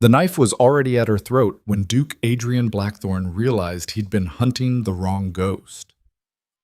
The knife was already at her throat when Duke Adrian Blackthorne realized he'd been hunting the wrong ghost.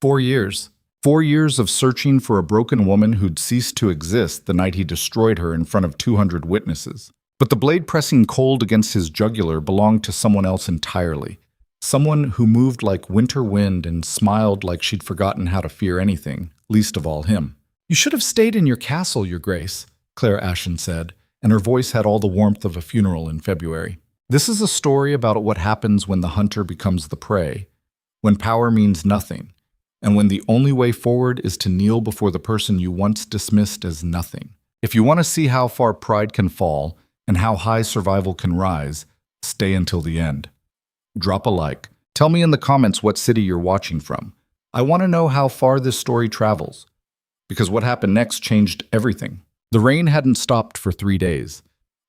4 years. 4 years of searching for a broken woman who'd ceased to exist the night he destroyed her in front of 200 witnesses. But the blade pressing cold against his jugular belonged to someone else entirely. Someone who moved like winter wind and smiled like she'd forgotten how to fear anything, least of all him. "You should have stayed in your castle, Your Grace," Clara Ashen said, and her voice had all the warmth of a funeral in February. This is a story about what happens when the hunter becomes the prey, when power means nothing, and when the only way forward is to kneel before the person you once dismissed as nothing. If you want to see how far pride can fall and how high survival can rise, stay until the end. Drop a like. Tell me in the comments what city you're watching from. I want to know how far this story travels, because what happened next changed everything. The rain hadn't stopped for 3 days.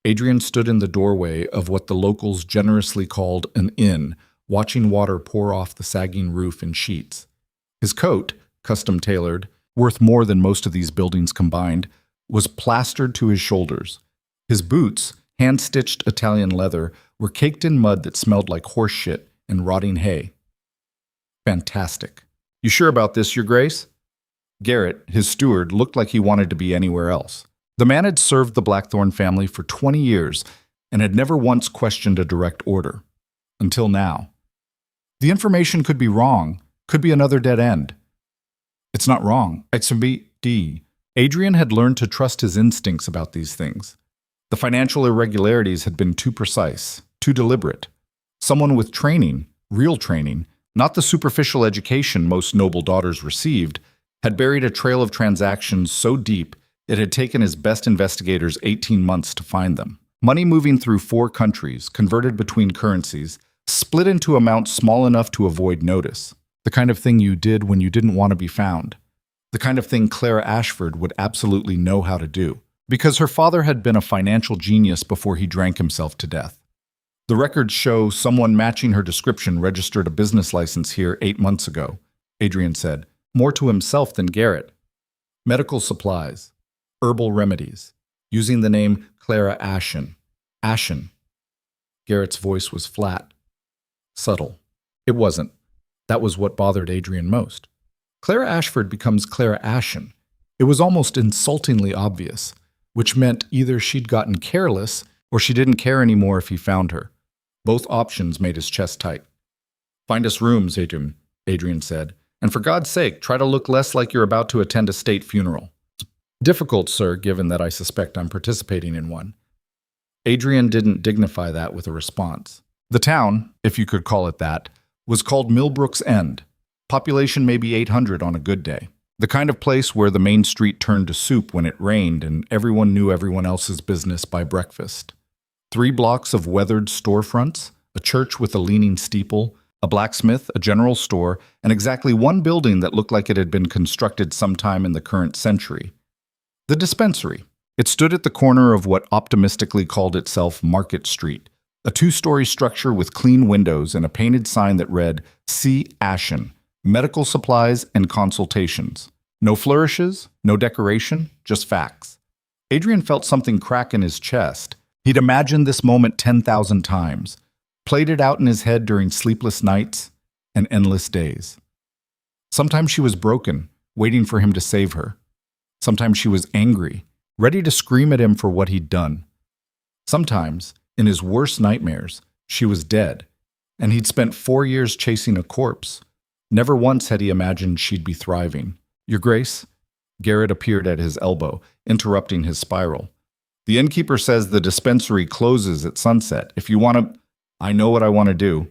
Adrian stood in the doorway of what the locals generously called an inn, watching water pour off the sagging roof in sheets. His coat, custom-tailored, worth more than most of these buildings combined, was plastered to his shoulders. His boots, hand-stitched Italian leather, were caked in mud that smelled like horse shit and rotting hay. Fantastic. "You sure about this, Your Grace?" Garrett, his steward, looked like he wanted to be anywhere else. The man had served the Blackthorne family for 20 years and had never once questioned a direct order. Until now. The information could be wrong, could be another dead end. It's not wrong. It's D. Adrian had learned to trust his instincts about these things. The financial irregularities had been too precise, too deliberate. Someone with training, real training, not the superficial education most noble daughters received, had buried a trail of transactions so deep it had taken his best investigators 18 months to find them. Money moving through 4 countries, converted between currencies, split into amounts small enough to avoid notice. The kind of thing you did when you didn't want to be found. The kind of thing Clara Ashford would absolutely know how to do, because her father had been a financial genius before he drank himself to death. The records show someone matching her description registered a business license here 8 months ago, Adrian said, more to himself than Garrett. Medical supplies, herbal remedies, using the name Clara Ashen. Ashen. Garrett's voice was flat, subtle. It wasn't. That was what bothered Adrian most. Clara Ashford becomes Clara Ashen. It was almost insultingly obvious, which meant either she'd gotten careless or she didn't care anymore if he found her. Both options made his chest tight. "Find us rooms, Adrian said. "And for God's sake, try to look less like you're about to attend a state funeral." "Difficult, sir, given that I suspect I'm participating in one." Adrian didn't dignify that with a response. The town, if you could call it that, was called Millbrook's End. Population maybe 800 on a good day. The kind of place where the main street turned to soup when it rained and everyone knew everyone else's business by breakfast. 3 blocks of weathered storefronts, a church with a leaning steeple, a blacksmith, a general store, and exactly one building that looked like it had been constructed sometime in the current century. The dispensary. It stood at the corner of what optimistically called itself Market Street, a 2-story structure with clean windows and a painted sign that read, "C. Ashen, Medical Supplies and Consultations." No flourishes, no decoration, just facts. Adrian felt something crack in his chest. He'd imagined this moment 10,000 times, played it out in his head during sleepless nights and endless days. Sometimes she was broken, waiting for him to save her. Sometimes she was angry, ready to scream at him for what he'd done. Sometimes, in his worst nightmares, she was dead, and he'd spent 4 years chasing a corpse. Never once had he imagined she'd be thriving. "Your Grace?" Garrett appeared at his elbow, interrupting his spiral. "The innkeeper says the dispensary closes at sunset. If you want to..." "I know what I want to do."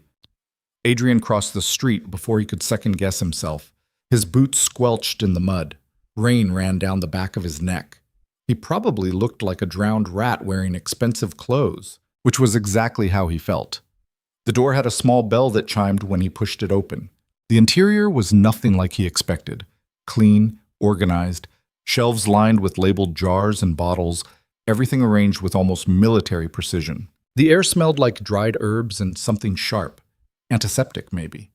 Adrian crossed the street before he could second-guess himself. His boots squelched in the mud. Rain ran down the back of his neck. He probably looked like a drowned rat wearing expensive clothes, which was exactly how he felt. The door had a small bell that chimed when he pushed it open. The interior was nothing like he expected. Clean, organized, shelves lined with labeled jars and bottles, everything arranged with almost military precision. The air smelled like dried herbs and something sharp. Antiseptic, maybe.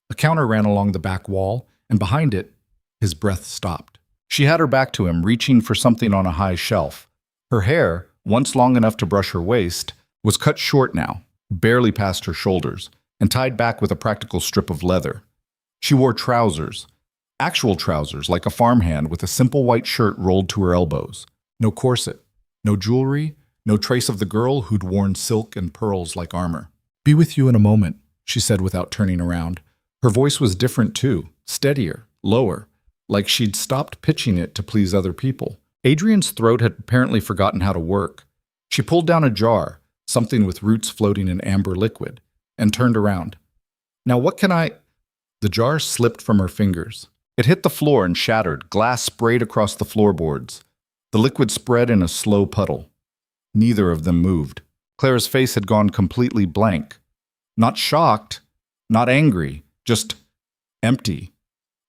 A counter ran along the back wall, and behind it, his breath stopped. She had her back to him, reaching for something on a high shelf. Her hair, once long enough to brush her waist, was cut short now, barely past her shoulders, and tied back with a practical strip of leather. She wore trousers, actual trousers like a farmhand with a simple white shirt rolled to her elbows. No corset, no jewelry, no trace of the girl who'd worn silk and pearls like armor. "Be with you in a moment," she said without turning around. Her voice was different too, steadier, lower, like she'd stopped pitching it to please other people. Adrian's throat had apparently forgotten how to work. She pulled down a jar, something with roots floating in amber liquid, and turned around. "Now what can I—" The jar slipped from her fingers. It hit the floor and shattered, glass sprayed across the floorboards. The liquid spread in a slow puddle. Neither of them moved. Clara's face had gone completely blank. Not shocked, not angry, just empty,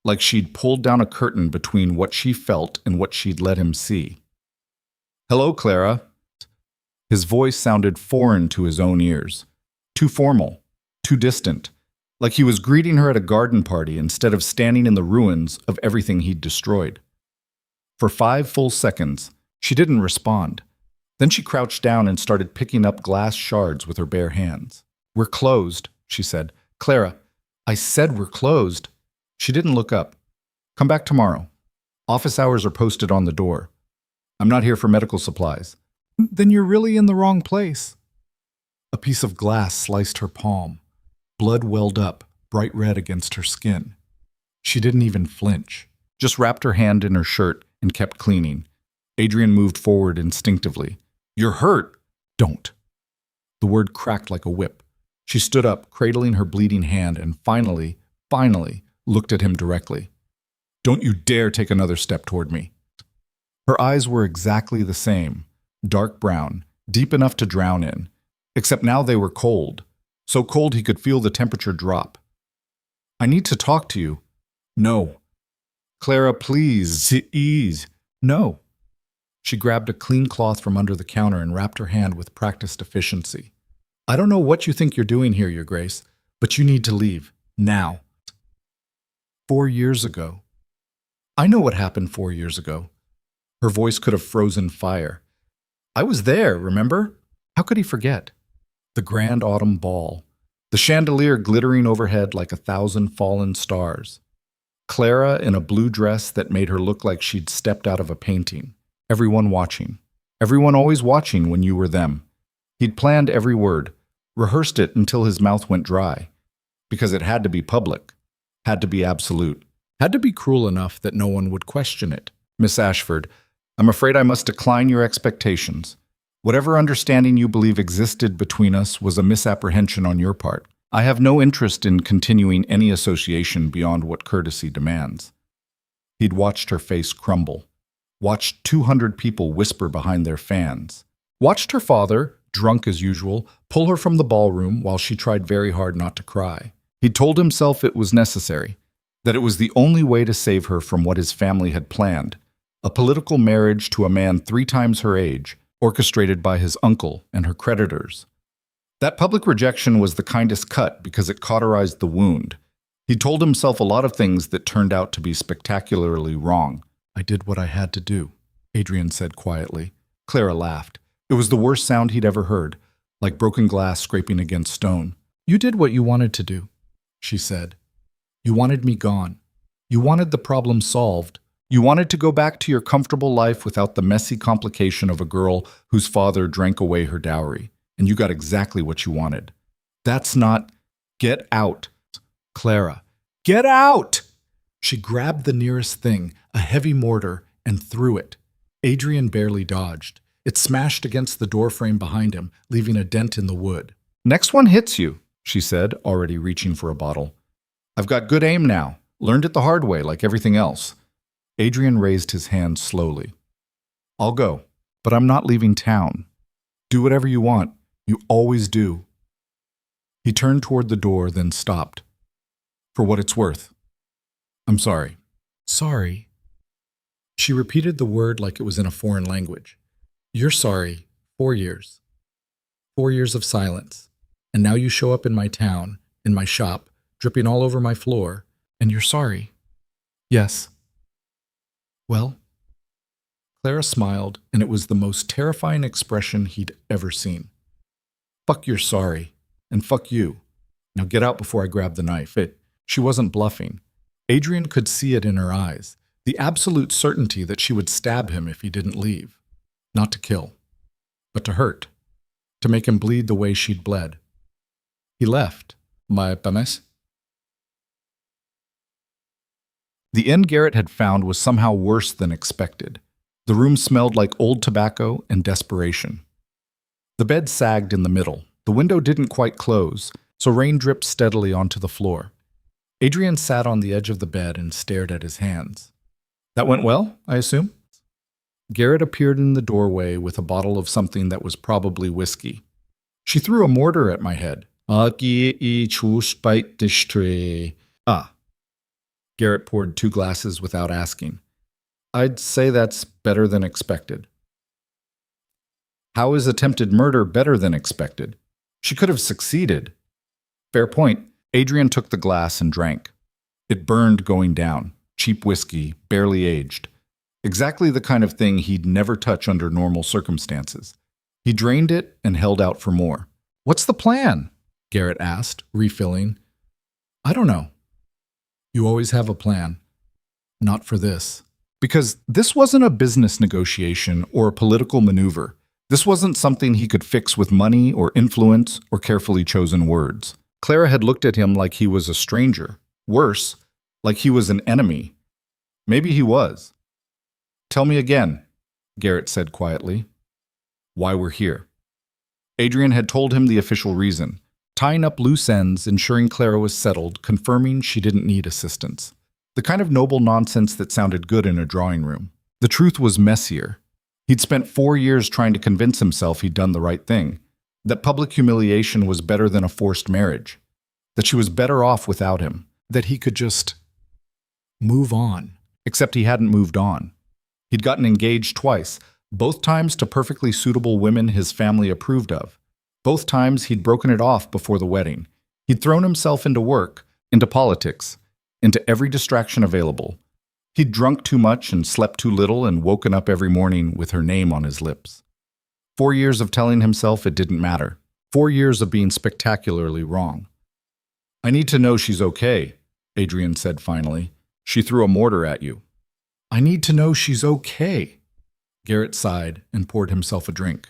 like she'd pulled down a curtain between what she felt and what she'd let him see. "Hello, Clara." His voice sounded foreign to his own ears. Too formal, too distant, like he was greeting her at a garden party instead of standing in the ruins of everything he'd destroyed. For 5 full seconds, she didn't respond. Then she crouched down and started picking up glass shards with her bare hands. "We're closed," she said. "Clara, I said we're closed." She didn't look up. "Come back tomorrow. Office hours are posted on the door. I'm not here for medical supplies." "Then you're really in the wrong place." A piece of glass sliced her palm. Blood welled up, bright red against her skin. She didn't even flinch, just wrapped her hand in her shirt and kept cleaning. Adrian moved forward instinctively. "You're hurt." "Don't." The word cracked like a whip. She stood up, cradling her bleeding hand, and finally, looked at him directly. "Don't you dare take another step toward me." Her eyes were exactly the same, dark brown, deep enough to drown in, except now they were cold, so cold he could feel the temperature drop. "I need to talk to you." "No." "Clara, please, ease." "No." She grabbed a clean cloth from under the counter and wrapped her hand with practiced efficiency. "I don't know what you think you're doing here, Your Grace, but you need to leave. Now." 4 years ago. I know what happened 4 years ago. Her voice could have frozen fire. "I was there, remember?" How could he forget? The grand autumn ball, the chandelier glittering overhead like 1,000 fallen stars. Clara in a blue dress that made her look like she'd stepped out of a painting. Everyone watching. Everyone always watching when you were them. He'd planned every word, rehearsed it until his mouth went dry. Because it had to be public, had to be absolute, had to be cruel enough that no one would question it. "Miss Ashford, I'm afraid I must decline your expectations. Whatever understanding you believe existed between us was a misapprehension on your part. I have no interest in continuing any association beyond what courtesy demands." He'd watched her face crumble, watched 200 people whisper behind their fans, watched her father, drunk as usual, pull her from the ballroom while she tried very hard not to cry. He'd told himself it was necessary, that it was the only way to save her from what his family had planned, a political marriage to a man 3 times her age, orchestrated by his uncle and her creditors. That public rejection was the kindest cut because it cauterized the wound. He told himself a lot of things that turned out to be spectacularly wrong. "I did what I had to do," Adrian said quietly. Clara laughed. It was the worst sound he'd ever heard, like broken glass scraping against stone. "You did what you wanted to do," she said. "You wanted me gone. You wanted the problem solved. You wanted to go back to your comfortable life without the messy complication of a girl whose father drank away her dowry. And you got exactly what you wanted. That's not— Get out." "Clara, get out!" She grabbed the nearest thing, a heavy mortar, and threw it. Adrian barely dodged. It smashed against the doorframe behind him, leaving a dent in the wood. "Next one hits you," she said, already reaching for a bottle. "I've got good aim now. Learned it the hard way, like everything else." Adrian raised his hand slowly. "I'll go, but I'm not leaving town. Do whatever you want. You always do." He turned toward the door, then stopped. "For what it's worth. I'm sorry." "Sorry?" She repeated the word like it was in a foreign language. "You're sorry. 4 years. 4 years of silence. And now you show up in my town, in my shop, dripping all over my floor, and you're sorry." "Yes." "Well?" Clara smiled, and it was the most terrifying expression he'd ever seen. Fuck you're sorry. And fuck you. Now get out before I grab the knife. She wasn't bluffing. Adrian could see it in her eyes. The absolute certainty that she would stab him if he didn't leave. Not to kill, but to hurt. To make him bleed the way she'd bled. He left. My pames. The inn Garrett had found was somehow worse than expected. The room smelled like old tobacco and desperation. The bed sagged in the middle. The window didn't quite close, so rain dripped steadily onto the floor. Adrian sat on the edge of the bed and stared at his hands. That went well, I assume? Garrett appeared in the doorway with a bottle of something that was probably whiskey. She threw a mortar at my head. Ah. Garrett poured 2 glasses without asking. I'd say that's better than expected. How is attempted murder better than expected? She could have succeeded. Fair point. Adrian took the glass and drank. It burned going down. Cheap whiskey, barely aged. Exactly the kind of thing he'd never touch under normal circumstances. He drained it and held out for more. What's the plan? Garrett asked, refilling. I don't know. You always have a plan. Not for this. Because this wasn't a business negotiation or a political maneuver. This wasn't something he could fix with money or influence or carefully chosen words. Clara had looked at him like he was a stranger. Worse, like he was an enemy. Maybe he was. Tell me again, Garrett said quietly. Why we're here. Adrian had told him the official reason. Tying up loose ends, ensuring Clara was settled, confirming she didn't need assistance. The kind of noble nonsense that sounded good in a drawing room. The truth was messier. He'd spent 4 years trying to convince himself he'd done the right thing, that public humiliation was better than a forced marriage, that she was better off without him, that he could just move on. Except he hadn't moved on. He'd gotten engaged twice, both times to perfectly suitable women his family approved of. Both times he'd broken it off before the wedding. He'd thrown himself into work, into politics, into every distraction available. He'd drunk too much and slept too little and woken up every morning with her name on his lips. 4 years of telling himself it didn't matter. 4 years of being spectacularly wrong. I need to know she's okay, Adrian said finally. She threw a mortar at you. I need to know she's okay. Garrett sighed and poured himself a drink.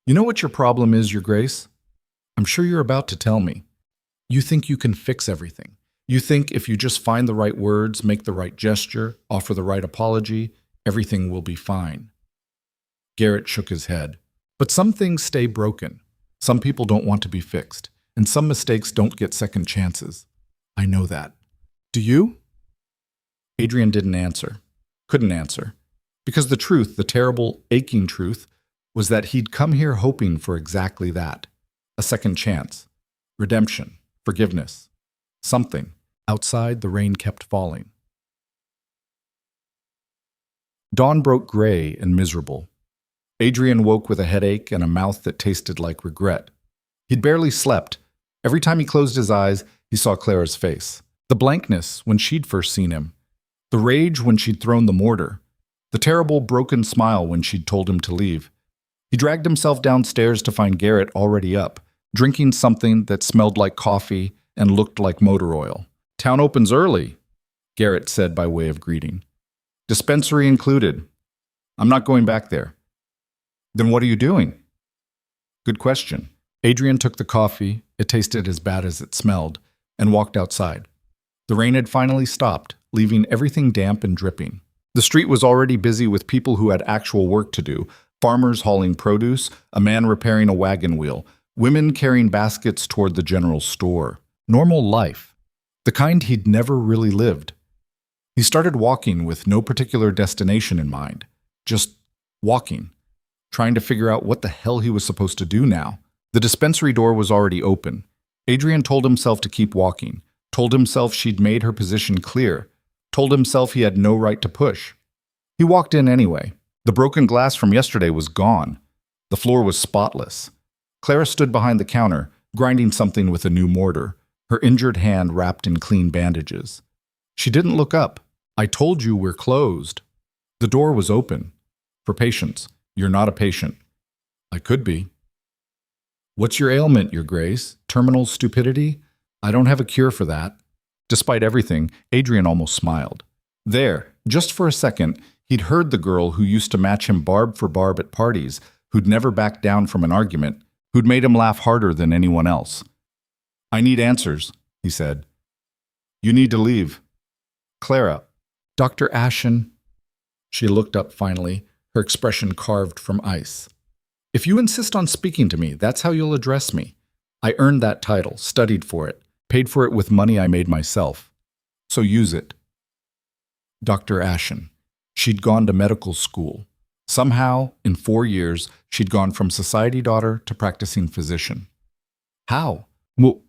You know what your problem is, Your Grace? I'm sure you're about to tell me. You think you can fix everything. You think if you just find the right words, make the right gesture, offer the right apology, everything will be fine. Garrett shook his head. But some things stay broken. Some people don't want to be fixed, and some mistakes don't get second chances. I know that. Do you? Adrian didn't answer. Couldn't answer. Because the truth, the terrible, aching truth, was that he'd come here hoping for exactly that. A second chance. Redemption. Forgiveness. Something. Outside, the rain kept falling. Dawn broke gray and miserable. Adrian woke with a headache and a mouth that tasted like regret. He'd barely slept. Every time he closed his eyes, he saw Clara's face. The blankness when she'd first seen him. The rage when she'd thrown the mortar. The terrible, broken smile when she'd told him to leave. He dragged himself downstairs to find Garrett already up, drinking something that smelled like coffee and looked like motor oil. Town opens early, Garrett said by way of greeting. Dispensary included. I'm not going back there. Then what are you doing? Good question. Adrian took the coffee, it tasted as bad as it smelled, and walked outside. The rain had finally stopped, leaving everything damp and dripping. The street was already busy with people who had actual work to do, farmers hauling produce, a man repairing a wagon wheel, women carrying baskets toward the general store. Normal life. The kind he'd never really lived. He started walking with no particular destination in mind. Just walking. Trying to figure out what the hell he was supposed to do now. The dispensary door was already open. Adrian told himself to keep walking. Told himself she'd made her position clear. Told himself he had no right to push. He walked in anyway. The broken glass from yesterday was gone. The floor was spotless. Clara stood behind the counter, grinding something with a new mortar, her injured hand wrapped in clean bandages. She didn't look up. I told you we're closed. The door was open. For patients. You're not a patient. I could be. What's your ailment, Your Grace? Terminal stupidity? I don't have a cure for that. Despite everything, Adrian almost smiled. There, just for a second, he'd heard the girl who used to match him barb for barb at parties, who'd never backed down from an argument, who'd made him laugh harder than anyone else. I need answers, he said. You need to leave. Clara. Dr. Ashen. She looked up finally, her expression carved from ice. If you insist on speaking to me, that's how you'll address me. I earned that title, studied for it, paid for it with money I made myself. So use it. Dr. Ashen. She'd gone to medical school. Somehow, in 4 years, she'd gone from society daughter to practicing physician. How? Well,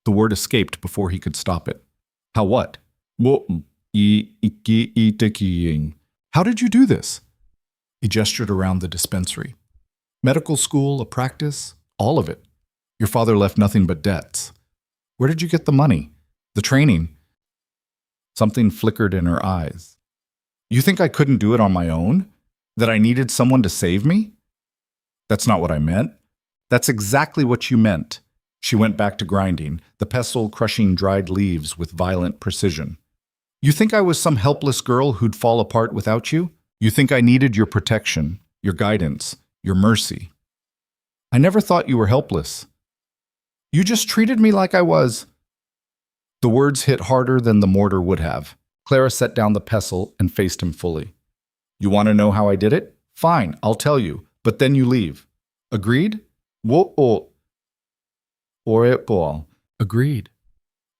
the word escaped before he could stop it. How what? How did you do this? He gestured around the dispensary. Medical school, a practice, all of it. Your father left nothing but debts. Where did you get the money? The training? Something flickered in her eyes. You think I couldn't do it on my own? That I needed someone to save me? That's not what I meant. That's exactly what you meant. She went back to grinding, the pestle crushing dried leaves with violent precision. You think I was some helpless girl who'd fall apart without you? You think I needed your protection, your guidance, your mercy. I never thought you were helpless. You just treated me like I was. The words hit harder than the mortar would have. Clara set down the pestle and faced him fully. You want to know how I did it? Fine, I'll tell you, but then you leave. Agreed? Agreed.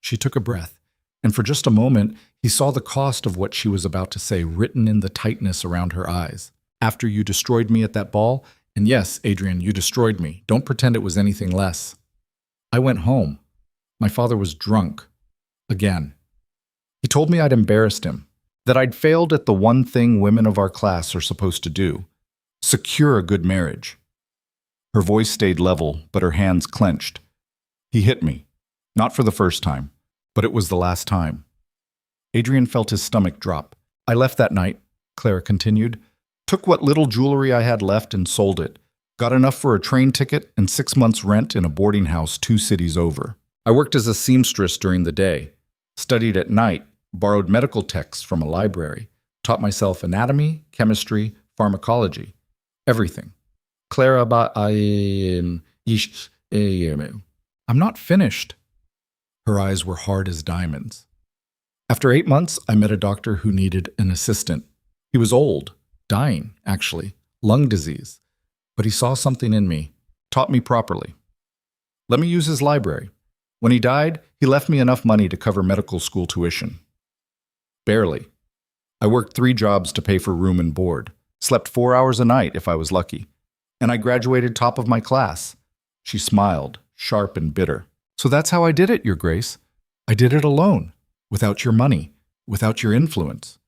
She took a breath, and for just a moment, he saw the cost of what she was about to say written in the tightness around her eyes. After you destroyed me at that ball, and yes, Adrian, you destroyed me. Don't pretend it was anything less. I went home. My father was drunk. Again. He told me I'd embarrassed him, that I'd failed at the one thing women of our class are supposed to do, secure a good marriage. Her voice stayed level, but her hands clenched. He hit me. Not for the first time, but it was the last time. Adrian felt his stomach drop. I left that night, Clara continued, took what little jewelry I had left and sold it, got enough for a train ticket and 6 months' rent in a boarding house 2 cities over. I worked as a seamstress during the day, studied at night, borrowed medical texts from a library, taught myself anatomy, chemistry, pharmacology, everything. Clara, I'm not finished. Her eyes were hard as diamonds. After 8 months, I met a doctor who needed an assistant. He was old, dying, actually, lung disease. But he saw something in me, taught me properly. Let me use his library. When he died, he left me enough money to cover medical school tuition. Barely. I worked 3 jobs to pay for room and board, slept 4 hours a night if I was lucky, and I graduated top of my class. She smiled, sharp and bitter. So that's how I did it, Your Grace. I did it alone, without your money, without your influence,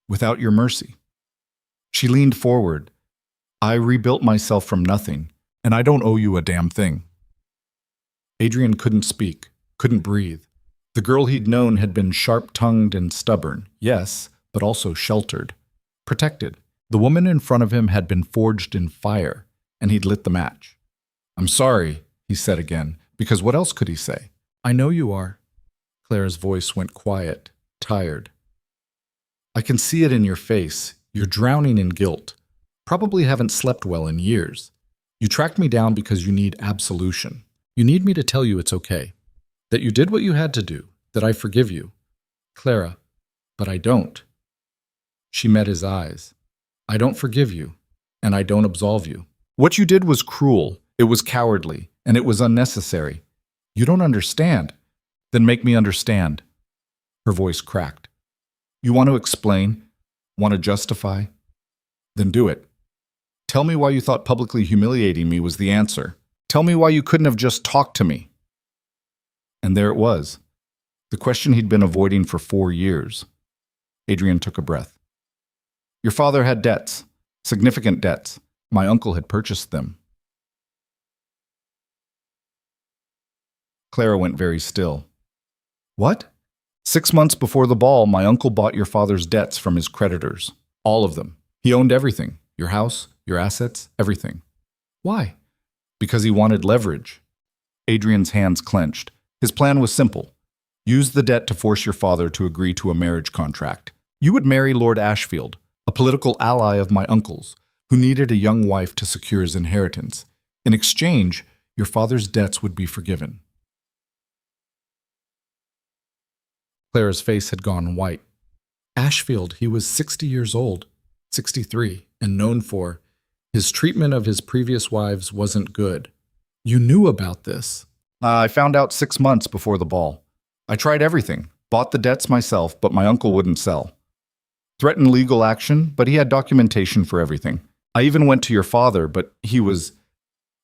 without your mercy. She leaned forward. I rebuilt myself from nothing, and I don't owe you a damn thing. Adrian couldn't speak, couldn't breathe. The girl he'd known had been sharp-tongued and stubborn, yes, but also sheltered, protected. The woman in front of him had been forged in fire, and he'd lit the match. I'm sorry, he said again, because what else could he say? I know you are. Clara's voice went quiet, tired. I can see it in your face. You're drowning in guilt. Probably haven't slept well in years. You tracked me down because you need absolution. You need me to tell you it's okay. That you did what you had to do. That I forgive you. Clara, but I don't. She met his eyes. I don't forgive you, and I don't absolve you. What you did was cruel, it was cowardly, and it was unnecessary. You don't understand. Then make me understand. Her voice cracked. You want to explain? Want to justify? Then do it. Tell me why you thought publicly humiliating me was the answer. Tell me why you couldn't have just talked to me. And there it was. The question he'd been avoiding for 4 years. Adrian took a breath. Your father had debts, significant debts. My uncle had purchased them. Clara went very still. What? 6 months before the ball, my uncle bought your father's debts from his creditors. All of them. He owned everything. Your house, your assets, everything. Why? Because he wanted leverage. Adrian's hands clenched. His plan was simple. Use the debt to force your father to agree to a marriage contract. You would marry Lord Ashfield, a political ally of my uncle's, who needed a young wife to secure his inheritance. In exchange, your father's debts would be forgiven. Clara's face had gone white. Ashfield, he was 60 years old, 63, and known for. His treatment of his previous wives wasn't good. You knew about this. I found out 6 months before the ball. I tried everything, bought the debts myself, but my uncle wouldn't sell. Threatened legal action, but he had documentation for everything. I even went to your father, but he was...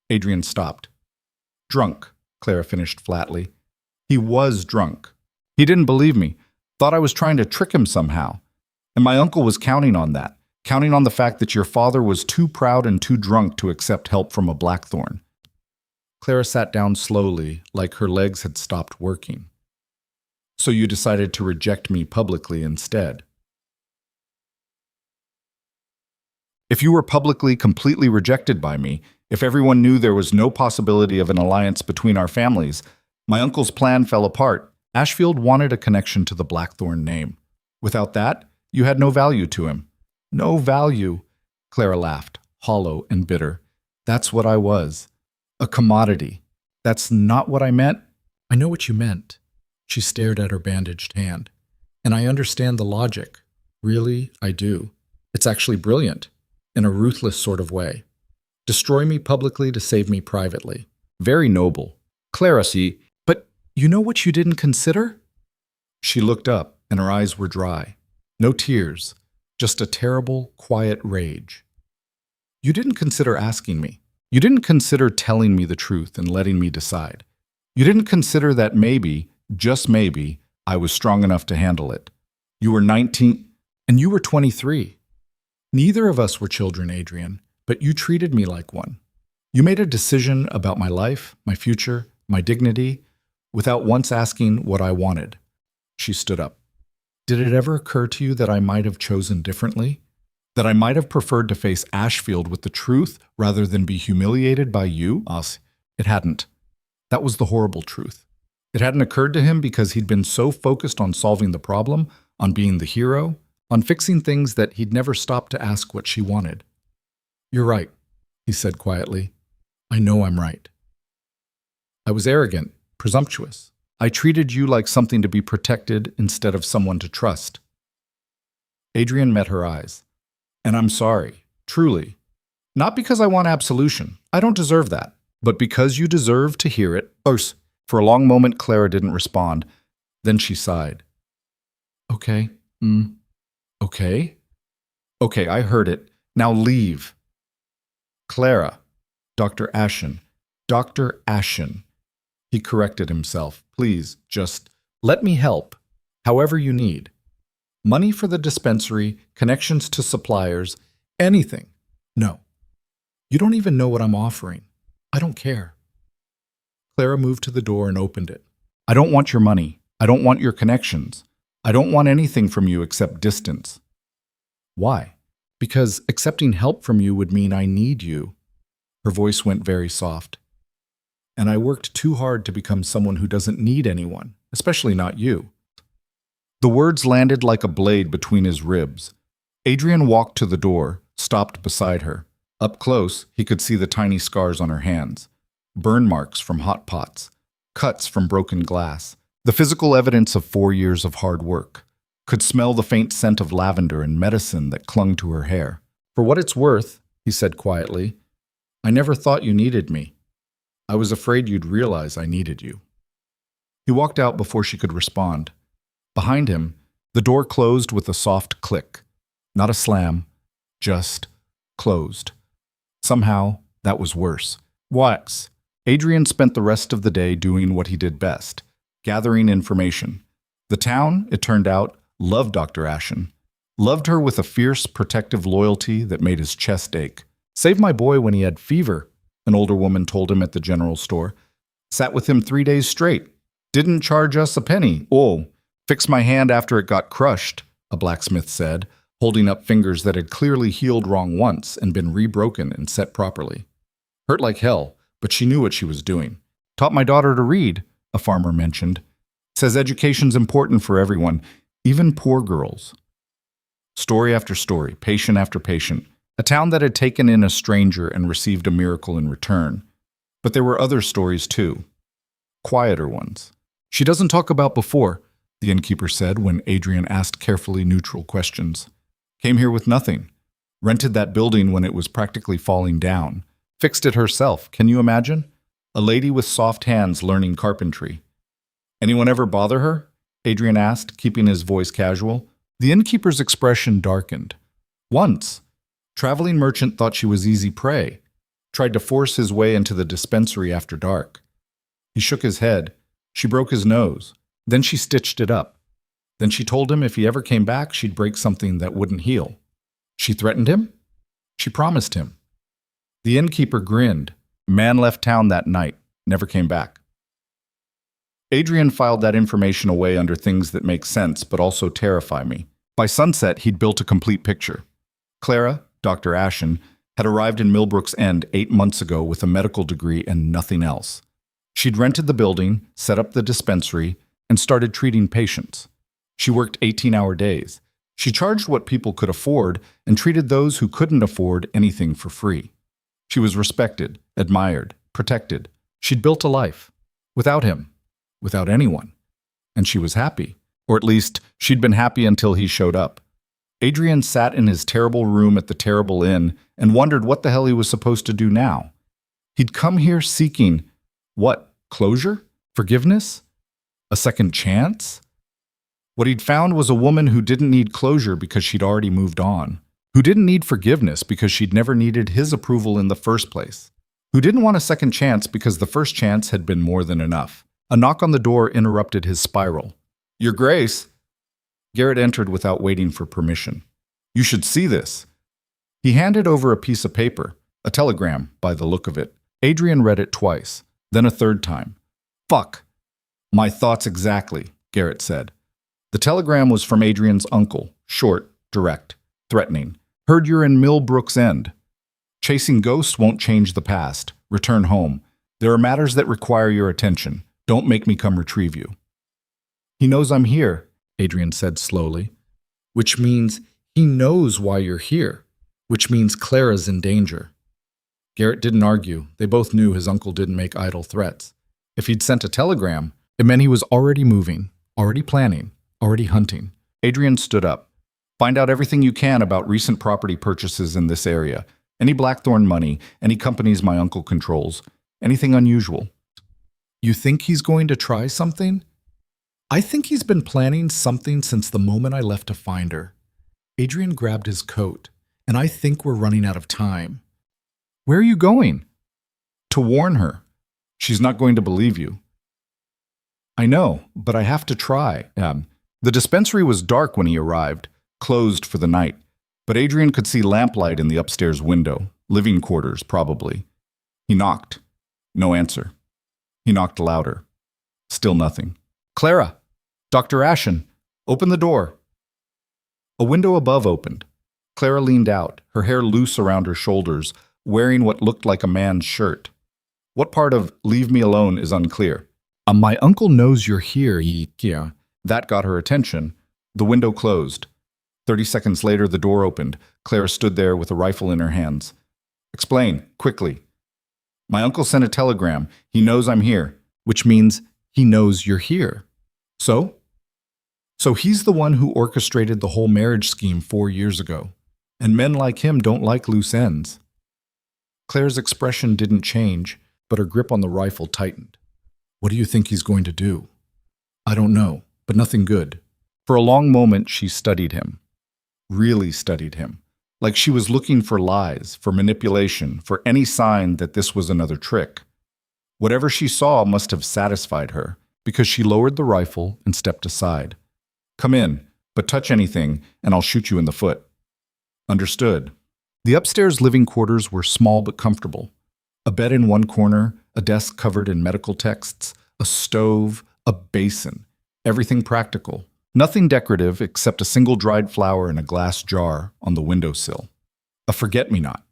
Adrian stopped. Drunk, Clara finished flatly. He was drunk. He didn't believe me, thought I was trying to trick him somehow. And my uncle was counting on that, counting on the fact that your father was too proud and too drunk to accept help from a blackthorn. Clara sat down slowly, like her legs had stopped working. So you decided to reject me publicly instead. If you were publicly completely rejected by me, if everyone knew there was no possibility of an alliance between our families, my uncle's plan fell apart. Ashfield wanted a connection to the Blackthorn name. Without that, you had no value to him. No value, Clara laughed, hollow and bitter. That's what I was. A commodity. That's not what I meant. I know what you meant. She stared at her bandaged hand. And I understand the logic. Really, I do. It's actually brilliant, in a ruthless sort of way. Destroy me publicly to save me privately. Very noble. Clara, see, but you know what you didn't consider? She looked up, and her eyes were dry. No tears, just a terrible, quiet rage. You didn't consider asking me. You didn't consider telling me the truth and letting me decide. You didn't consider that maybe, just maybe, I was strong enough to handle it. You were 19, and you were 23. Neither of us were children, Adrian, but you treated me like one. You made a decision about my life, my future, my dignity, without once asking what I wanted. She stood up. Did it ever occur to you that I might have chosen differently? That I might have preferred to face Ashfield with the truth rather than be humiliated by you? It hadn't. That was the horrible truth. It hadn't occurred to him because he'd been so focused on solving the problem, on being the hero, on fixing things that he'd never stopped to ask what she wanted. You're right, he said quietly. I know I'm right. I was arrogant, presumptuous. I treated you like something to be protected instead of someone to trust. Adrian met her eyes. And I'm sorry, truly. Not because I want absolution. I don't deserve that. But because you deserve to hear it. For a long moment, Clara didn't respond. Then she sighed. Okay. Okay? Okay, I heard it. Now leave. Clara. Dr. Ashen. Dr. Ashen. He corrected himself. Please, just let me help. However you need. Money for the dispensary, connections to suppliers, anything. No. You don't even know what I'm offering. I don't care. Clara moved to the door and opened it. I don't want your money. I don't want your connections. I don't want anything from you except distance. Why? Because accepting help from you would mean I need you. Her voice went very soft. And I worked too hard to become someone who doesn't need anyone, especially not you. The words landed like a blade between his ribs. Adrian walked to the door, stopped beside her. Up close, he could see the tiny scars on her hands. Burn marks from hot pots, cuts from broken glass, the physical evidence of 4 years of hard work. Could smell the faint scent of lavender and medicine that clung to her hair. For what it's worth, he said quietly, I never thought you needed me. I was afraid you'd realize I needed you. He walked out before she could respond. Behind him, the door closed with a soft click. Not a slam, just closed. Somehow, that was worse. Wax. Adrian spent the rest of the day doing what he did best, gathering information. The town, it turned out, loved Dr. Ashen. Loved her with a fierce, protective loyalty that made his chest ache. Saved my boy when he had fever, an older woman told him at the general store. Sat with him 3 days straight. Didn't charge us a penny. Oh, fixed my hand after it got crushed, a blacksmith said, holding up fingers that had clearly healed wrong once and been rebroken and set properly. Hurt like hell, but she knew what she was doing. Taught my daughter to read, a farmer mentioned. Says education's important for everyone, even poor girls. Story after story, patient after patient. A town that had taken in a stranger and received a miracle in return. But there were other stories too. Quieter ones. She doesn't talk about before, the innkeeper said when Adrian asked carefully neutral questions. Came here with nothing. Rented that building when it was practically falling down. Fixed it herself, can you imagine? A lady with soft hands learning carpentry. Anyone ever bother her? Adrian asked, keeping his voice casual. The innkeeper's expression darkened. Once. Traveling merchant thought she was easy prey. Tried to force his way into the dispensary after dark. He shook his head. She broke his nose. Then she stitched it up. Then she told him if he ever came back, she'd break something that wouldn't heal. She threatened him? She promised him. The innkeeper grinned. Man left town that night. Never came back. Adrian filed that information away under things that make sense but also terrify me. By sunset, he'd built a complete picture. Clara, Dr. Ashen, had arrived in Millbrook's End 8 months ago with a medical degree and nothing else. She'd rented the building, set up the dispensary, and started treating patients. She worked 18-hour days. She charged what people could afford and treated those who couldn't afford anything for free. She was respected, admired, protected. She'd built a life. Without him. Without anyone. And she was happy. Or at least, she'd been happy until he showed up. Adrian sat in his terrible room at the terrible inn and wondered what the hell he was supposed to do now. He'd come here seeking, what, closure? Forgiveness? A second chance? What he'd found was a woman who didn't need closure because she'd already moved on. Who didn't need forgiveness because she'd never needed his approval in the first place. Who didn't want a second chance because the first chance had been more than enough. A knock on the door interrupted his spiral. Your Grace. Garrett entered without waiting for permission. You should see this. He handed over a piece of paper, a telegram by the look of it. Adrian read it twice, then a third time. Fuck. My thoughts exactly, Garrett said. The telegram was from Adrian's uncle, short, direct, threatening. Heard you're in Millbrook's End. Chasing ghosts won't change the past. Return home. There are matters that require your attention. Don't make me come retrieve you. He knows I'm here, Adrian said slowly. Which means he knows why you're here. Which means Clara's in danger. Garrett didn't argue. They both knew his uncle didn't make idle threats. If he'd sent a telegram, it meant he was already moving, already planning, already hunting. Adrian stood up. Find out everything you can about recent property purchases in this area. Any Blackthorn money, any companies my uncle controls. Anything unusual. You think he's going to try something? I think he's been planning something since the moment I left to find her. Adrian grabbed his coat, and I think we're running out of time. Where are you going? To warn her. She's not going to believe you. I know, but I have to try. The dispensary was dark when he arrived, closed for the night, but Adrian could see lamplight in the upstairs window, living quarters probably. He knocked. No answer. He knocked louder. Still nothing. Clara! Dr. Ashen! Open the door! A window above opened. Clara leaned out, her hair loose around her shoulders, wearing what looked like a man's shirt. What part of leave me alone is unclear. My uncle knows you're here, yeah. That got her attention. The window closed. 30 seconds later, the door opened. Clara stood there with a rifle in her hands. Explain, quickly. My uncle sent a telegram. He knows I'm here, which means he knows you're here. So? So he's the one who orchestrated the whole marriage scheme 4 years ago. And men like him don't like loose ends. Claire's expression didn't change, but her grip on the rifle tightened. What do you think he's going to do? I don't know, but nothing good. For a long moment, she studied him. Really studied him. Like she was looking for lies, for manipulation, for any sign that this was another trick. Whatever she saw must have satisfied her, because she lowered the rifle and stepped aside. Come in, but touch anything, and I'll shoot you in the foot. Understood. The upstairs living quarters were small but comfortable. A bed in one corner, a desk covered in medical texts, a stove, a basin. Everything practical. Nothing decorative except a single dried flower in a glass jar on the windowsill. A forget-me-not.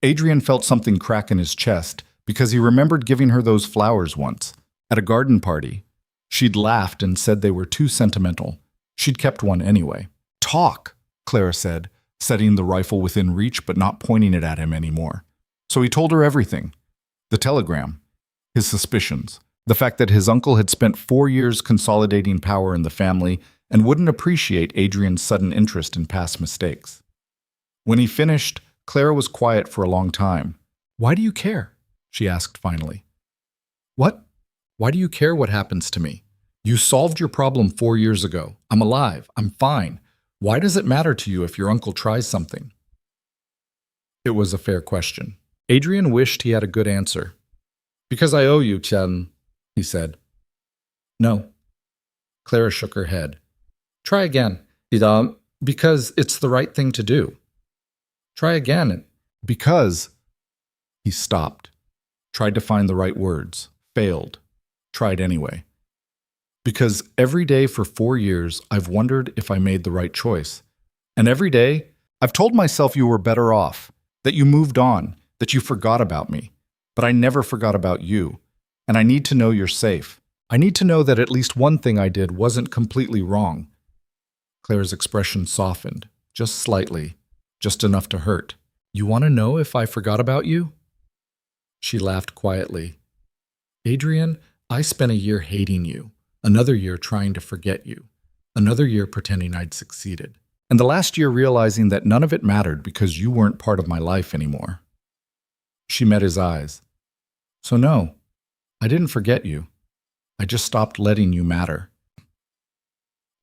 Adrian felt something crack in his chest, because he remembered giving her those flowers once, at a garden party. She'd laughed and said they were too sentimental. She'd kept one anyway. Talk, Clara said, setting the rifle within reach but not pointing it at him anymore. So he told her everything. The telegram, his suspicions, the fact that his uncle had spent 4 years consolidating power in the family and wouldn't appreciate Adrian's sudden interest in past mistakes. When he finished, Clara was quiet for a long time. "Why do you care?" she asked finally. "What? Why do you care what happens to me? You solved your problem 4 years ago. I'm alive. I'm fine. Why does it matter to you if your uncle tries something?" It was a fair question. Adrian wished he had a good answer. "Because I owe you, Chen," he said. "No." Clara shook her head. "Try again. Because it's the right thing to do." "Try again." "Because..." He stopped. Tried to find the right words. Failed. Tried anyway. "Because every day for 4 years, I've wondered if I made the right choice. And every day, I've told myself you were better off, that you moved on, that you forgot about me. But I never forgot about you. And I need to know you're safe. I need to know that at least one thing I did wasn't completely wrong." Claire's expression softened, just slightly, just enough to hurt. "You want to know if I forgot about you?" She laughed quietly. "Adrian, I spent a year hating you, another year trying to forget you, another year pretending I'd succeeded, and the last year realizing that none of it mattered because you weren't part of my life anymore." She met his eyes. "So no, I didn't forget you. I just stopped letting you matter."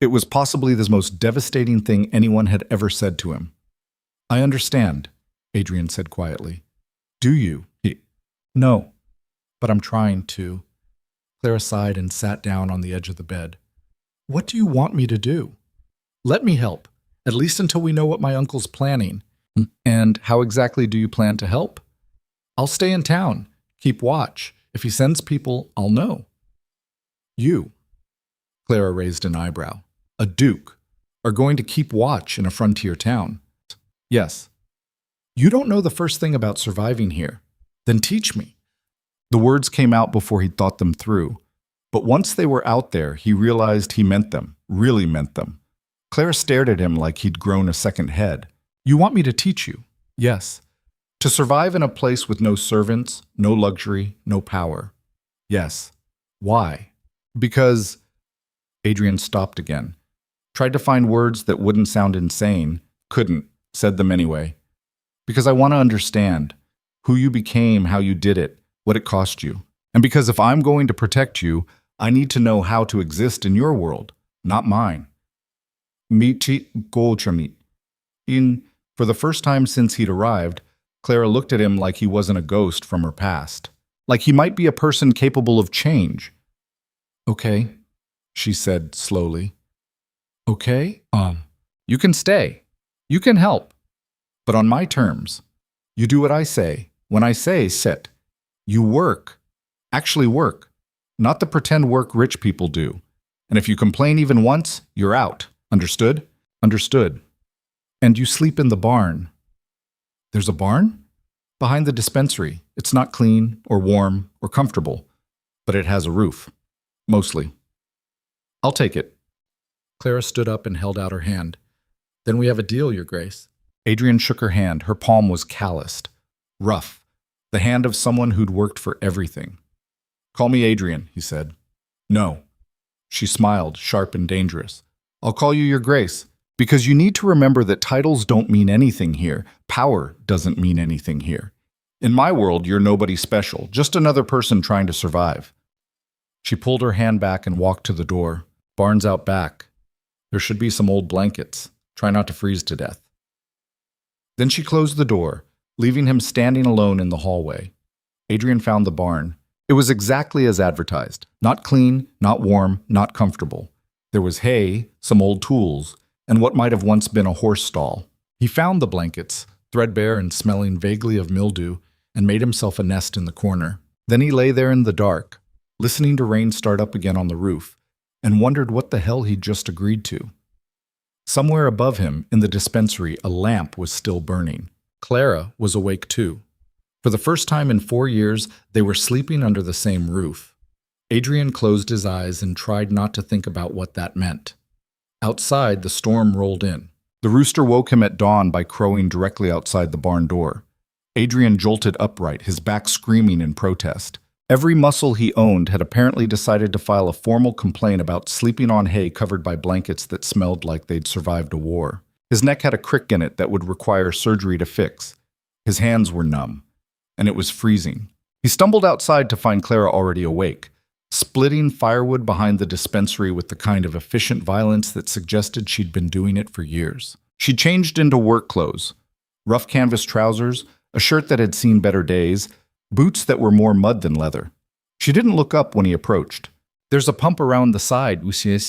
It was possibly the most devastating thing anyone had ever said to him. "I understand," Adrian said quietly. "Do you?" "No, but I'm trying to." Clara sighed and sat down on the edge of the bed. "What do you want me to do? Let me help, at least until we know what my uncle's planning." "And how exactly do you plan to help?" "I'll stay in town, keep watch. If he sends people, I'll know." "You," Clara raised an eyebrow, "a duke, are going to keep watch in a frontier town?" "Yes." "You don't know the first thing about surviving here. Then teach me." The words came out before he'd thought them through. But once they were out there, he realized he meant them, really meant them. Clara stared at him like he'd grown a second head. "You want me to teach you?" "Yes." "To survive in a place with no servants, no luxury, no power?" "Yes." "Why?" "Because..." Adrian stopped again. Tried to find words that wouldn't sound insane. Couldn't. Said them anyway. "Because I want to understand who you became, how you did it, what it cost you. And because if I'm going to protect you, I need to know how to exist in your world, not mine." For the first time since he'd arrived, Clara looked at him like he wasn't a ghost from her past. Like he might be a person capable of change. "Okay," she said slowly. "Okay? You can stay. You can help. But on my terms. You do what I say. When I say sit. You work. Actually work. Not the pretend work rich people do. And if you complain even once, you're out. Understood?" "Understood." "And you sleep in the barn." "There's a barn?" "Behind the dispensary. It's not clean or warm or comfortable, but it has a roof. Mostly." "I'll take it." Clara stood up and held out her hand. "Then we have a deal, Your Grace." Adrian shook her hand. Her palm was calloused. Rough. The hand of someone who'd worked for everything. "Call me Adrian," he said. "No." She smiled, sharp and dangerous. "I'll call you Your Grace, because you need to remember that titles don't mean anything here. Power doesn't mean anything here. In my world, you're nobody special, just another person trying to survive." She pulled her hand back and walked to the door. "Barn's out back. There should be some old blankets. Try not to freeze to death." Then she closed the door, leaving him standing alone in the hallway. Adrian found the barn. It was exactly as advertised. Not clean, not warm, not comfortable. There was hay, some old tools, and what might have once been a horse stall. He found the blankets, threadbare and smelling vaguely of mildew, and made himself a nest in the corner. Then he lay there in the dark, listening to rain start up again on the roof, and wondered what the hell he'd just agreed to. Somewhere above him, in the dispensary, a lamp was still burning. Clara was awake too. For the first time in 4 years, they were sleeping under the same roof. Adrian closed his eyes and tried not to think about what that meant. Outside, the storm rolled in. The rooster woke him at dawn by crowing directly outside the barn door. Adrian jolted upright, his back screaming in protest. Every muscle he owned had apparently decided to file a formal complaint about sleeping on hay covered by blankets that smelled like they'd survived a war. His neck had a crick in it that would require surgery to fix. His hands were numb, and it was freezing. He stumbled outside to find Clara already awake, splitting firewood behind the dispensary with the kind of efficient violence that suggested she'd been doing it for years. She changed into work clothes, rough canvas trousers, a shirt that had seen better days, boots that were more mud than leather. She didn't look up when he approached. "There's a pump around the side, Monsieur,"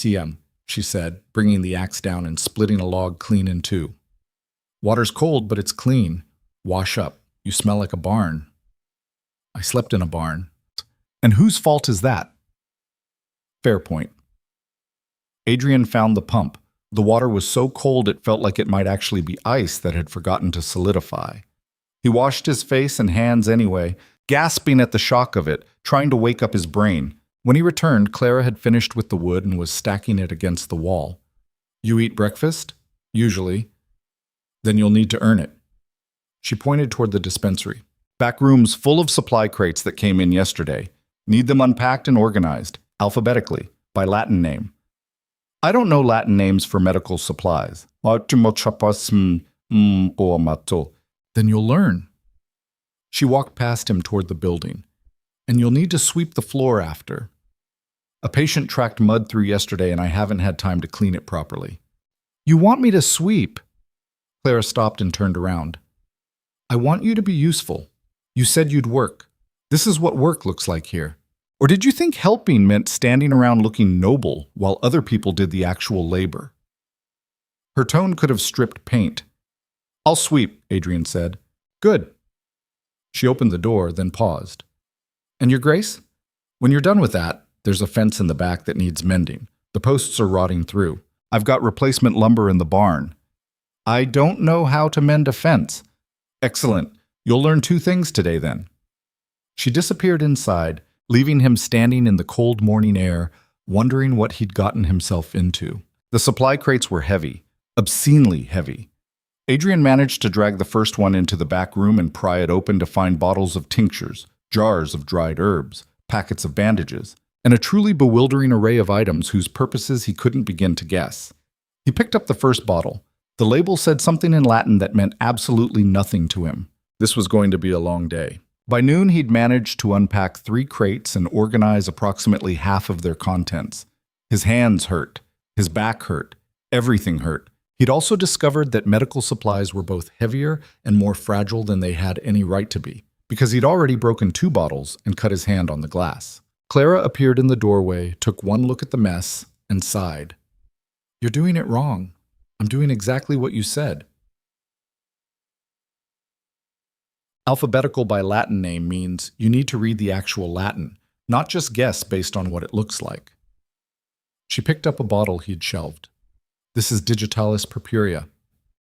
she said, bringing the axe down and splitting a log clean in two. "Water's cold, but it's clean. Wash up. You smell like a barn." "I slept in a barn." "And whose fault is that?" "Fair point." Adrian found the pump. The water was so cold it felt like it might actually be ice that had forgotten to solidify. He washed his face and hands anyway, gasping at the shock of it, trying to wake up his brain. When he returned, Clara had finished with the wood and was stacking it against the wall. "You eat breakfast?" "Usually." "Then you'll need to earn it." She pointed toward the dispensary. "Back room's full of supply crates that came in yesterday. Need them unpacked and organized, alphabetically, by Latin name." "I don't know Latin names for medical supplies." "Then you'll learn." She walked past him toward the building. "And you'll need to sweep the floor after. A patient tracked mud through yesterday and I haven't had time to clean it properly." "You want me to sweep?" Clara stopped and turned around. "I want you to be useful. You said you'd work. This is what work looks like here. Or did you think helping meant standing around looking noble while other people did the actual labor?" Her tone could have stripped paint. "I'll sweep," Adrian said. "Good." She opened the door, then paused. "And your grace? When you're done with that, there's a fence in the back that needs mending. The posts are rotting through. I've got replacement lumber in the barn." "I don't know how to mend a fence." "Excellent. You'll learn 2 things today then." She disappeared inside, leaving him standing in the cold morning air, wondering what he'd gotten himself into. The supply crates were heavy, obscenely heavy. Adrian managed to drag the first one into the back room and pry it open to find bottles of tinctures, jars of dried herbs, packets of bandages, and a truly bewildering array of items whose purposes he couldn't begin to guess. He picked up the first bottle. The label said something in Latin that meant absolutely nothing to him. This was going to be a long day. By noon, he'd managed to unpack 3 crates and organize approximately half of their contents. His hands hurt. His back hurt. Everything hurt. He'd also discovered that medical supplies were both heavier and more fragile than they had any right to be, because he'd already broken 2 bottles and cut his hand on the glass. Clara appeared in the doorway, took one look at the mess, and sighed. "You're doing it wrong. I'm doing exactly what you said." Alphabetical by Latin name means you need to read the actual Latin, not just guess based on what it looks like. She picked up a bottle he'd shelved. "This is digitalis purpurea.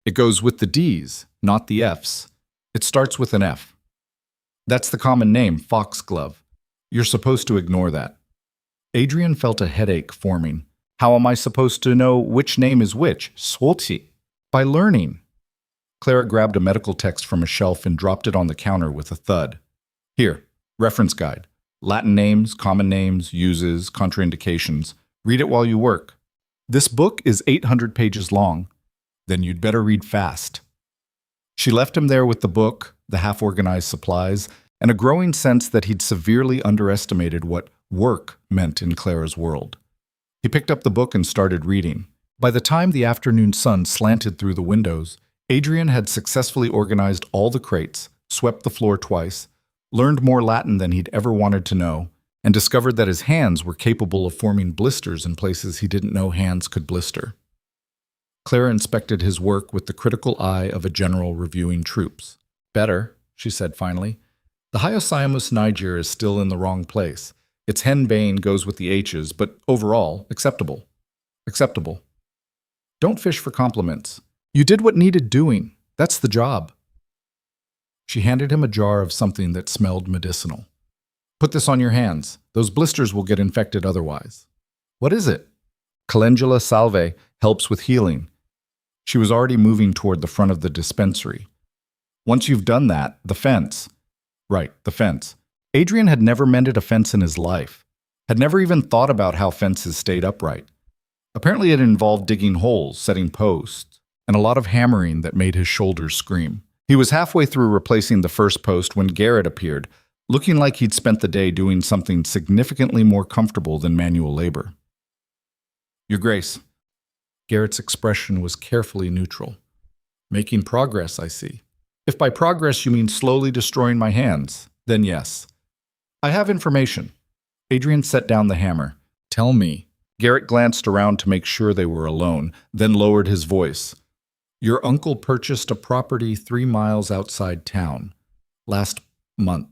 It goes with the D's, not the F's. It starts with an F. That's the common name, foxglove. You're supposed to ignore that." Adrian felt a headache forming. "How am I supposed to know which name is which? Słoci." "By learning." Clara grabbed a medical text from a shelf and dropped it on the counter with a thud. "Here, reference guide. Latin names, common names, uses, contraindications. Read it while you work. This book is 800 pages long. Then you'd better read fast." She left him there with the book, the half-organized supplies, and a growing sense that he'd severely underestimated what work meant in Clara's world. He picked up the book and started reading. By the time the afternoon sun slanted through the windows, Adrian had successfully organized all the crates, swept the floor twice, learned more Latin than he'd ever wanted to know, and discovered that his hands were capable of forming blisters in places he didn't know hands could blister. Clara inspected his work with the critical eye of a general reviewing troops. "Better," she said finally. "The Hyoscyamus niger is still in the wrong place. Its henbane goes with the H's, but overall, acceptable. Acceptable. Don't fish for compliments. You did what needed doing. That's the job." She handed him a jar of something that smelled medicinal. Put this on your hands. Those blisters will get infected otherwise. What is it? Calendula salve helps with healing. She was already moving toward the front of the dispensary. Once you've done that, the fence. Right, the fence. Adrian had never mended a fence in his life, had never even thought about how fences stayed upright. Apparently it involved digging holes, setting posts, and a lot of hammering that made his shoulders scream. He was halfway through replacing the first post when Garrett appeared, looking like he'd spent the day doing something significantly more comfortable than manual labor. Your Grace. Garrett's expression was carefully neutral. Making progress, I see. If by progress you mean slowly destroying my hands, then yes. I have information. Adrian set down the hammer. Tell me. Garrett glanced around to make sure they were alone, then lowered his voice. Your uncle purchased a property 3 miles outside town last month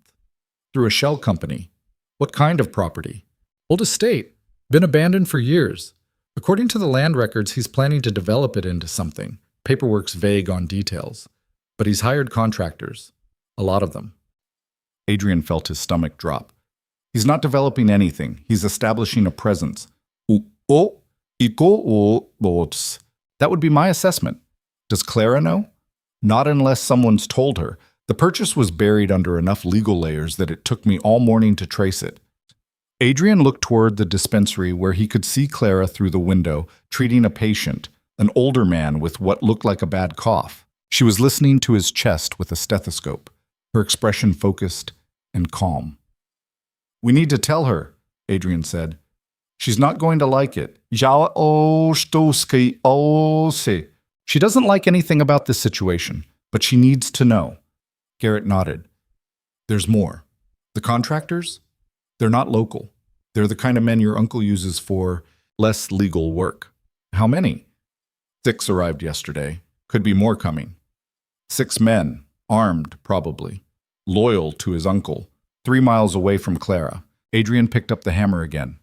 through a shell company. What kind of property? Old estate. Been abandoned for years. According to the land records, he's planning to develop it into something. Paperwork's vague on details. But he's hired contractors. A lot of them. Adrian felt his stomach drop. He's not developing anything. He's establishing a presence. That would be my assessment. Does Clara know? Not unless someone's told her. The purchase was buried under enough legal layers that it took me all morning to trace it. Adrian looked toward the dispensary where he could see Clara through the window, treating a patient, an older man with what looked like a bad cough. She was listening to his chest with a stethoscope, her expression focused and calm. We need to tell her, Adrian said. She's not going to like it. She doesn't like anything about this situation, but she needs to know. Garrett nodded. There's more. The contractors? They're not local. They're the kind of men your uncle uses for less legal work. How many? 6 arrived yesterday. Could be more coming. 6 men, armed probably, loyal to his uncle, 3 miles away from Clara. Adrian picked up the hammer again.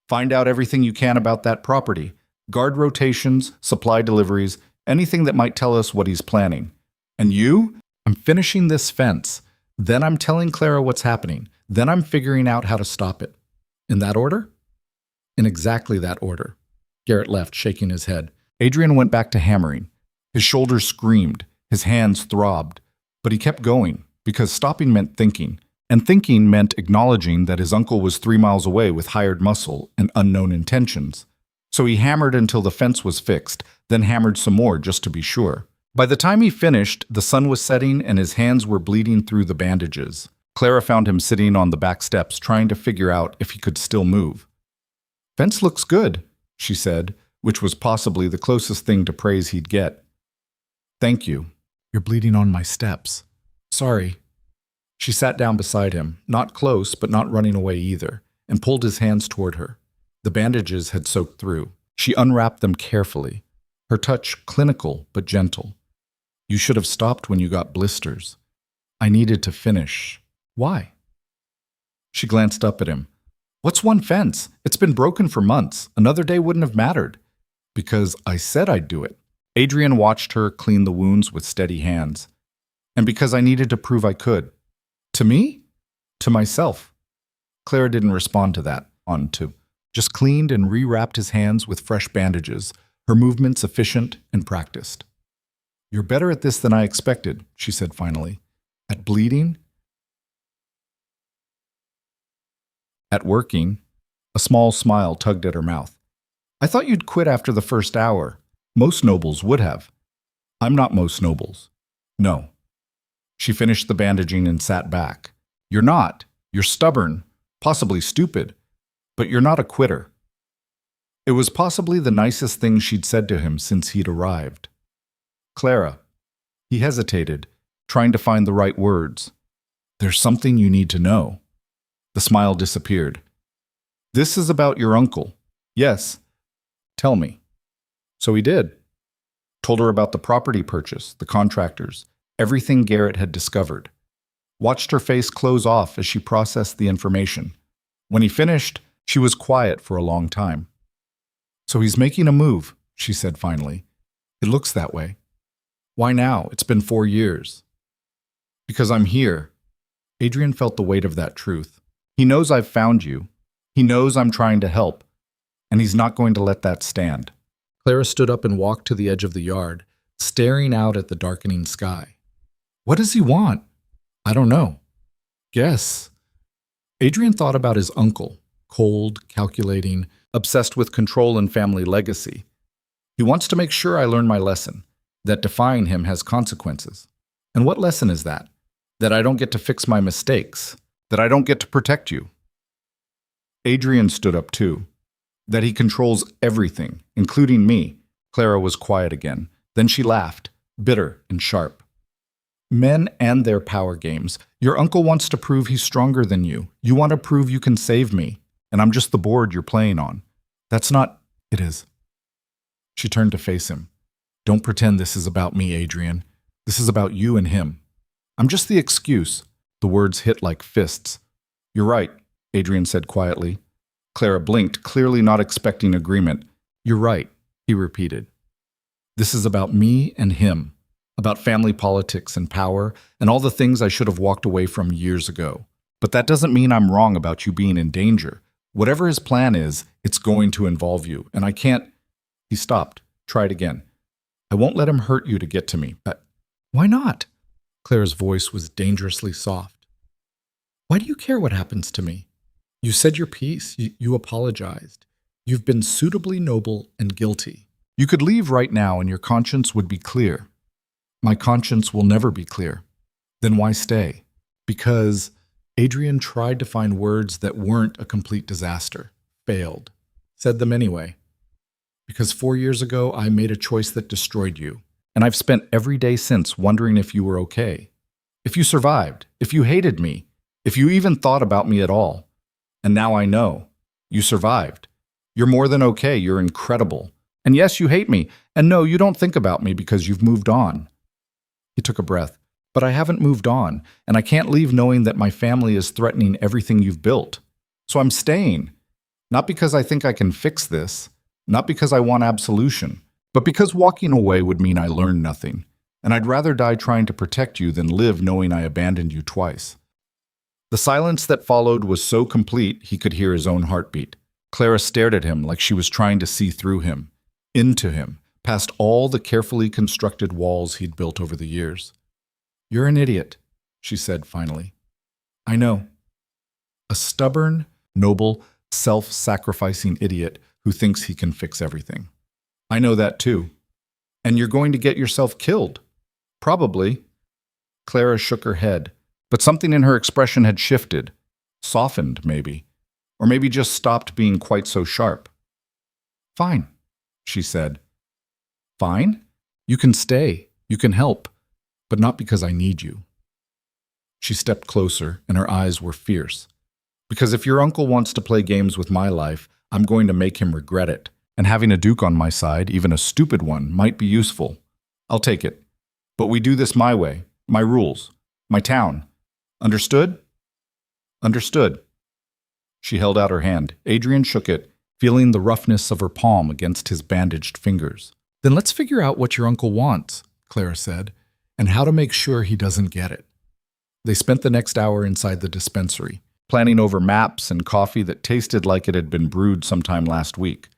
Find out everything you can about that property. Guard rotations, supply deliveries, anything that might tell us what he's planning. And you? I'm finishing this fence. Then I'm telling Clara what's happening. Then I'm figuring out how to stop it. In that order? In exactly that order. Garrett left, shaking his head. Adrian went back to hammering. His shoulders screamed. His hands throbbed. But he kept going, because stopping meant thinking. And thinking meant acknowledging that his uncle was 3 miles away with hired muscle and unknown intentions. So he hammered until the fence was fixed, then hammered some more just to be sure. By the time he finished, the sun was setting and his hands were bleeding through the bandages. Clara found him sitting on the back steps trying to figure out if he could still move. Fence looks good, she said, which was possibly the closest thing to praise he'd get. Thank you. You're bleeding on my steps. Sorry. She sat down beside him, not close but not running away either, and pulled his hands toward her. The bandages had soaked through. She unwrapped them carefully, her touch clinical but gentle. You should have stopped when you got blisters. I needed to finish. Why? She glanced up at him. What's one fence? It's been broken for months. Another day wouldn't have mattered. Because I said I'd do it. Adrian watched her clean the wounds with steady hands. And because I needed to prove I could. To me? To myself. Clara didn't respond to that. Just cleaned and rewrapped his hands with fresh bandages, her movements efficient and practiced. You're better at this than I expected, she said finally. At bleeding? At working? A small smile tugged at her mouth. I thought you'd quit after the first hour. Most nobles would have. I'm not most nobles. No. She finished the bandaging and sat back. You're not. You're stubborn, possibly stupid, but you're not a quitter. It was possibly the nicest thing she'd said to him since he'd arrived. Clara. He hesitated, trying to find the right words. There's something you need to know. The smile disappeared. This is about your uncle. Yes. Tell me. So he did. Told her about the property purchase, the contractors, everything Garrett had discovered. Watched her face close off as she processed the information. When he finished, she was quiet for a long time. So he's making a move, she said finally. It looks that way. Why now? It's been 4 years. Because I'm here. Adrian felt the weight of that truth. He knows I've found you. He knows I'm trying to help. And he's not going to let that stand. Clara stood up and walked to the edge of the yard, staring out at the darkening sky. What does he want? I don't know. Guess. Adrian thought about his uncle, cold, calculating, obsessed with control and family legacy. He wants to make sure I learn my lesson, that defying him has consequences. And what lesson is that? That I don't get to fix my mistakes, that I don't get to protect you. Adrian stood up too. That he controls everything, including me. Clara was quiet again. Then she laughed, bitter and sharp. Men and their power games. Your uncle wants to prove he's stronger than you. You want to prove you can save me, and I'm just the board you're playing on. That's not... It is. She turned to face him. Don't pretend this is about me, Adrian. This is about you and him. I'm just the excuse. The words hit like fists. You're right, Adrian said quietly. Clara blinked, clearly not expecting agreement. You're right, he repeated. This is about me and him, about family politics and power, and all the things I should have walked away from years ago. But that doesn't mean I'm wrong about you being in danger. Whatever his plan is, it's going to involve you, and I can't... He stopped, tried again. I won't let him hurt you to get to me. Why not? Clara's voice was dangerously soft. Why do you care what happens to me? You said your piece. You apologized. You've been suitably noble and guilty. You could leave right now and your conscience would be clear. My conscience will never be clear. Then why stay? Because Adrian tried to find words that weren't a complete disaster. Failed. Said them anyway. Because 4 years ago, I made a choice that destroyed you. And I've spent every day since wondering if you were okay. If you survived. If you hated me. If you even thought about me at all. And now I know. You survived. You're more than okay. You're incredible. And yes, you hate me. And no, you don't think about me because you've moved on. He took a breath. But I haven't moved on. And I can't leave knowing that my family is threatening everything you've built. So I'm staying. Not because I think I can fix this. Not because I want absolution. But because walking away would mean I learned nothing. And I'd rather die trying to protect you than live knowing I abandoned you twice. The silence that followed was so complete he could hear his own heartbeat. Clara stared at him like she was trying to see through him, into him, past all the carefully constructed walls he'd built over the years. You're an idiot, she said finally. I know. A stubborn, noble, self-sacrificing idiot who thinks he can fix everything. I know that too. And you're going to get yourself killed. Probably. Clara shook her head, but something in her expression had shifted, softened maybe, or maybe just stopped being quite so sharp. Fine, she said. Fine? You can stay, you can help, but not because I need you. She stepped closer, and her eyes were fierce. Because if your uncle wants to play games with my life, I'm going to make him regret it. And having a duke on my side, even a stupid one, might be useful. I'll take it. But we do this my way, my rules, my town. Understood? Understood. She held out her hand. Adrian shook it, feeling the roughness of her palm against his bandaged fingers. Then let's figure out what your uncle wants, Clara said, and how to make sure he doesn't get it. They spent the next hour inside the dispensary, planning over maps and coffee that tasted like it had been brewed sometime last week.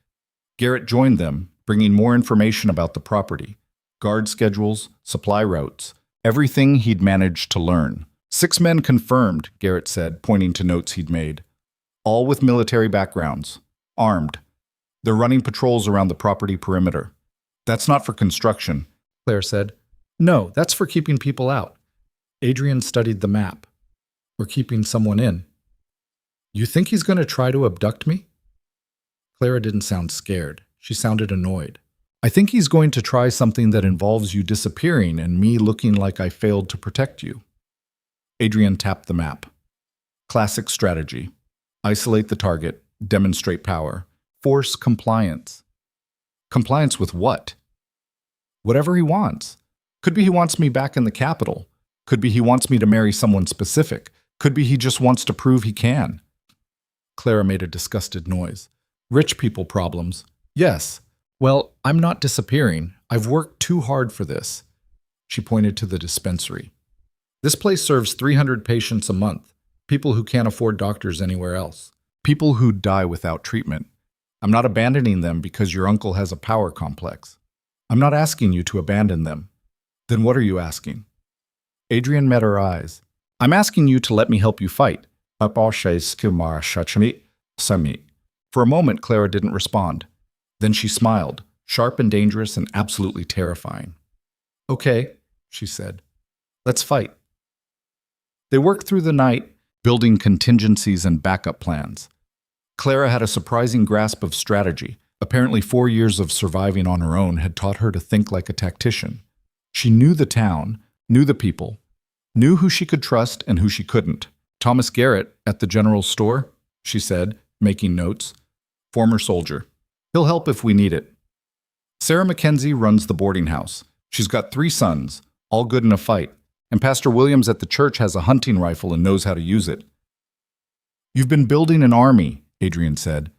Garrett joined them, bringing more information about the property, guard schedules, supply routes, everything he'd managed to learn. 6 men confirmed, Garrett said, pointing to notes he'd made. All with military backgrounds, armed. They're running patrols around the property perimeter. That's not for construction, Claire said. No, that's for keeping people out. Adrian studied the map. We're keeping someone in. You think he's going to try to abduct me? Clara didn't sound scared. She sounded annoyed. I think he's going to try something that involves you disappearing and me looking like I failed to protect you. Adrian tapped the map. Classic strategy. Isolate the target, demonstrate power, force compliance. Compliance with what? Whatever he wants. Could be he wants me back in the capital. Could be he wants me to marry someone specific. Could be he just wants to prove he can. Clara made a disgusted noise. Rich people problems. Yes. Well, I'm not disappearing. I've worked too hard for this. She pointed to the dispensary. This place serves 300 patients a month, people who can't afford doctors anywhere else, people who die without treatment. I'm not abandoning them because your uncle has a power complex. I'm not asking you to abandon them. Then what are you asking? Adrian met her eyes. I'm asking you to let me help you fight. For a moment, Clara didn't respond. Then she smiled, sharp and dangerous and absolutely terrifying. Okay, she said. Let's fight. They worked through the night, building contingencies and backup plans. Clara had a surprising grasp of strategy. Apparently 4 years of surviving on her own had taught her to think like a tactician. She knew the town, knew the people, knew who she could trust and who she couldn't. Thomas Garrett at the general store, she said, making notes. Former soldier. He'll help if we need it. Sarah Mackenzie runs the boarding house. She's got 3 sons, all good in a fight, and Pastor Williams at the church has a hunting rifle and knows how to use it. You've been building an army, Adrian said.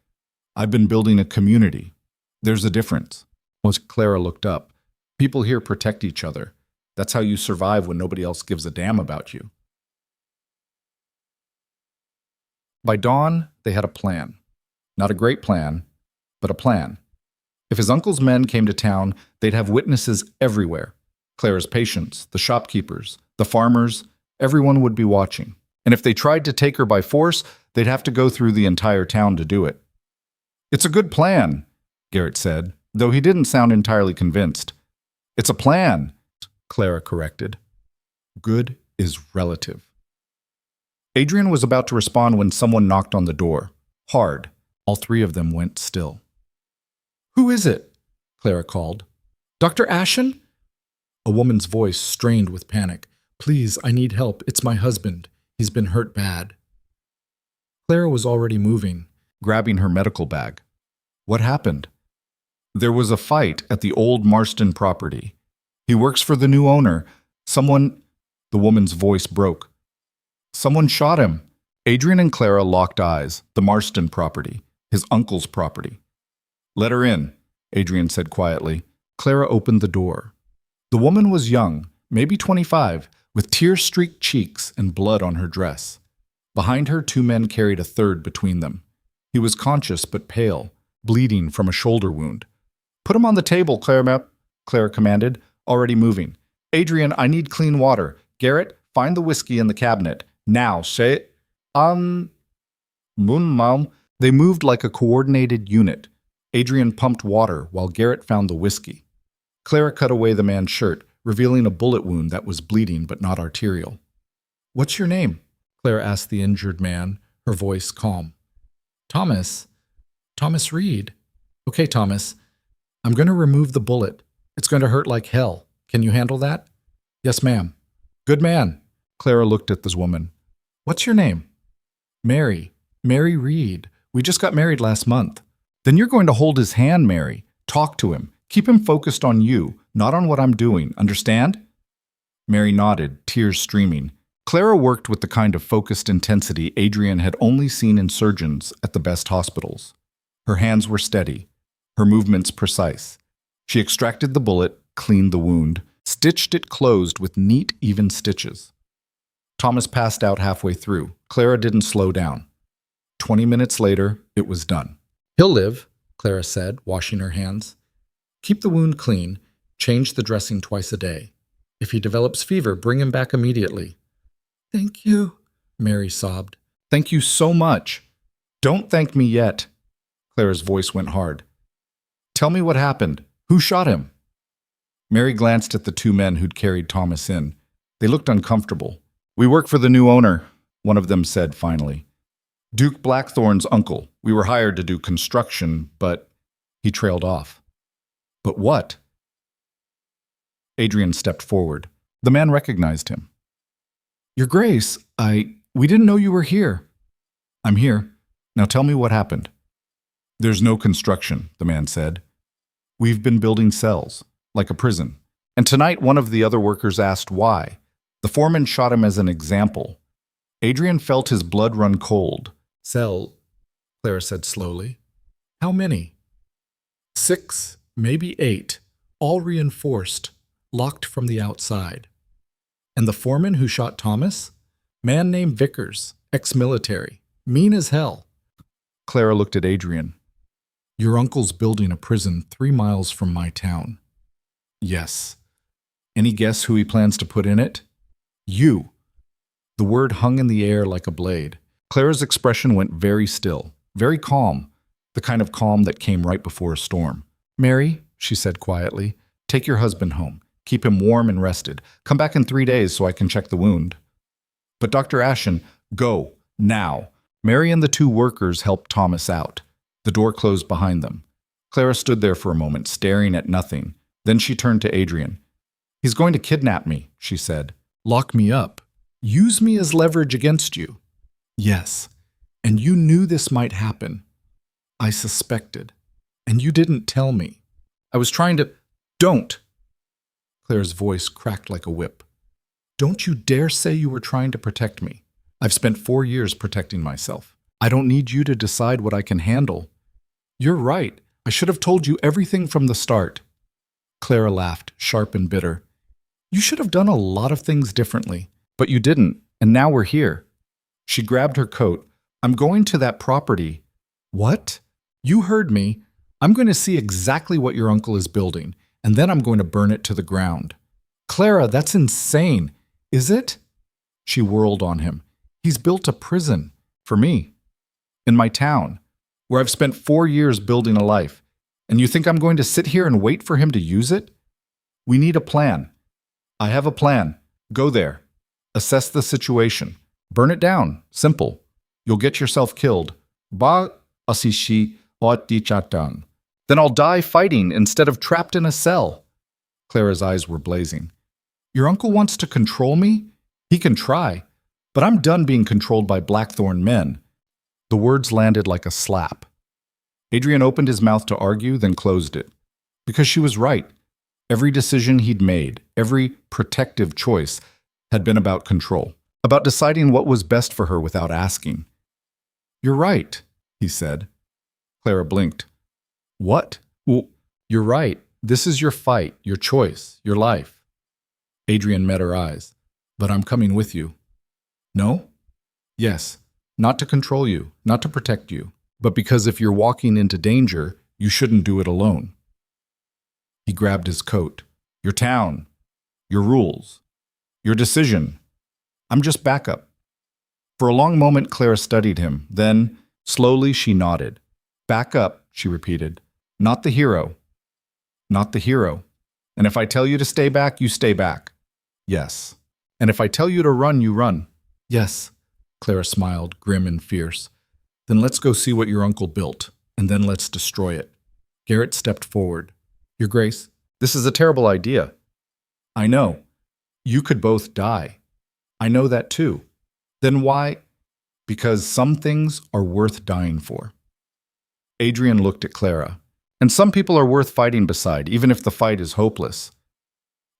I've been building a community. There's a difference. As Clara looked up, people here protect each other. That's how you survive when nobody else gives a damn about you. By dawn, they had a plan. Not a great plan, but a plan. If his uncle's men came to town, they'd have witnesses everywhere. Clara's patients, the shopkeepers, the farmers, everyone would be watching. And if they tried to take her by force, they'd have to go through the entire town to do it. It's a good plan, Garrett said, though he didn't sound entirely convinced. It's a plan, Clara corrected. Good is relative. Adrian was about to respond when someone knocked on the door. Hard. All 3 of them went still. Who is it? Clara called. Dr. Ashen? A woman's voice strained with panic. Please, I need help. It's my husband. He's been hurt bad. Clara was already moving, grabbing her medical bag. What happened? There was a fight at the old Marston property. He works for the new owner. The woman's voice broke. Someone shot him. Adrian and Clara locked eyes. The Marston property, his uncle's property. Let her in, Adrian said quietly. Clara opened the door. The woman was young, maybe 25, with tear-streaked cheeks and blood on her dress. Behind her, 2 men carried a third between them. He was conscious but pale, bleeding from a shoulder wound. Put him on the table, Clara commanded, already moving. Adrian, I need clean water. Garrett, find the whiskey in the cabinet. Now, say it. They moved like a coordinated unit. Adrian pumped water while Garrett found the whiskey. Clara cut away the man's shirt, revealing a bullet wound that was bleeding but not arterial. What's your name? Clara asked the injured man, her voice calm. Thomas. Thomas Reed. Okay, Thomas. I'm going to remove the bullet. It's going to hurt like hell. Can you handle that? Yes, ma'am. Good man. Clara looked at this woman. What's your name? Mary. Mary Reed. We just got married last month. Then you're going to hold his hand, Mary. Talk to him. Keep him focused on you, not on what I'm doing. Understand? Mary nodded, tears streaming. Clara worked with the kind of focused intensity Adrian had only seen in surgeons at the best hospitals. Her hands were steady, her movements precise. She extracted the bullet, cleaned the wound, stitched it closed with neat, even stitches. Thomas passed out halfway through. Clara didn't slow down. 20 minutes later, it was done. He'll live, Clara said, washing her hands. Keep the wound clean, change the dressing twice a day. If he develops fever, bring him back immediately. Thank you, Mary sobbed. Thank you so much. Don't thank me yet. Clara's voice went hard. Tell me what happened. Who shot him? Mary glanced at the 2 men who'd carried Thomas in. They looked uncomfortable. We work for the new owner, one of them said finally. Duke Blackthorn's uncle. We were hired to do construction, but he trailed off. But what? Adrian stepped forward. The man recognized him. Your Grace, we didn't know you were here. I'm here. Now tell me what happened. There's no construction, the man said. We've been building cells, like a prison. And tonight one of the other workers asked why. The foreman shot him as an example. Adrian felt his blood run cold. Cell, Clara said slowly. How many? 6, maybe 8, all reinforced, locked from the outside. And the foreman who shot Thomas? Man named Vickers, ex-military, mean as hell. Clara looked at Adrian. Your uncle's building a prison 3 miles from my town. Yes. Any guess who he plans to put in it? You. The word hung in the air like a blade. Clara's expression went very still, very calm, the kind of calm that came right before a storm. Mary, she said quietly, take your husband home. Keep him warm and rested. Come back in 3 days so I can check the wound. But Dr. Ashen, go, now. Mary and the 2 workers helped Thomas out. The door closed behind them. Clara stood there for a moment, staring at nothing. Then she turned to Adrian. He's going to kidnap me, she said. Lock me up. Use me as leverage against you. Yes, and you knew this might happen. I suspected, and you didn't tell me. I was trying to— Don't! Clara's voice cracked like a whip. Don't you dare say you were trying to protect me. I've spent 4 years protecting myself. I don't need you to decide what I can handle. You're right. I should have told you everything from the start. Clara laughed, sharp and bitter. You should have done a lot of things differently, but you didn't, and now we're here. She grabbed her coat. I'm going to that property. What? You heard me. I'm going to see exactly what your uncle is building, and then I'm going to burn it to the ground. Clara, that's insane. Is it? She whirled on him. He's built a prison. For me. In my town, where I've spent 4 years building a life. And you think I'm going to sit here and wait for him to use it? We need a plan. I have a plan. Go there. Assess the situation. Burn it down. Simple. You'll get yourself killed. Ba asishi chatan. Then I'll die fighting instead of trapped in a cell. Clara's eyes were blazing. Your uncle wants to control me? He can try. But I'm done being controlled by Blackthorn men. The words landed like a slap. Adrian opened his mouth to argue, then closed it. Because she was right. Every decision he'd made, every protective choice, had been about control, about deciding what was best for her without asking. You're right, he said. Clara blinked. What? Well, you're right. This is your fight, your choice, your life. Adrian met her eyes. But I'm coming with you. No? Yes. Not to control you, not to protect you, but because if you're walking into danger, you shouldn't do it alone. He grabbed his coat. Your town. Your rules. Your decision. I'm just backup. For a long moment, Clara studied him. Then, slowly, she nodded. Back up, she repeated. Not the hero. Not the hero. And if I tell you to stay back, you stay back. Yes. And if I tell you to run, you run. Yes. Clara smiled, grim and fierce. Then let's go see what your uncle built, and then let's destroy it. Garrett stepped forward. Your Grace, this is a terrible idea. I know. You could both die. I know that too. Then why? Because some things are worth dying for. Adrian looked at Clara. And some people are worth fighting beside, even if the fight is hopeless.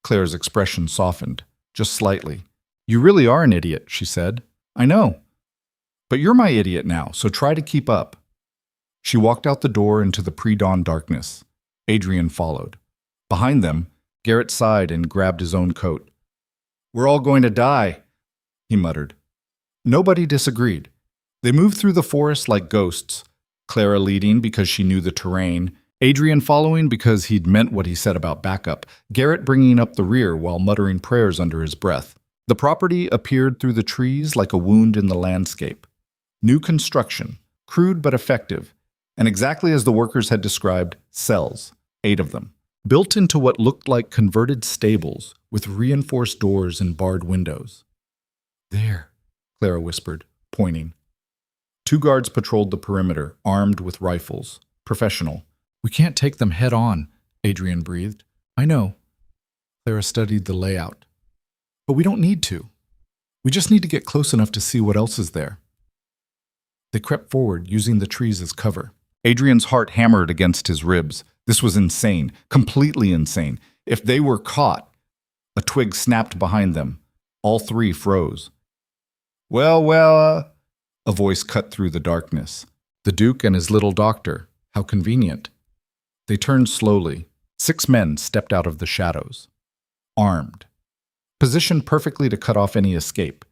Clara's expression softened, just slightly. You really are an idiot, she said. I know. But you're my idiot now, so try to keep up. She walked out the door into the pre-dawn darkness. Adrian followed. Behind them, Garrett sighed and grabbed his own coat. We're all going to die, he muttered. Nobody disagreed. They moved through the forest like ghosts, Clara leading because she knew the terrain, Adrian following because he'd meant what he said about backup, Garrett bringing up the rear while muttering prayers under his breath. The property appeared through the trees like a wound in the landscape. New construction, crude but effective, and exactly as the workers had described, cells, 8 of them, built into what looked like converted stables with reinforced doors and barred windows. There, Clara whispered, pointing. 2 guards patrolled the perimeter, armed with rifles, professional. We can't take them head on, Adrian breathed. I know. Clara studied the layout. But we don't need to. We just need to get close enough to see what else is there. They crept forward, using the trees as cover. Adrian's heart hammered against his ribs. This was insane, completely insane. If they were caught, a twig snapped behind them. All 3 froze. Well, a voice cut through the darkness. The Duke and his little doctor. How convenient. They turned slowly. 6 men stepped out of the shadows. Armed. positioned perfectly to cut off any escape.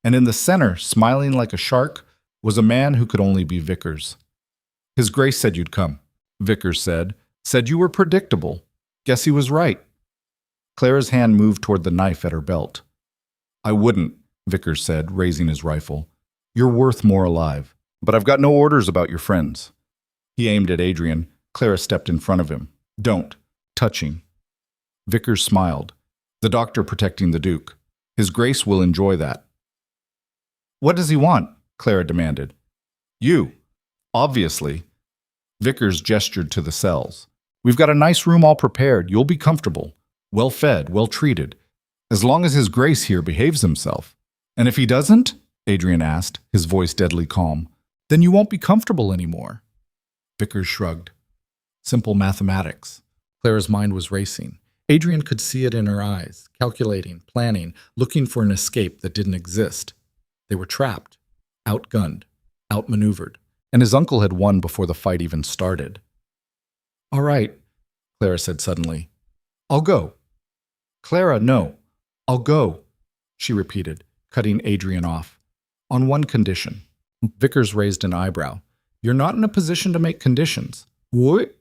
And in the center, smiling like a shark, was a man who could only be Vickers. His Grace said you'd come, Vickers said. Said you were predictable. Guess he was right. Clara's hand moved toward the knife at her belt. I wouldn't, Vickers said, raising his rifle. You're worth more alive. But I've got no orders about your friends. He aimed at Adrian. Clara stepped in front of him. Don't. Touching. Vickers smiled. The doctor protecting the Duke. His Grace will enjoy that. What does he want? Clara demanded. You. Obviously. Vickers gestured to the cells. We've got a nice room all prepared. You'll be comfortable. Well fed, well treated. As long as His Grace here behaves himself. And if he doesn't? Adrian asked, his voice deadly calm. Then you won't be comfortable anymore. Vickers shrugged. Simple mathematics. Clara's mind was racing. Adrian could see it in her eyes, calculating, planning, looking for an escape that didn't exist. They were trapped, outgunned, outmaneuvered, and his uncle had won before the fight even started. All right, Clara said suddenly. I'll go. Clara, no. I'll go, she repeated, cutting Adrian off. On one condition. Vickers raised an eyebrow. You're not in a position to make conditions. What?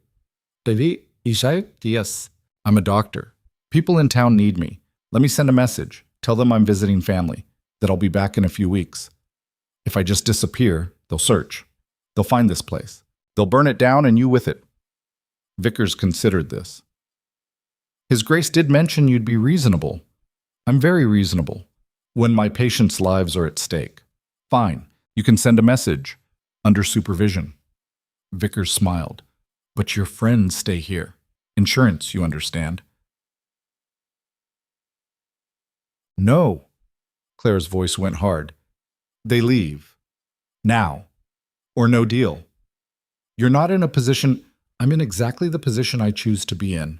Yes. I'm a doctor. People in town need me. Let me send a message. Tell them I'm visiting family, that I'll be back in a few weeks. If I just disappear, they'll search. They'll find this place. They'll burn it down and you with it. Vickers considered this. His Grace did mention you'd be reasonable. I'm very reasonable. When my patients' lives are at stake. Fine. You can send a message. Under supervision. Vickers smiled. But your friends stay here. Insurance, you understand. No. Clara's voice went hard. They leave. Now. Or no deal. You're not in a position. I'm in exactly the position I choose to be in.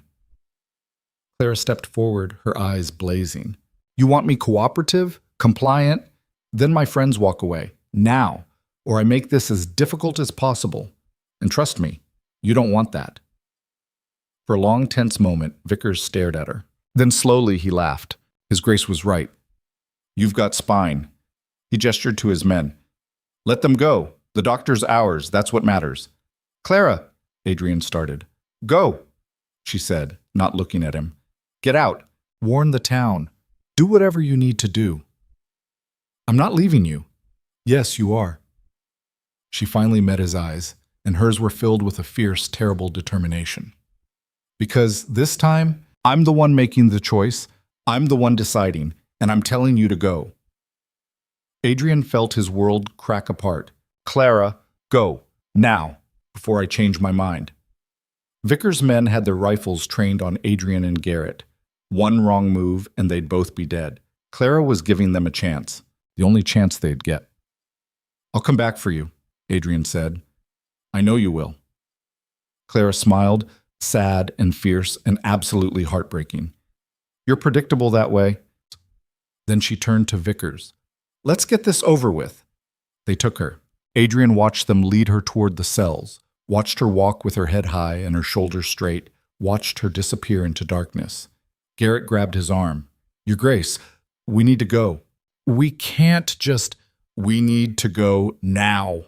Clara stepped forward, her eyes blazing. You want me cooperative, compliant? Then my friends walk away. Now. Or I make this as difficult as possible. And trust me, you don't want that. For a long, tense moment, Vickers stared at her. Then slowly he laughed. His Grace was right. You've got spine. He gestured to his men. Let them go. The doctor's ours. That's what matters. Clara, Adrian started. Go, she said, not looking at him. Get out. Warn the town. Do whatever you need to do. I'm not leaving you. Yes, you are. She finally met his eyes, and hers were filled with a fierce, terrible determination. Because this time, I'm the one making the choice, I'm the one deciding, and I'm telling you to go. Adrian felt his world crack apart. Clara, go, now, before I change my mind. Vickers' men had their rifles trained on Adrian and Garrett. One wrong move, and they'd both be dead. Clara was giving them a chance, the only chance they'd get. I'll come back for you, Adrian said. I know you will. Clara smiled, sad and fierce and absolutely heartbreaking. You're predictable that way. Then she turned to Vickers. Let's get this over with. They took her. Adrian watched them lead her toward the cells, watched her walk with her head high and her shoulders straight, watched her disappear into darkness. Garrett grabbed his arm. Your Grace, we need to go. We can't just... We need to go now.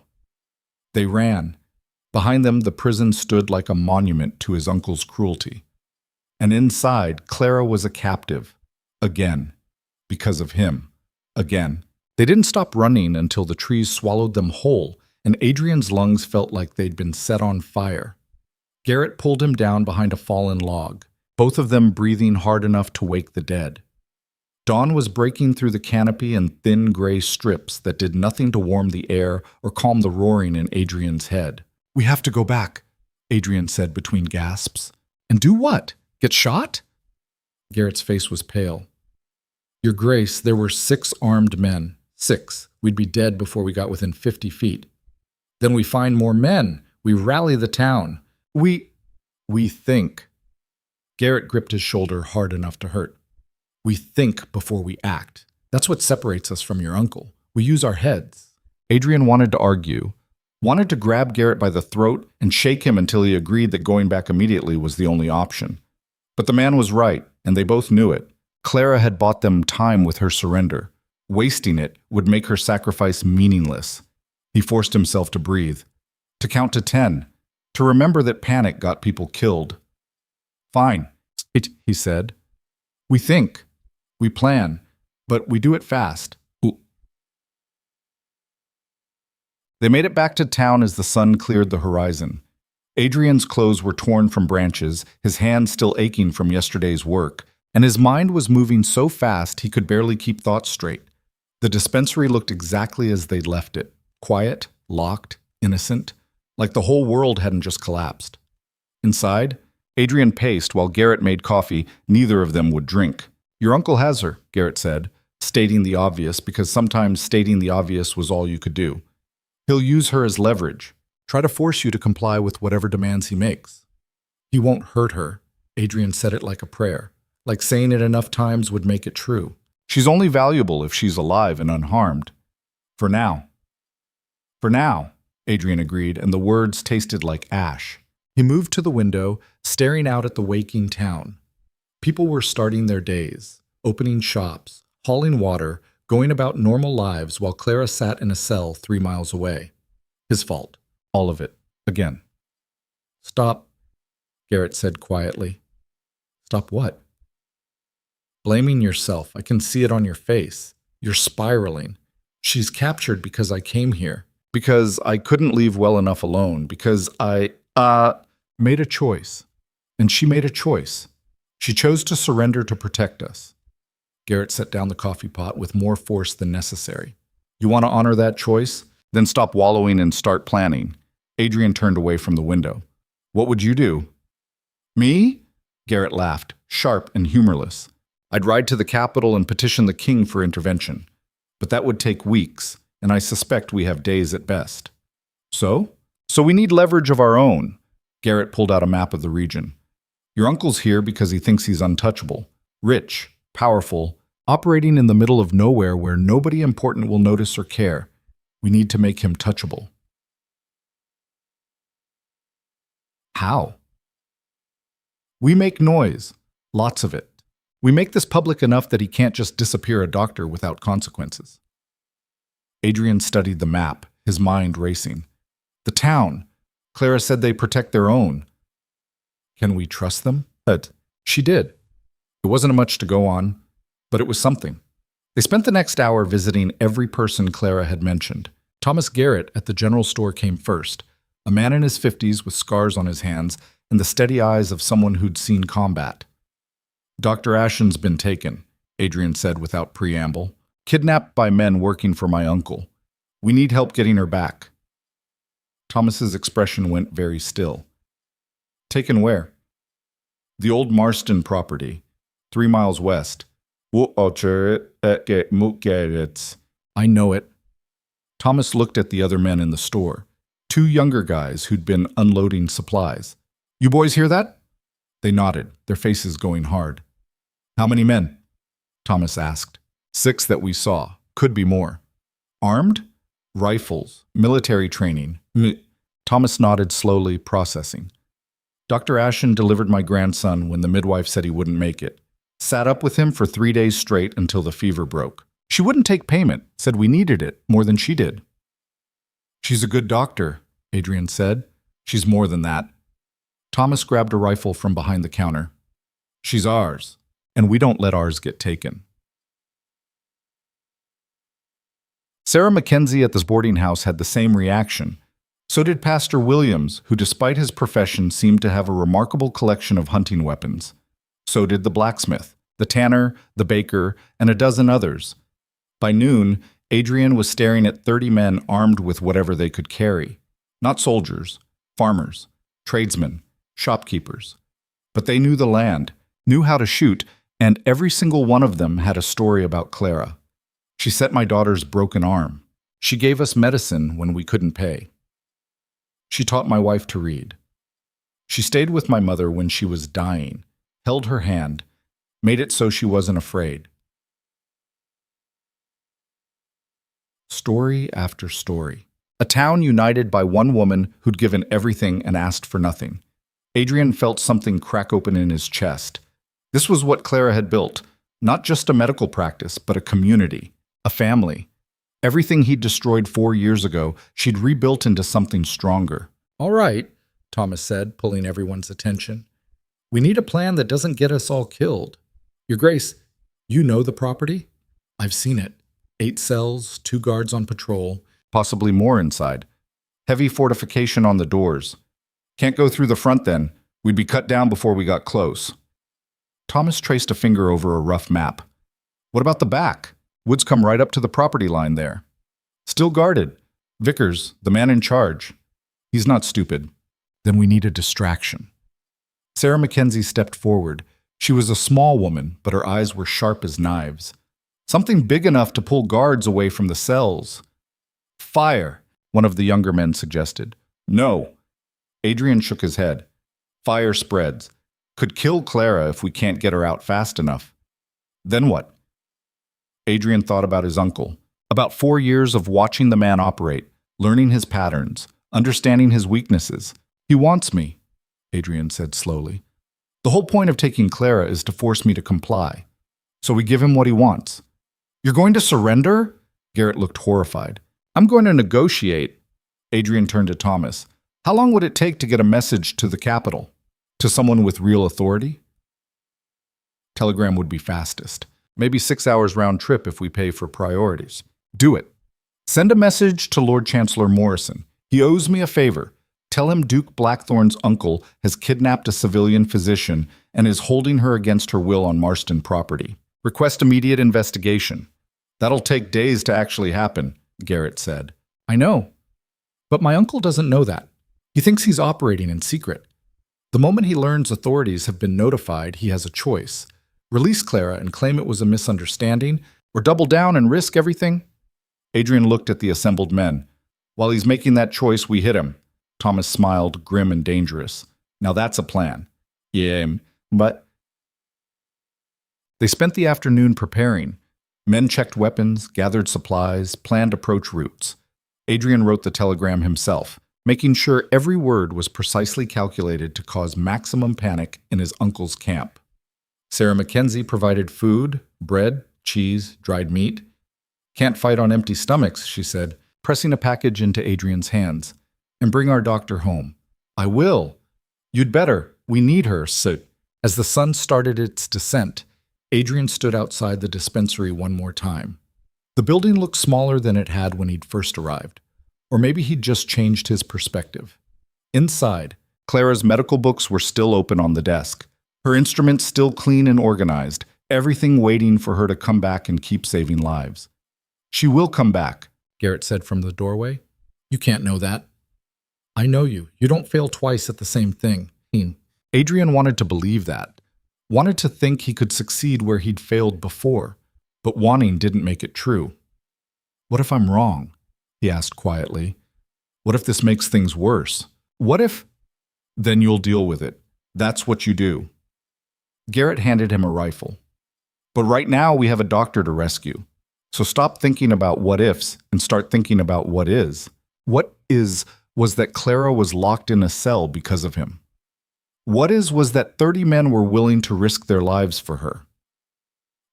They ran. Behind them, the prison stood like a monument to his uncle's cruelty. And inside, Clara was a captive. Again. Because of him. Again. They didn't stop running until the trees swallowed them whole, and Adrian's lungs felt like they'd been set on fire. Garrett pulled him down behind a fallen log, both of them breathing hard enough to wake the dead. Dawn was breaking through the canopy in thin gray strips that did nothing to warm the air or calm the roaring in Adrian's head. We have to go back, Adrian said between gasps. And do what? Get shot? Garrett's face was pale. Your Grace, there were 6 armed men. 6. We'd be dead before we got within 50 feet. Then we find more men. We rally the town. We think. Garrett gripped his shoulder hard enough to hurt. We think before we act. That's what separates us from your uncle. We use our heads. Adrian wanted to argue, wanted to grab Garrett by the throat and shake him until he agreed that going back immediately was the only option. But the man was right, and they both knew it. Clara had bought them time with her surrender. Wasting it would make her sacrifice meaningless. He forced himself to breathe, to count to 10, to remember that panic got people killed. Fine, he said. We think, we plan, but we do it fast. They made it back to town as the sun cleared the horizon. Adrian's clothes were torn from branches, his hands still aching from yesterday's work, and his mind was moving so fast he could barely keep thoughts straight. The dispensary looked exactly as they'd left it, quiet, locked, innocent, like the whole world hadn't just collapsed. Inside, Adrian paced while Garrett made coffee. Neither of them would drink. Your uncle has her, Garrett said, stating the obvious because sometimes stating the obvious was all you could do. He'll use her as leverage, try to force you to comply with whatever demands he makes. He won't hurt her. Adrian said it like a prayer, like saying it enough times would make it true. She's only valuable if she's alive and unharmed. For now. For now, Adrian agreed, and the words tasted like ash. He moved to the window, staring out at the waking town. People were starting their days, opening shops, hauling water, going about normal lives while Clara sat in a cell 3 miles away. His fault. All of it. Again. Stop, Garrett said quietly. Stop what? Blaming yourself. I can see it on your face. You're spiraling. She's captured because I came here. Because I couldn't leave well enough alone. Because I, made a choice. And she made a choice. She chose to surrender to protect us. Garrett set down the coffee pot with more force than necessary. You want to honor that choice? Then stop wallowing and start planning. Adrian turned away from the window. What would you do? Me? Garrett laughed, sharp and humorless. I'd ride to the Capitol and petition the king for intervention. But that would take weeks, and I suspect we have days at best. So? So we need leverage of our own. Garrett pulled out a map of the region. Your uncle's here because he thinks he's untouchable. Rich, powerful, operating in the middle of nowhere where nobody important will notice or care. We need to make him touchable. How? We make noise. Lots of it. We make this public enough that he can't just disappear a doctor without consequences. Adrian studied the map, his mind racing. The town. Clara said they protect their own. Can we trust them? She did. It wasn't much to go on, but it was something. They spent the next hour visiting every person Clara had mentioned. Thomas Garrett at the general store came first, a man in his 50s with scars on his hands and the steady eyes of someone who'd seen combat. Dr. Ashen's been taken, Adrian said without preamble. Kidnapped by men working for my uncle. We need help getting her back. Thomas's expression went very still. Taken where? The old Marston property, 3 miles west. I know it. Thomas looked at the other men in the store, 2 younger guys who'd been unloading supplies. You boys hear that? They nodded, their faces going hard. How many men? Thomas asked. 6 that we saw. Could be more. Armed? Rifles. Military training. Thomas nodded slowly, processing. Dr. Ashen delivered my grandson when the midwife said he wouldn't make it. Sat up with him for 3 days straight until the fever broke. She wouldn't take payment, said we needed it more than she did. She's a good doctor, Adrian said. She's more than that. Thomas grabbed a rifle from behind the counter. She's ours, and we don't let ours get taken. Sarah Mackenzie at this boarding house had the same reaction. So did Pastor Williams, who despite his profession seemed to have a remarkable collection of hunting weapons. So did the blacksmith, the tanner, the baker, and a dozen others. By noon, Adrian was staring at 30 men armed with whatever they could carry. Not soldiers, farmers, tradesmen, shopkeepers. But they knew the land, knew how to shoot, and every single one of them had a story about Clara. She set my daughter's broken arm. She gave us medicine when we couldn't pay. She taught my wife to read. She stayed with my mother when she was dying, held her hand, made it so she wasn't afraid. Story after story. A town united by one woman who'd given everything and asked for nothing. Adrian felt something crack open in his chest. This was what Clara had built, Not just a medical practice, but a community, a family. Everything he'd destroyed 4 years ago, she'd rebuilt into something stronger. All right, Thomas said, pulling everyone's attention. We need a plan that doesn't get us all killed. Your Grace, you know the property? I've seen it. 8 cells, 2 guards on patrol, possibly more inside. Heavy fortification on the doors. Can't go through the front then. We'd be cut down before we got close. Thomas traced a finger over a rough map. What about the back? Woods come right up to the property line there. Still guarded. Vickers, the man in charge. He's not stupid. Then we need a distraction. Sarah Mackenzie stepped forward. She was a small woman, but her eyes were sharp as knives. Something big enough to pull guards away from the cells. Fire, one of the younger men suggested. No. Adrian shook his head. Fire spreads. Could kill Clara if we can't get her out fast enough. Then what? Adrian thought about his uncle. About 4 years of watching the man operate, learning his patterns, understanding his weaknesses. He wants me, Adrian said slowly. The whole point of taking Clara is to force me to comply. So we give him what he wants. You're going to surrender? Garrett looked horrified. I'm going to negotiate. Adrian turned to Thomas. How long would it take to get a message to the capital? To someone with real authority? Telegram would be fastest. Maybe 6 hours round trip if we pay for priorities. Do it. Send a message to Lord Chancellor Morrison. He owes me a favor. Tell him Duke Blackthorn's uncle has kidnapped a civilian physician and is holding her against her will on Marston property. Request immediate investigation. That'll take days to actually happen, Garrett said. I know. But my uncle doesn't know that. He thinks he's operating in secret. The moment he learns authorities have been notified, he has a choice. Release Clara and claim it was a misunderstanding, or double down and risk everything? Adrian looked at the assembled men. While he's making that choice, we hit him. Thomas smiled, grim and dangerous. Now that's a plan. Yeah, but... They spent the afternoon preparing. Men checked weapons, gathered supplies, planned approach routes. Adrian wrote the telegram himself, making sure every word was precisely calculated to cause maximum panic in his uncle's camp. Sarah Mackenzie provided food, bread, cheese, dried meat. Can't fight on empty stomachs, she said, pressing a package into Adrian's hands. And bring our doctor home. I will. You'd better. We need her, so... As the sun started its descent, Adrian stood outside the dispensary one more time. The building looked smaller than it had when he'd first arrived. Or maybe he'd just changed his perspective. Inside, Clara's medical books were still open on the desk. Her instruments still clean and organized, everything waiting for her to come back and keep saving lives. She will come back, Garrett said from the doorway. You can't know that. I know you. You don't fail twice at the same thing. Adrian wanted to believe that. Wanted to think he could succeed where he'd failed before, but wanting didn't make it true. What if I'm wrong? He asked quietly. What if this makes things worse? What if... Then you'll deal with it. That's what you do. Garrett handed him a rifle. But right now we have a doctor to rescue. So stop thinking about what ifs and start thinking about what is. What is was that Clara was locked in a cell because of him. What is was that 30 men were willing to risk their lives for her.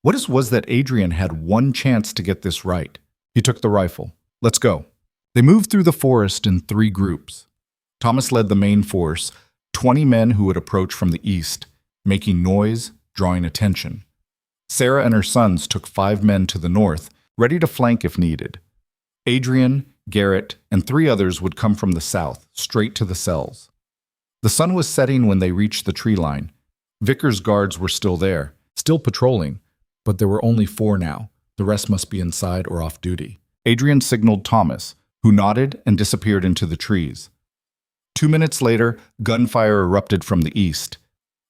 What is was that Adrian had one chance to get this right. He took the rifle. Let's go. They moved through the forest in 3 groups. Thomas led the main force, 20 men who would approach from the east, making noise, drawing attention. Sarah and her sons took 5 men to the north, ready to flank if needed. Adrian, Garrett, and 3 others would come from the south, straight to the cells. The sun was setting when they reached the tree line. Vickers' guards were still there, still patrolling, but there were only 4 now. The rest must be inside or off duty. Adrian signaled Thomas, who nodded and disappeared into the trees. 2 minutes later, gunfire erupted from the east.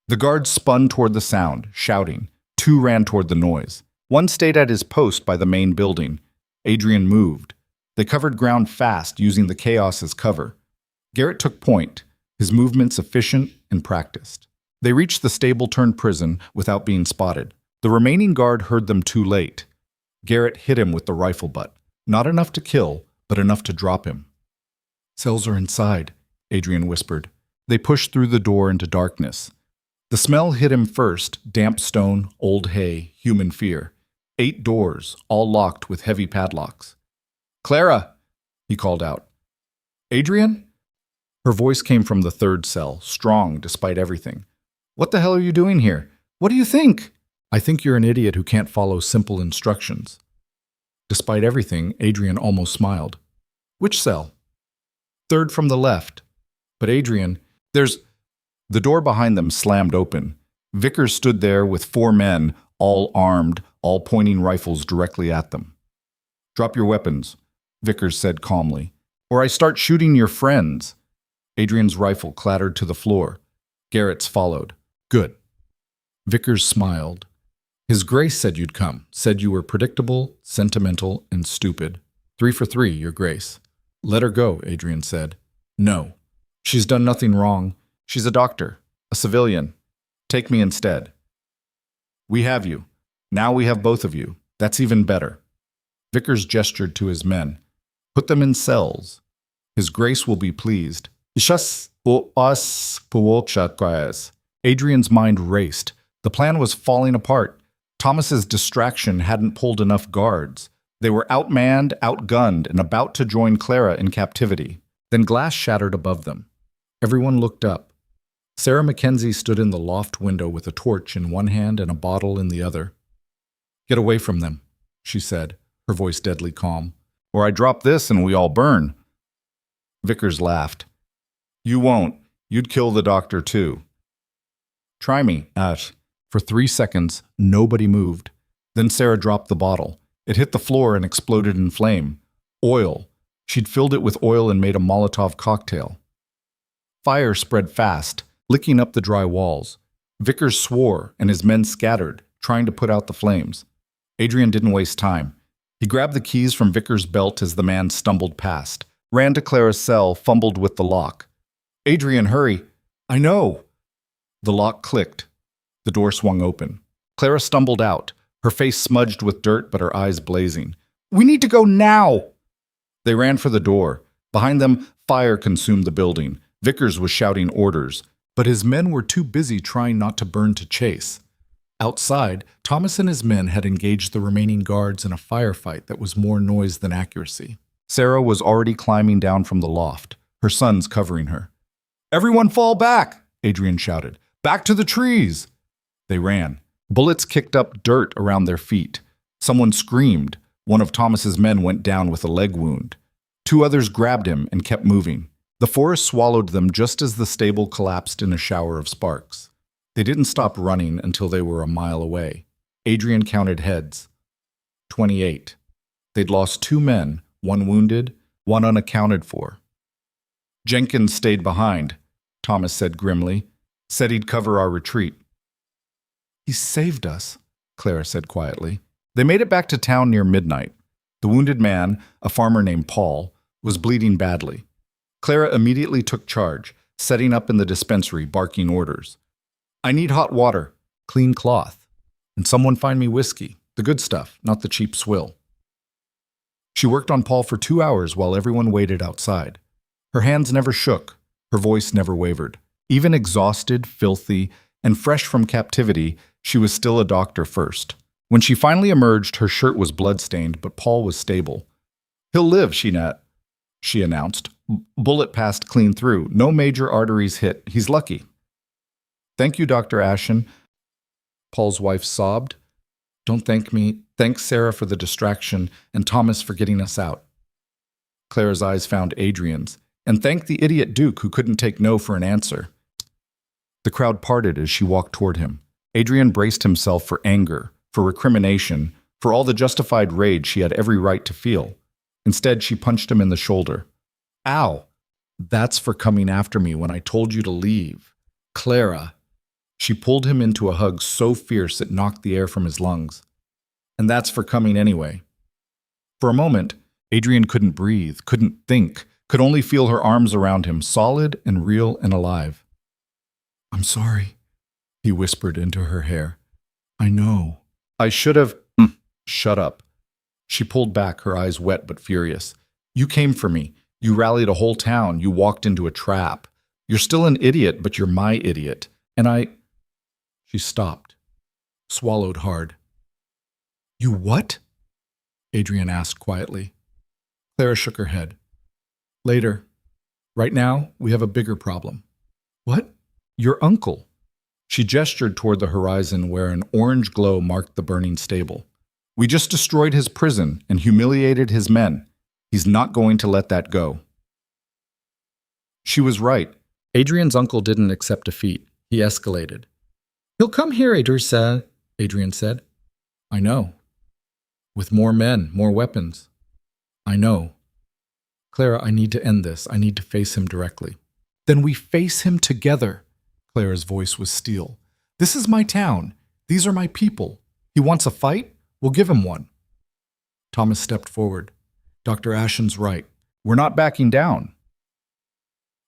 The guards spun toward the sound, shouting. 2 ran toward the noise. 1 stayed at his post by the main building. Adrian moved. They covered ground fast, using the chaos as cover. Garrett took point, his movements efficient and practiced. They reached the stable-turned-prison without being spotted. The remaining guard heard them too late. Garrett hit him with the rifle butt. Not enough to kill, but enough to drop him. Cells are inside, Adrian whispered. They pushed through the door into darkness. The The smell hit him first, damp stone, old hay, human fear. 8 doors, all locked with heavy padlocks. "Clara!" he called out. "Adrian?" Her voice came from the 3rd cell, strong despite everything. "What the hell are you doing here? What do you think?" "I think you're an idiot who can't follow simple instructions." Despite everything, Adrian almost smiled. "Which cell?" "3rd from the left." "But Adrian, there's—" The door behind them slammed open. Vickers stood there with 4 men, all armed, all pointing rifles directly at them. "Drop your weapons," Vickers said calmly, "or I start shooting your friends." Adrian's rifle clattered to the floor. Garrett's followed. "Good." Vickers smiled. "His Grace said you'd come, said you were predictable, sentimental, and stupid. 3 for 3, Your Grace." "Let her go," Adrian said. "No. She's done nothing wrong. She's a doctor, a civilian. Take me instead." "We have you. Now we have both of you. That's even better." Vickers gestured to his men. "Put them in cells. His Grace will be pleased." Adrian's mind raced. The plan was falling apart. Thomas's distraction hadn't pulled enough guards. They were outmanned, outgunned, and about to join Clara in captivity. Then glass shattered above them. Everyone looked up. Sarah Mackenzie stood in the loft window with a torch in one hand and a bottle in the other. "Get away from them," she said, her voice deadly calm. "Or I drop this and we all burn." Vickers laughed. "You won't. You'd kill the doctor too." "Try me, Ash." For 3 seconds, nobody moved. Then Sarah dropped the bottle. It hit the floor and exploded in flame. Oil. She'd filled it with oil and made a Molotov cocktail. Fire spread fast, licking up the dry walls. Vickers swore, and his men scattered, trying to put out the flames. Adrian didn't waste time. He grabbed the keys from Vickers' belt as the man stumbled past, ran to Clara's cell, fumbled with the lock. "Adrian, hurry!" "I know!" The lock clicked. The door swung open. Clara stumbled out, her face smudged with dirt but her eyes blazing. "We need to go now!" They ran for the door. Behind them, fire consumed the building. Vickers was shouting orders, but his men were too busy trying not to burn to chase. Outside, Thomas and his men had engaged the remaining guards in a firefight that was more noise than accuracy. Sarah was already climbing down from the loft, her sons covering her. "Everyone fall back!" Adrian shouted. "Back to the trees!" They ran. Bullets kicked up dirt around their feet. Someone screamed. One of Thomas's men went down with a leg wound. 2 others grabbed him and kept moving. The forest swallowed them just as the stable collapsed in a shower of sparks. They didn't stop running until they were a mile away. Adrian counted heads. 28. They'd lost 2 men, 1 wounded, 1 unaccounted for. "Jenkins stayed behind," Thomas said grimly. "Said he'd cover our retreat." "He saved us," Clara said quietly. They made it back to town near midnight. The wounded man, a farmer named Paul, was bleeding badly. Clara immediately took charge, setting up in the dispensary, barking orders. "I need hot water, clean cloth, and someone find me whiskey, the good stuff, not the cheap swill." She worked on Paul for 2 hours while everyone waited outside. Her hands never shook, her voice never wavered. Even exhausted, filthy, and fresh from captivity, she was still a doctor first. When she finally emerged, her shirt was blood-stained, but Paul was stable. "He'll live," she announced. "Bullet passed clean through. No major arteries hit. He's lucky." "Thank you, Dr. Ashen," Paul's wife sobbed. "Don't thank me. Thanks Sarah for the distraction and Thomas for getting us out." Clara's eyes found Adrian's. "And thank the idiot Duke who couldn't take no for an answer." The crowd parted as she walked toward him. Adrian braced himself for anger, for recrimination, for all the justified rage she had every right to feel. Instead, she punched him in the shoulder. "Ow! That's for coming after me when I told you to leave. Clara." She pulled him into a hug so fierce it knocked the air from his lungs. "And that's for coming anyway." For a moment, Adrian couldn't breathe, couldn't think, could only feel her arms around him, solid and real and alive. "I'm sorry," he whispered into her hair. "I know. I should have—" "Shut up." She pulled back, her eyes wet but furious. "You came for me. You rallied a whole town. You walked into a trap. You're still an idiot, but you're my idiot. And I—" She stopped, swallowed hard. You what? Adrian asked quietly. Clara shook her head. Later. Right now, we have a bigger problem. What? Your uncle. She gestured toward the horizon where an orange glow marked the burning stable. We just destroyed his prison and humiliated his men. He's not going to let that go. She was right. Adrian's uncle didn't accept defeat. He escalated. He'll come here, Adrian said. I know. With more men, more weapons. I know. Clara, I need to end this. I need to face him directly. Then we face him together. Clara's voice was steel. This is my town. These are my people. He wants a fight? We'll give him one. Thomas stepped forward. Dr. Ashen's right. We're not backing down.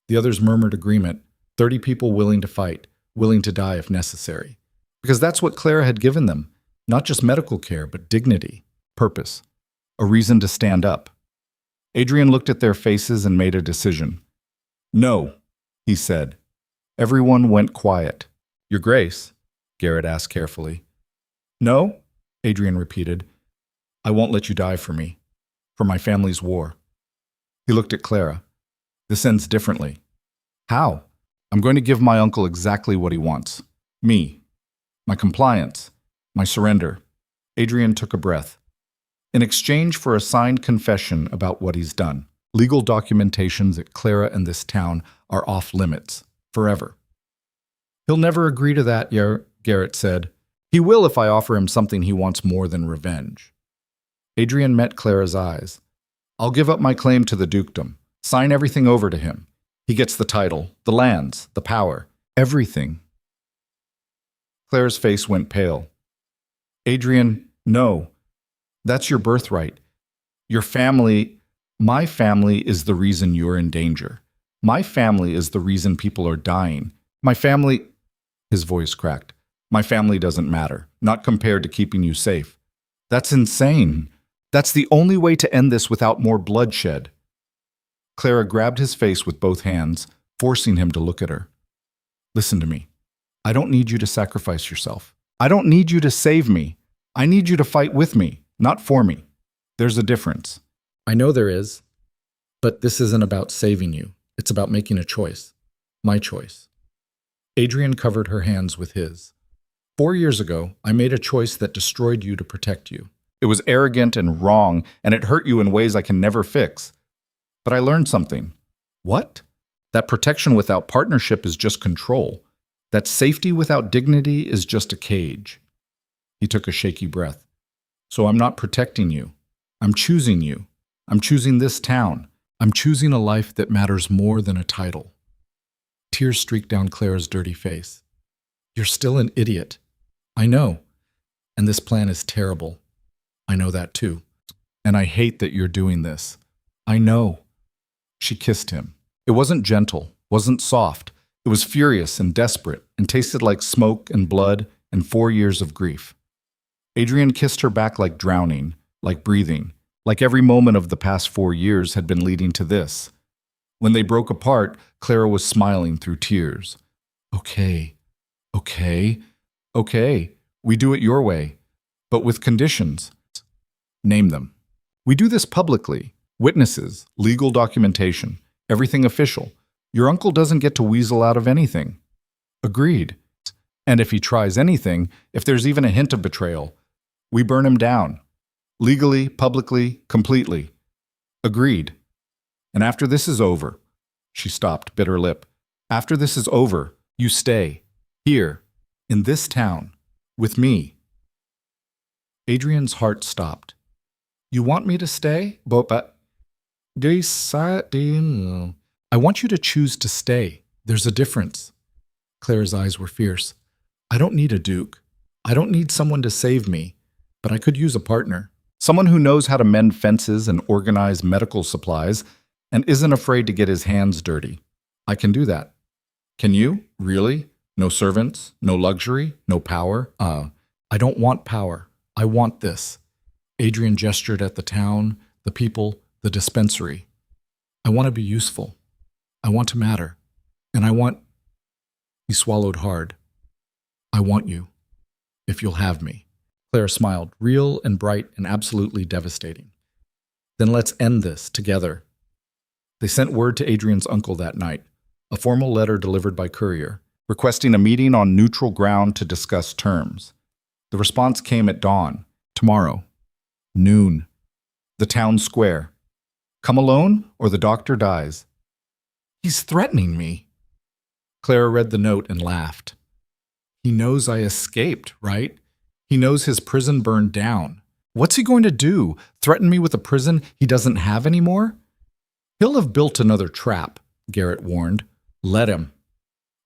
The others murmured agreement. 30 people willing to fight, willing to die if necessary. Because that's what Clara had given them. Not just medical care, but dignity, purpose, a reason to stand up. Adrian looked at their faces and made a decision. No, he said. Everyone went quiet. Your Grace, Garrett asked carefully. No, Adrian repeated. I won't let you die for me, for my family's war. He looked at Clara. This ends differently. How? I'm going to give my uncle exactly what he wants. Me. My compliance. My surrender. Adrian took a breath. In exchange for a signed confession about what he's done, legal documentations that Clara and this town are off limits. Forever. He'll never agree to that, Garrett said. He will if I offer him something he wants more than revenge. Adrian met Clara's eyes. I'll give up my claim to the dukedom. Sign everything over to him. He gets the title, the lands, the power, everything. Clara's face went pale. Adrian, no. That's your birthright. Your family, my family is the reason you're in danger. My family is the reason people are dying. My family, his voice cracked. My family doesn't matter, not compared to keeping you safe. That's insane. That's the only way to end this without more bloodshed. Clara grabbed his face with both hands, forcing him to look at her. Listen to me. I don't need you to sacrifice yourself. I don't need you to save me. I need you to fight with me, not for me. There's a difference. I know there is, but this isn't about saving you. It's about making a choice. My choice. Adrian covered her hands with his. 4 years ago, I made a choice that destroyed you to protect you. It was arrogant and wrong, and it hurt you in ways I can never fix. But I learned something. What? That protection without partnership is just control. That safety without dignity is just a cage. He took a shaky breath. So I'm not protecting you. I'm choosing you. I'm choosing this town. I'm choosing a life that matters more than a title. Tears streaked down Clara's dirty face. You're still an idiot. I know. And this plan is terrible. I know that too. And I hate that you're doing this. I know. She kissed him. It wasn't gentle, wasn't soft. It was furious and desperate and tasted like smoke and blood and 4 years of grief. Adrian kissed her back like drowning, like breathing, like every moment of the past 4 years had been leading to this. When they broke apart, Clara was smiling through tears. Okay, okay, okay. We do it your way, but with conditions. Name them. We do this publicly. Witnesses, legal documentation, everything official. Your uncle doesn't get to weasel out of anything. Agreed. And if he tries anything, if there's even a hint of betrayal, we burn him down. Legally, publicly, completely. Agreed. And after this is over, she stopped, bit her lip. After this is over, you stay. Here, in this town, with me. Adrian's heart stopped. You want me to stay? But I want you to choose to stay. There's a difference. Clara's eyes were fierce. I don't need a duke. I don't need someone to save me, but I could use a partner. Someone who knows how to mend fences and organize medical supplies and isn't afraid to get his hands dirty. I can do that. Can you? Really? No servants? No luxury? No power? I don't want power. I want this. Adrian gestured at the town, the people, the dispensary. I want to be useful. I want to matter. And I want... He swallowed hard. I want you, if you'll have me. Clara smiled, real and bright and absolutely devastating. Then let's end this together. They sent word to Adrian's uncle that night, a formal letter delivered by courier, requesting a meeting on neutral ground to discuss terms. The response came at dawn, tomorrow, noon, the town square. Come alone or the doctor dies. He's threatening me. Clara read the note and laughed. He knows I escaped, right? He knows his prison burned down. What's he going to do? Threaten me with a prison he doesn't have anymore? He'll have built another trap, Garrett warned. Let him.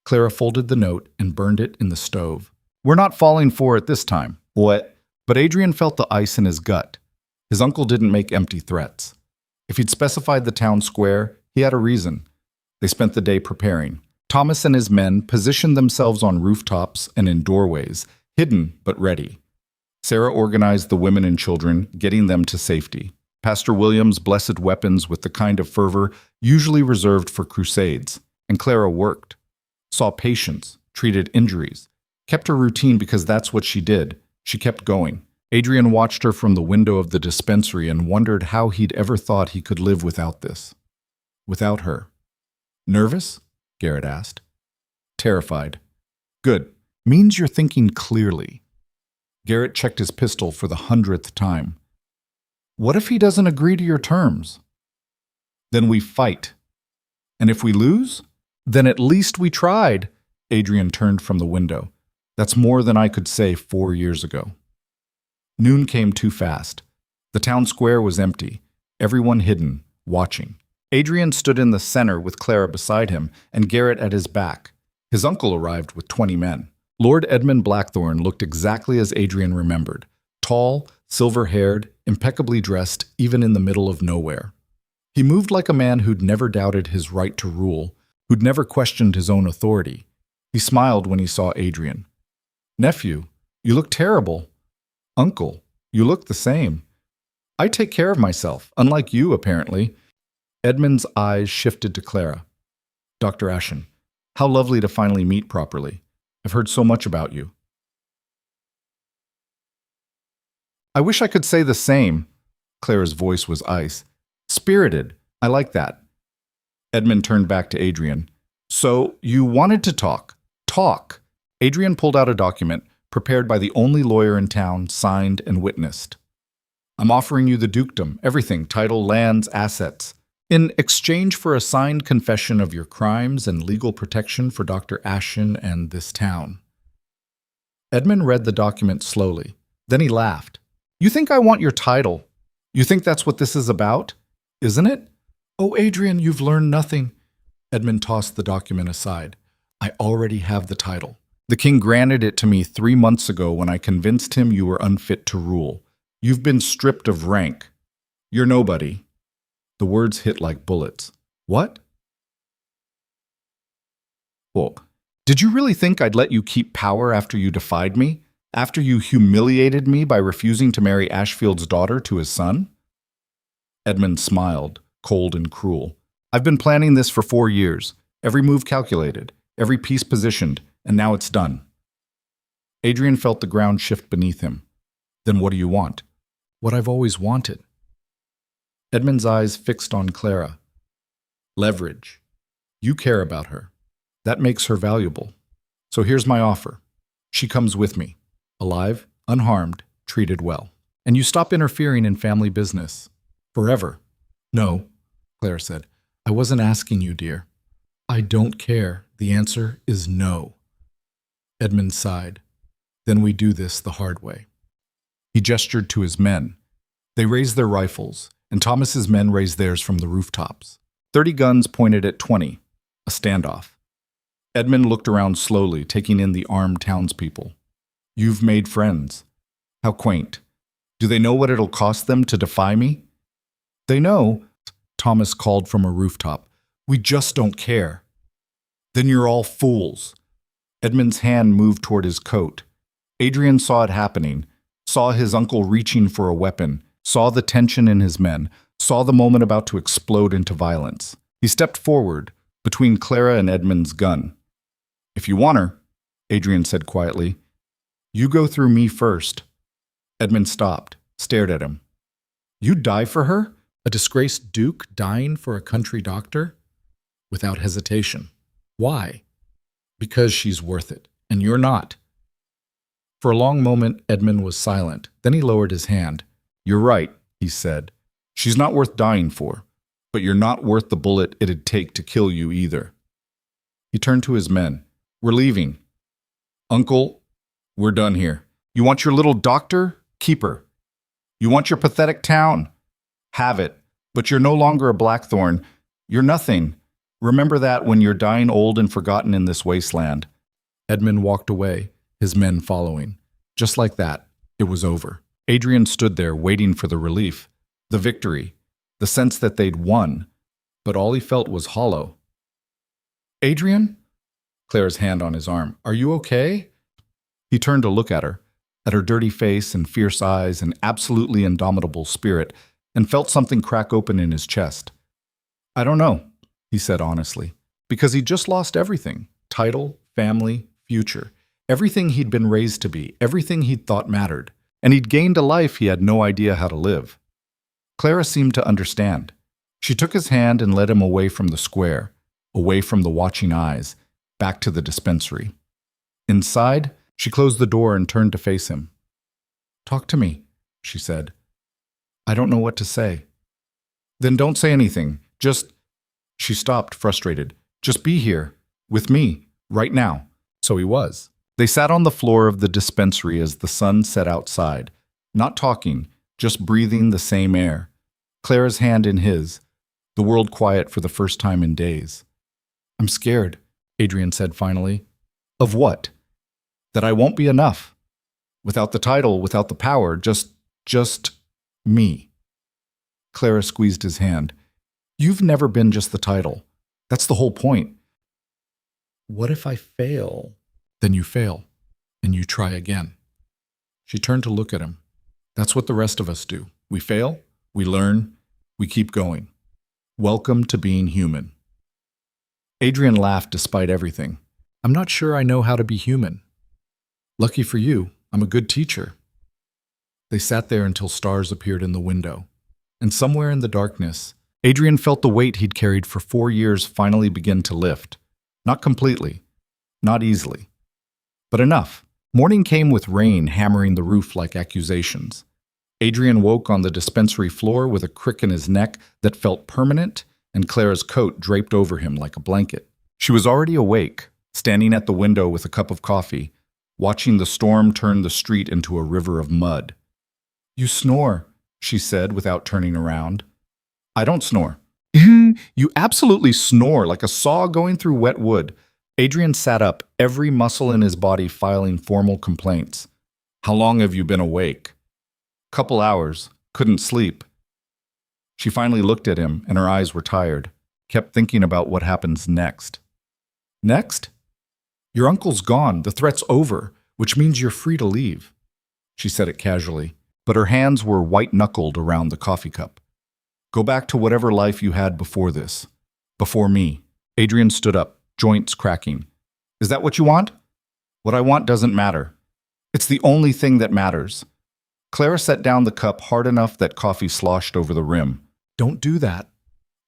Clara folded the note and burned it in the stove. We're not falling for it this time. What? But Adrian felt the ice in his gut. His uncle didn't make empty threats. If he'd specified the town square, he had a reason. They spent the day preparing. Thomas and his men positioned themselves on rooftops and in doorways, hidden but ready. Sarah organized the women and children, getting them to safety. Pastor Williams blessed weapons with the kind of fervor usually reserved for crusades, and Clara worked, saw patients, treated injuries, kept her routine because that's what she did. She kept going. Adrian watched her from the window of the dispensary and wondered how he'd ever thought he could live without this. Without her. Nervous? Garrett asked. Terrified. Good. Means you're thinking clearly. Garrett checked his pistol for the 100th time. What if he doesn't agree to your terms? Then we fight. And if we lose? Then at least we tried. Adrian turned from the window. That's more than I could say 4 years ago. Noon came too fast. The town square was empty, everyone hidden, watching. Adrian stood in the center with Clara beside him and Garrett at his back. His uncle arrived with 20 men. Lord Edmund Blackthorne looked exactly as Adrian remembered. Tall, silver-haired, impeccably dressed, even in the middle of nowhere. He moved like a man who'd never doubted his right to rule, who'd never questioned his own authority. He smiled when he saw Adrian. Nephew, you look terrible. Uncle, you look the same. I take care of myself, unlike you, apparently. Edmund's eyes shifted to Clara. Dr. Ashen, how lovely to finally meet properly. I've heard so much about you. I wish I could say the same. Clara's voice was ice. Spirited. I like that. Edmund turned back to Adrian. So, you wanted to talk. Talk. Adrian pulled out a document, prepared by the only lawyer in town, signed and witnessed. I'm offering you the dukedom, everything, title, lands, assets, in exchange for a signed confession of your crimes and legal protection for Dr. Ashen and this town. Edmund read the document slowly. Then he laughed. You think I want your title? You think that's what this is about? Isn't it? Oh, Adrian, you've learned nothing. Edmund tossed the document aside. I already have the title. The king granted it to me 3 months ago when I convinced him you were unfit to rule. You've been stripped of rank. You're nobody. The words hit like bullets. What? Oh, did you really think I'd let you keep power after you defied me? After you humiliated me by refusing to marry Ashfield's daughter to his son? Edmund smiled, cold and cruel. I've been planning this for 4 years. Every move calculated, every piece positioned, and now it's done. Adrian felt the ground shift beneath him. Then what do you want? What I've always wanted. Edmund's eyes fixed on Clara. Leverage. You care about her. That makes her valuable. So here's my offer. She comes with me. Alive, unharmed, treated well. And you stop interfering in family business. Forever. No, Clara said. I wasn't asking you, dear. I don't care. The answer is no. Edmund sighed. Then we do this the hard way. He gestured to his men. They raised their rifles, and Thomas's men raised theirs from the rooftops. 30 guns pointed at 20. A standoff. Edmund looked around slowly, taking in the armed townspeople. You've made friends. How quaint. Do they know what it'll cost them to defy me? They know, Thomas called from a rooftop. We just don't care. Then you're all fools. Edmund's hand moved toward his coat. Adrian saw it happening, saw his uncle reaching for a weapon, saw the tension in his men, saw the moment about to explode into violence. He stepped forward, between Clara and Edmund's gun. If you want her, Adrian said quietly. You go through me first. Edmund stopped, stared at him. You'd die for her? A disgraced duke dying for a country doctor? Without hesitation. Why? Because she's worth it, and you're not. For a long moment, Edmund was silent. Then he lowered his hand. You're right, he said. She's not worth dying for, but you're not worth the bullet it'd take to kill you either. He turned to his men. We're leaving. Uncle, we're done here. You want your little doctor? Keep her. You want your pathetic town? Have it. But you're no longer a Blackthorn. You're nothing. Remember that when you're dying old and forgotten in this wasteland. Edmund walked away, his men following. Just like that, it was over. Adrian stood there waiting for the relief, the victory, the sense that they'd won, but all he felt was hollow. Adrian? Clara's hand on his arm. Are you okay? He turned to look at her dirty face and fierce eyes and absolutely indomitable spirit, and felt something crack open in his chest. I don't know, he said honestly, because he'd just lost everything. Title, family, future. Everything he'd been raised to be, everything he'd thought mattered. And he'd gained a life he had no idea how to live. Clara seemed to understand. She took his hand and led him away from the square, away from the watching eyes, back to the dispensary. Inside, she closed the door and turned to face him. Talk to me, she said. I don't know what to say. Then don't say anything. Just... She stopped, frustrated. Just be here, with me, right now. So he was. They sat on the floor of the dispensary as the sun set outside, not talking, just breathing the same air. Clara's hand in his, the world quiet for the first time in days. I'm scared, Adrian said finally. Of what? That I won't be enough. Without the title, without the power, just me. Clara squeezed his hand. You've never been just the title. That's the whole point. What if I fail? Then you fail, and you try again. She turned to look at him. That's what the rest of us do. We fail, we learn, we keep going. Welcome to being human. Adrian laughed despite everything. I'm not sure I know how to be human. Lucky for you, I'm a good teacher. They sat there until stars appeared in the window. And somewhere in the darkness, Adrian felt the weight he'd carried for 4 years finally begin to lift. Not completely, not easily. But enough. Morning came with rain hammering the roof like accusations. Adrian woke on the dispensary floor with a crick in his neck that felt permanent and Clara's coat draped over him like a blanket. She was already awake, standing at the window with a cup of coffee, watching the storm turn the street into a river of mud. You snore, she said without turning around. I don't snore. You absolutely snore like a saw going through wet wood. Adrian sat up, every muscle in his body filing formal complaints. How long have you been awake? Couple hours. Couldn't sleep. She finally looked at him, and her eyes were tired. Kept thinking about what happens next. Next? Your uncle's gone. The threat's over, which means you're free to leave. She said it casually, but her hands were white-knuckled around the coffee cup. Go back to whatever life you had before this. Before me. Adrian stood up, joints cracking. Is that what you want? What I want doesn't matter. It's the only thing that matters. Clara set down the cup hard enough that coffee sloshed over the rim. Don't do that.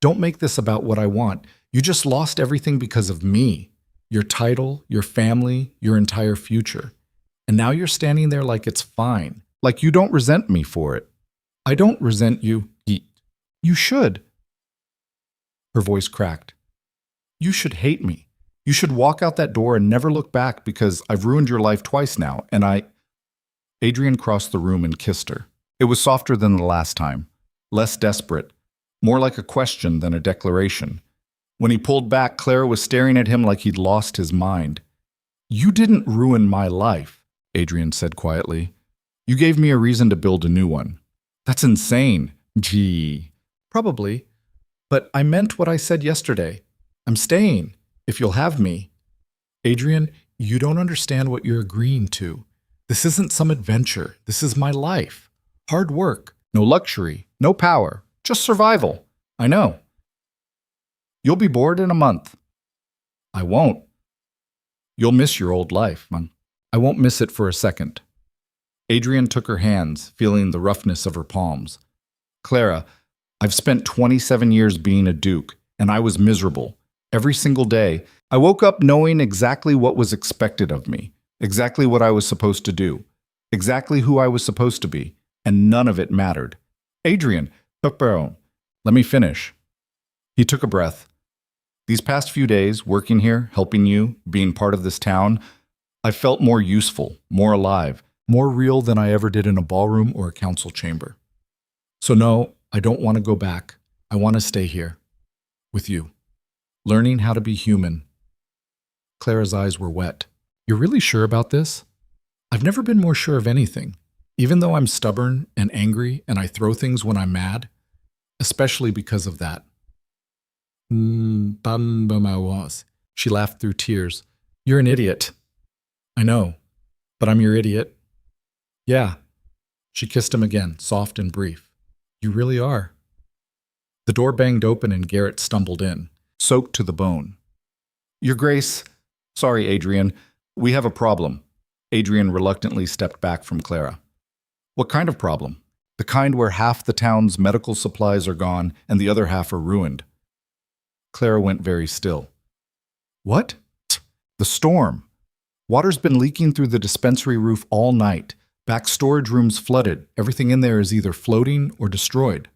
Don't make this about what I want. You just lost everything because of me. Your title, your family, your entire future. And now you're standing there like it's fine. Like you don't resent me for it. I don't resent you. You should. Her voice cracked. You should hate me. You should walk out that door and never look back because I've ruined your life twice now, and I... Adrian crossed the room and kissed her. It was softer than the last time, less desperate, more like a question than a declaration. When he pulled back, Clara was staring at him like he'd lost his mind. You didn't ruin my life, Adrian said quietly. You gave me a reason to build a new one. That's insane. Gee. Probably. But I meant what I said yesterday. I'm staying, if you'll have me. Adrian, you don't understand what you're agreeing to. This isn't some adventure. This is my life. Hard work. No luxury. No power. Just survival. I know. You'll be bored in a month. I won't. You'll miss your old life, man. I won't miss it for a second. Adrian took her hands, feeling the roughness of her palms. Clara, I've spent 27 years being a duke, and I was miserable. Every single day, I woke up knowing exactly what was expected of me, exactly what I was supposed to do, exactly who I was supposed to be, and none of it mattered. Adrian, let me finish. He took a breath. These past few days, working here, helping you, being part of this town, I felt more useful, more alive, more real than I ever did in a ballroom or a council chamber. So no, I don't want to go back. I want to stay here, with you, learning how to be human. Clara's eyes were wet. You're really sure about this? I've never been more sure of anything, even though I'm stubborn and angry and I throw things when I'm mad, especially because of that. She laughed through tears. You're an idiot. I know, but I'm your idiot. Yeah. She kissed him again, soft and brief. You really are. The door banged open and Garrett stumbled in, soaked to the bone. Your Grace, sorry, Adrian, we have a problem. Adrian reluctantly stepped back from Clara. What kind of problem? The kind where half the town's medical supplies are gone and the other half are ruined. Clara went very still. What? The storm. Water's been leaking through the dispensary roof all night. Back storage rooms flooded. Everything in there is either floating or destroyed.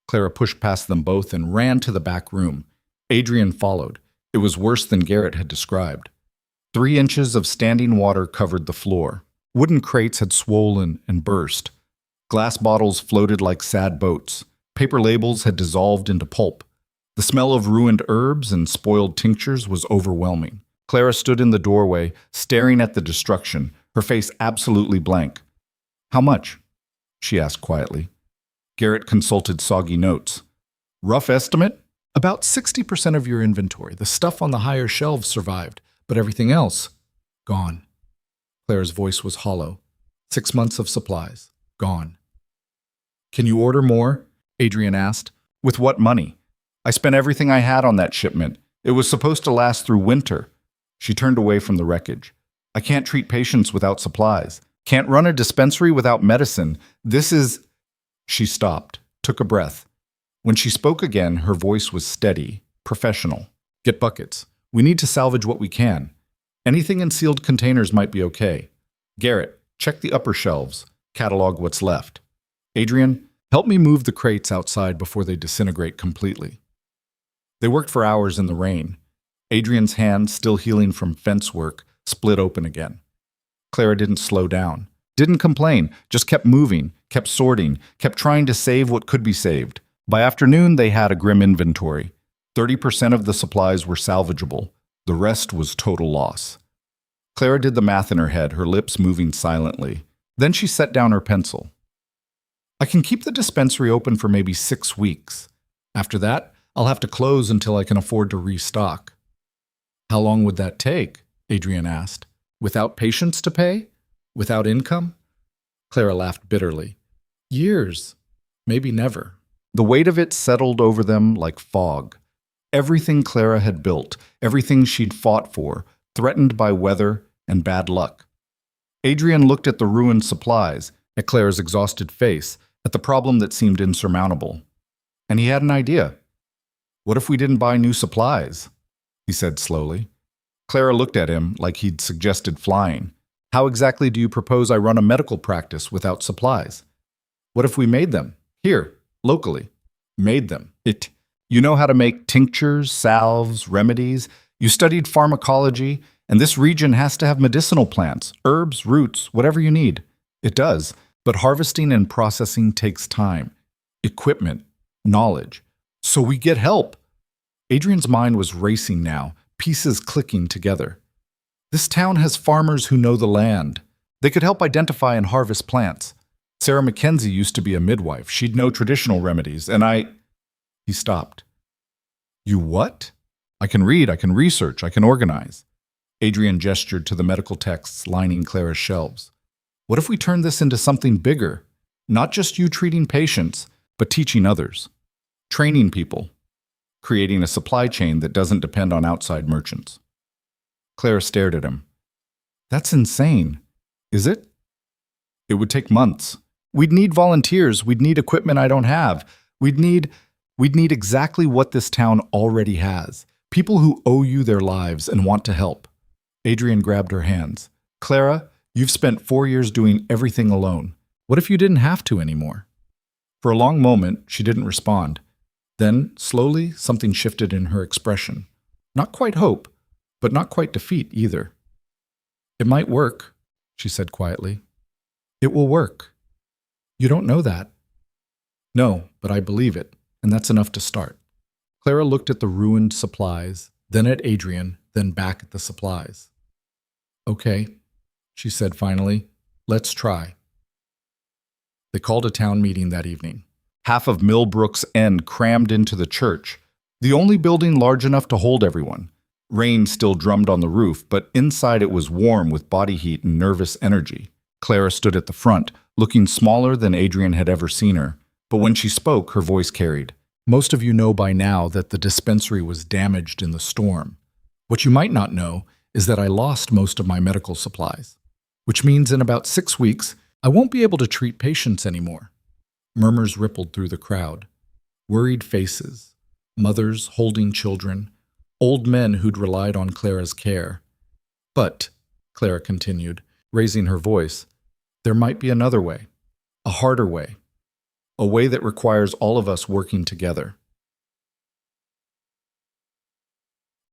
Clara pushed past them both and ran to the back room. Adrian followed. It was worse than Garrett had described. 3 inches of standing water covered the floor. Wooden crates had swollen and burst. Glass bottles floated like sad boats. Paper labels had dissolved into pulp. The smell of ruined herbs and spoiled tinctures was overwhelming. Clara stood in the doorway, staring at the destruction, her face absolutely blank. How much? She asked quietly. Garrett consulted soggy notes. Rough estimate? About 60% of your inventory. The stuff on the higher shelves survived, but everything else, gone. Clara's voice was hollow. 6 months of supplies, gone. Can you order more? Adrian asked. With what money? I spent everything I had on that shipment. It was supposed to last through winter. She turned away from the wreckage. I can't treat patients without supplies. Can't run a dispensary without medicine. This is... She stopped, took a breath. When she spoke again, her voice was steady, professional. Get buckets. We need to salvage what we can. Anything in sealed containers might be okay. Garrett, check the upper shelves. Catalog what's left. Adrian, help me move the crates outside before they disintegrate completely. They worked for hours in the rain. Adrian's hand, still healing from fence work, split open again. Clara didn't slow down, didn't complain, just kept moving, kept sorting, kept trying to save what could be saved. By afternoon, they had a grim inventory. 30% of the supplies were salvageable. The rest was total loss. Clara did the math in her head, her lips moving silently. Then she set down her pencil. I can keep the dispensary open for maybe 6 weeks. After that, I'll have to close until I can afford to restock. How long would that take? Adrian asked. Without patients to pay? Without income? Clara laughed bitterly. Years. Maybe never. The weight of it settled over them like fog. Everything Clara had built, everything she'd fought for, threatened by weather and bad luck. Adrian looked at the ruined supplies, at Clara's exhausted face, at the problem that seemed insurmountable. And he had an idea. What if we didn't buy new supplies? He said slowly. Clara looked at him like he'd suggested flying. How exactly do you propose I run a medical practice without supplies? What if we made them? Here, locally. Made them. You know how to make tinctures, salves, remedies. You studied pharmacology, and this region has to have medicinal plants, herbs, roots, whatever you need. It does, but harvesting and processing takes time, equipment, knowledge. So we get help. Adrian's mind was racing now, pieces clicking together. This town has farmers who know the land. They could help identify and harvest plants. Sarah Mackenzie used to be a midwife. She'd know traditional remedies, and He stopped. You what? I can read, I can research, I can organize. Adrian gestured to the medical texts lining Clara's shelves. What if we turn this into something bigger? Not just you treating patients, but teaching others. Training people. Creating a supply chain that doesn't depend on outside merchants. Clara stared at him. That's insane. Is it? It would take months. We'd need volunteers. We'd need equipment I don't have. We'd need exactly what this town already has. People who owe you their lives and want to help. Adrian grabbed her hands. Clara, you've spent 4 years doing everything alone. What if you didn't have to anymore? For a long moment, she didn't respond. Then, slowly, something shifted in her expression. Not quite hope, but not quite defeat either. It might work, she said quietly. It will work. You don't know that. No, but I believe it, and that's enough to start. Clara looked at the ruined supplies, then at Adrian, then back at the supplies. Okay, she said finally, let's try. They called a town meeting that evening. Half of Millbrook's End crammed into the church, the only building large enough to hold everyone. Rain still drummed on the roof, but inside it was warm with body heat and nervous energy. Clara stood at the front, looking smaller than Adrian had ever seen her, but when she spoke, her voice carried. Most of you know by now that the dispensary was damaged in the storm. What you might not know is that I lost most of my medical supplies, which means in about 6 weeks, I won't be able to treat patients anymore. Murmurs rippled through the crowd. Worried faces, mothers holding children, old men who'd relied on Clara's care. But, Clara continued, raising her voice, there might be another way, a harder way, a way that requires all of us working together.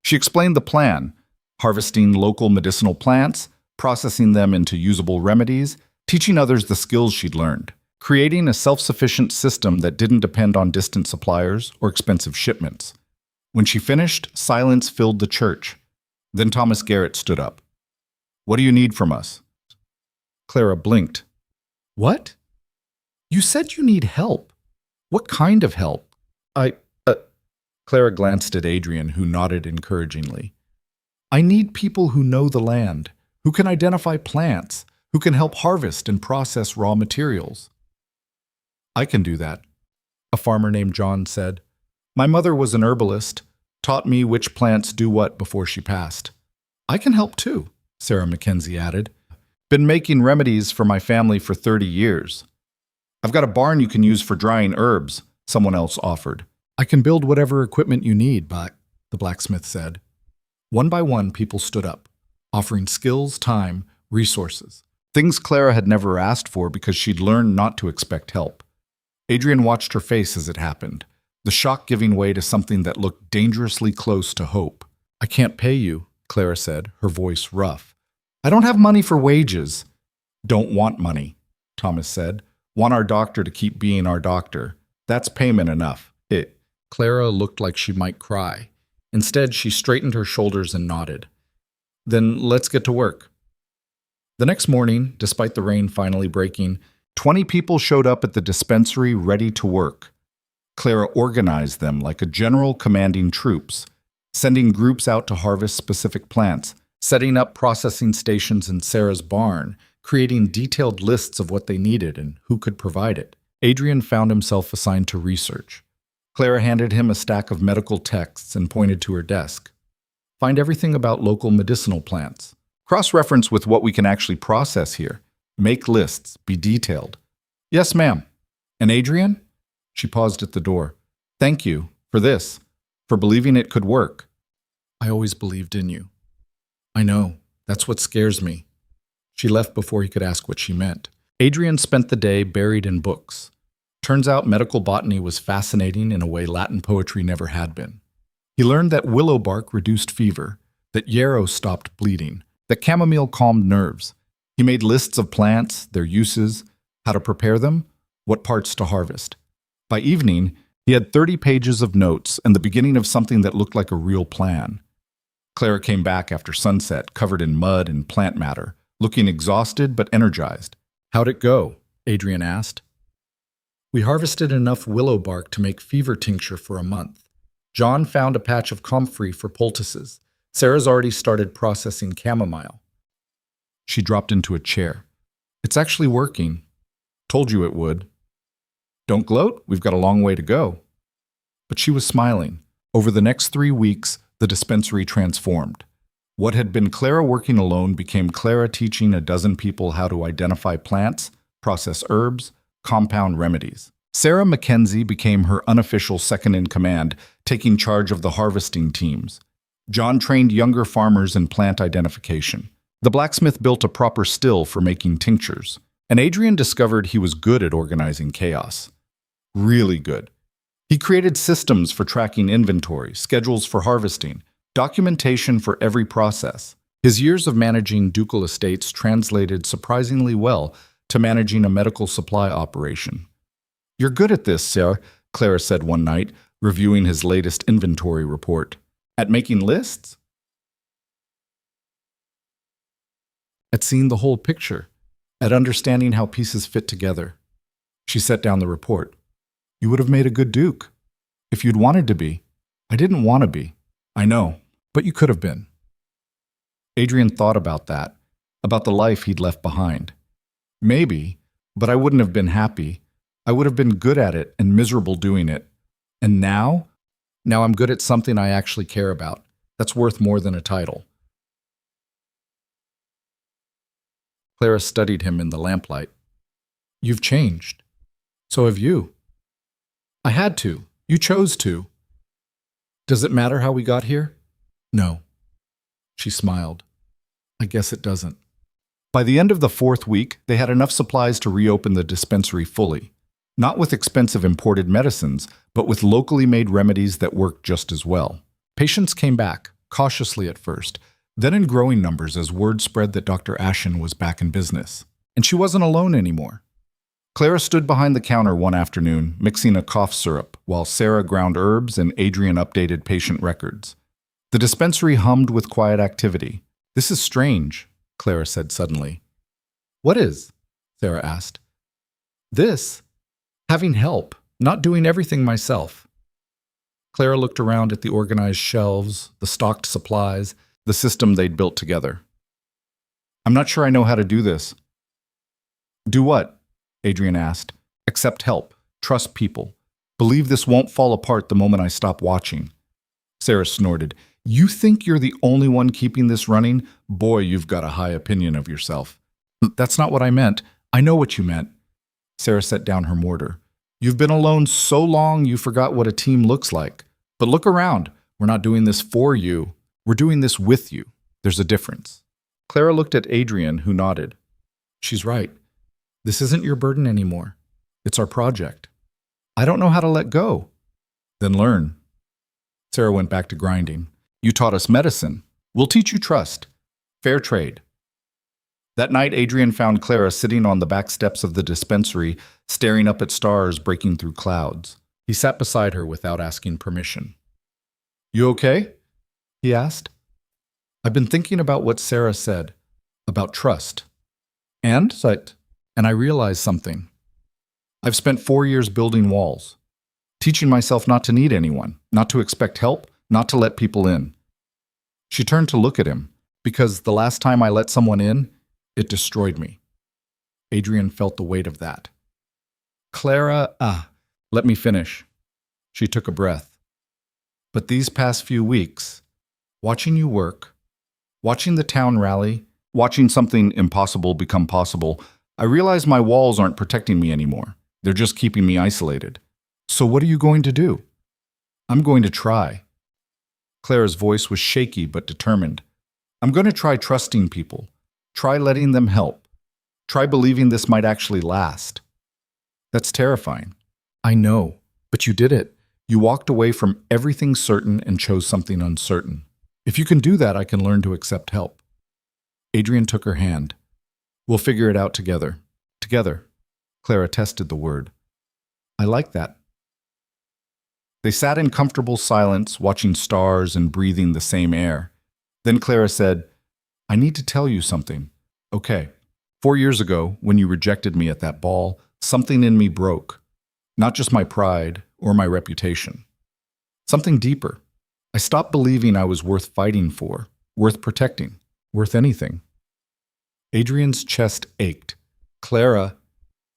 She explained the plan, harvesting local medicinal plants, processing them into usable remedies, teaching others the skills she'd learned, creating a self-sufficient system that didn't depend on distant suppliers or expensive shipments. When she finished, silence filled the church. Then Thomas Garrett stood up. What do you need from us? Clara blinked. What? You said you need help. What kind of help? Clara glanced at Adrian, who nodded encouragingly. I need people who know the land, who can identify plants, who can help harvest and process raw materials. I can do that, a farmer named John said. My mother was an herbalist, taught me which plants do what before she passed. I can help too, Sarah Mackenzie added. Been making remedies for my family for 30 years. I've got a barn you can use for drying herbs, someone else offered. I can build whatever equipment you need, the blacksmith said. One by one, people stood up, offering skills, time, resources, things Clara had never asked for because she'd learned not to expect help. Adrian watched her face as it happened, the shock giving way to something that looked dangerously close to hope. I can't pay you, Clara said, her voice rough. I don't have money for wages. Don't want money, Thomas said. Want our doctor to keep being our doctor. That's payment enough. Clara looked like she might cry. Instead, she straightened her shoulders and nodded. Then let's get to work. The next morning, despite the rain finally breaking, 20 people showed up at the dispensary ready to work. Clara organized them like a general commanding troops, sending groups out to harvest specific plants, setting up processing stations in Sarah's barn, creating detailed lists of what they needed and who could provide it. Adrian found himself assigned to research. Clara handed him a stack of medical texts and pointed to her desk. Find everything about local medicinal plants. Cross-reference with what we can actually process here. Make lists. Be detailed. Yes, ma'am. And Adrian? She paused at the door. Thank you for this, for believing it could work. I always believed in you. I know. That's what scares me. She left before he could ask what she meant. Adrian spent the day buried in books. Turns out medical botany was fascinating in a way Latin poetry never had been. He learned that willow bark reduced fever, that yarrow stopped bleeding, that chamomile calmed nerves. He made lists of plants, their uses, how to prepare them, what parts to harvest. By evening, he had 30 pages of notes and the beginning of something that looked like a real plan. Clara came back after sunset, covered in mud and plant matter, looking exhausted but energized. How'd it go? Adrian asked. We harvested enough willow bark to make fever tincture for a month. John found a patch of comfrey for poultices. Sarah's already started processing chamomile. She dropped into a chair. It's actually working. Told you it would. Don't gloat, we've got a long way to go. But she was smiling. Over the next 3 weeks, the dispensary transformed. What had been Clara working alone became Clara teaching a dozen people how to identify plants, process herbs, compound remedies. Sarah Mackenzie became her unofficial second-in-command, taking charge of the harvesting teams. John trained younger farmers in plant identification. The blacksmith built a proper still for making tinctures. And Adrian discovered he was good at organizing chaos. Really good. He created systems for tracking inventory, schedules for harvesting, documentation for every process. His years of managing ducal estates translated surprisingly well to managing a medical supply operation. "You're good at this, sir," Clara said one night, reviewing his latest inventory report. "At making lists?" "At seeing the whole picture. At understanding how pieces fit together." She set down the report. "You would have made a good duke. If you'd wanted to be." "I didn't want to be. I know. But you could have been." Adrian thought about that, about the life he'd left behind. "Maybe, but I wouldn't have been happy. I would have been good at it and miserable doing it. And now I'm good at something I actually care about. That's worth more than a title." Clara studied him in the lamplight. "You've changed. So have you." "I had to. You chose to." "Does it matter how we got here?" "No." She smiled. "I guess it doesn't." By the end of the 4th week, they had enough supplies to reopen the dispensary fully. Not with expensive imported medicines, but with locally made remedies that worked just as well. Patients came back, cautiously at first, then in growing numbers as word spread that Dr. Ashen was back in business. And she wasn't alone anymore. Clara stood behind the counter one afternoon, mixing a cough syrup, while Sarah ground herbs and Adrian updated patient records. The dispensary hummed with quiet activity. "This is strange," Clara said suddenly. "What is?" Sarah asked. "This. Having help, not doing everything myself." Clara looked around at the organized shelves, the stocked supplies, the system they'd built together. "I'm not sure I know how to do this." "Do what?" Adrian asked. "Accept help. Trust people. Believe this won't fall apart the moment I stop watching." Sarah snorted. "You think you're the only one keeping this running? Boy, you've got a high opinion of yourself." "That's not what I meant. I know what you meant." Sarah set down her mortar. "You've been alone so long you forgot what a team looks like. But look around. We're not doing this for you. We're doing this with you. There's a difference." Clara looked at Adrian, who nodded. "She's right. This isn't your burden anymore. It's our project." "I don't know how to let go." "Then learn." Sarah went back to grinding. "You taught us medicine. We'll teach you trust. Fair trade." That night, Adrian found Clara sitting on the back steps of the dispensary, staring up at stars breaking through clouds. He sat beside her without asking permission. "You okay?" he asked. "I've been thinking about what Sarah said, about trust. And I realized something. I've spent 4 years building walls, teaching myself not to need anyone, not to expect help, not to let people in." She turned to look at him, because the last time I let someone in, it destroyed me. Adrian felt the weight of that. "Clara, let me finish." She took a breath. "But these past few weeks, watching you work, watching the town rally, watching something impossible become possible, I realize my walls aren't protecting me anymore. They're just keeping me isolated. So what are you going to do?" "I'm going to try." Clara's voice was shaky but determined. "I'm going to try trusting people. Try letting them help. Try believing this might actually last." "That's terrifying." "I know, but you did it. You walked away from everything certain and chose something uncertain. If you can do that, I can learn to accept help." Adrian took her hand. "We'll figure it out together." "Together." Clara tested the word. "I like that." They sat in comfortable silence, watching stars and breathing the same air. Then Clara said, "I need to tell you something." "Okay. 4 years ago, when you rejected me at that ball, something in me broke. Not just my pride or my reputation. Something deeper. I stopped believing I was worth fighting for, worth protecting, worth anything." Adrian's chest ached. "Clara,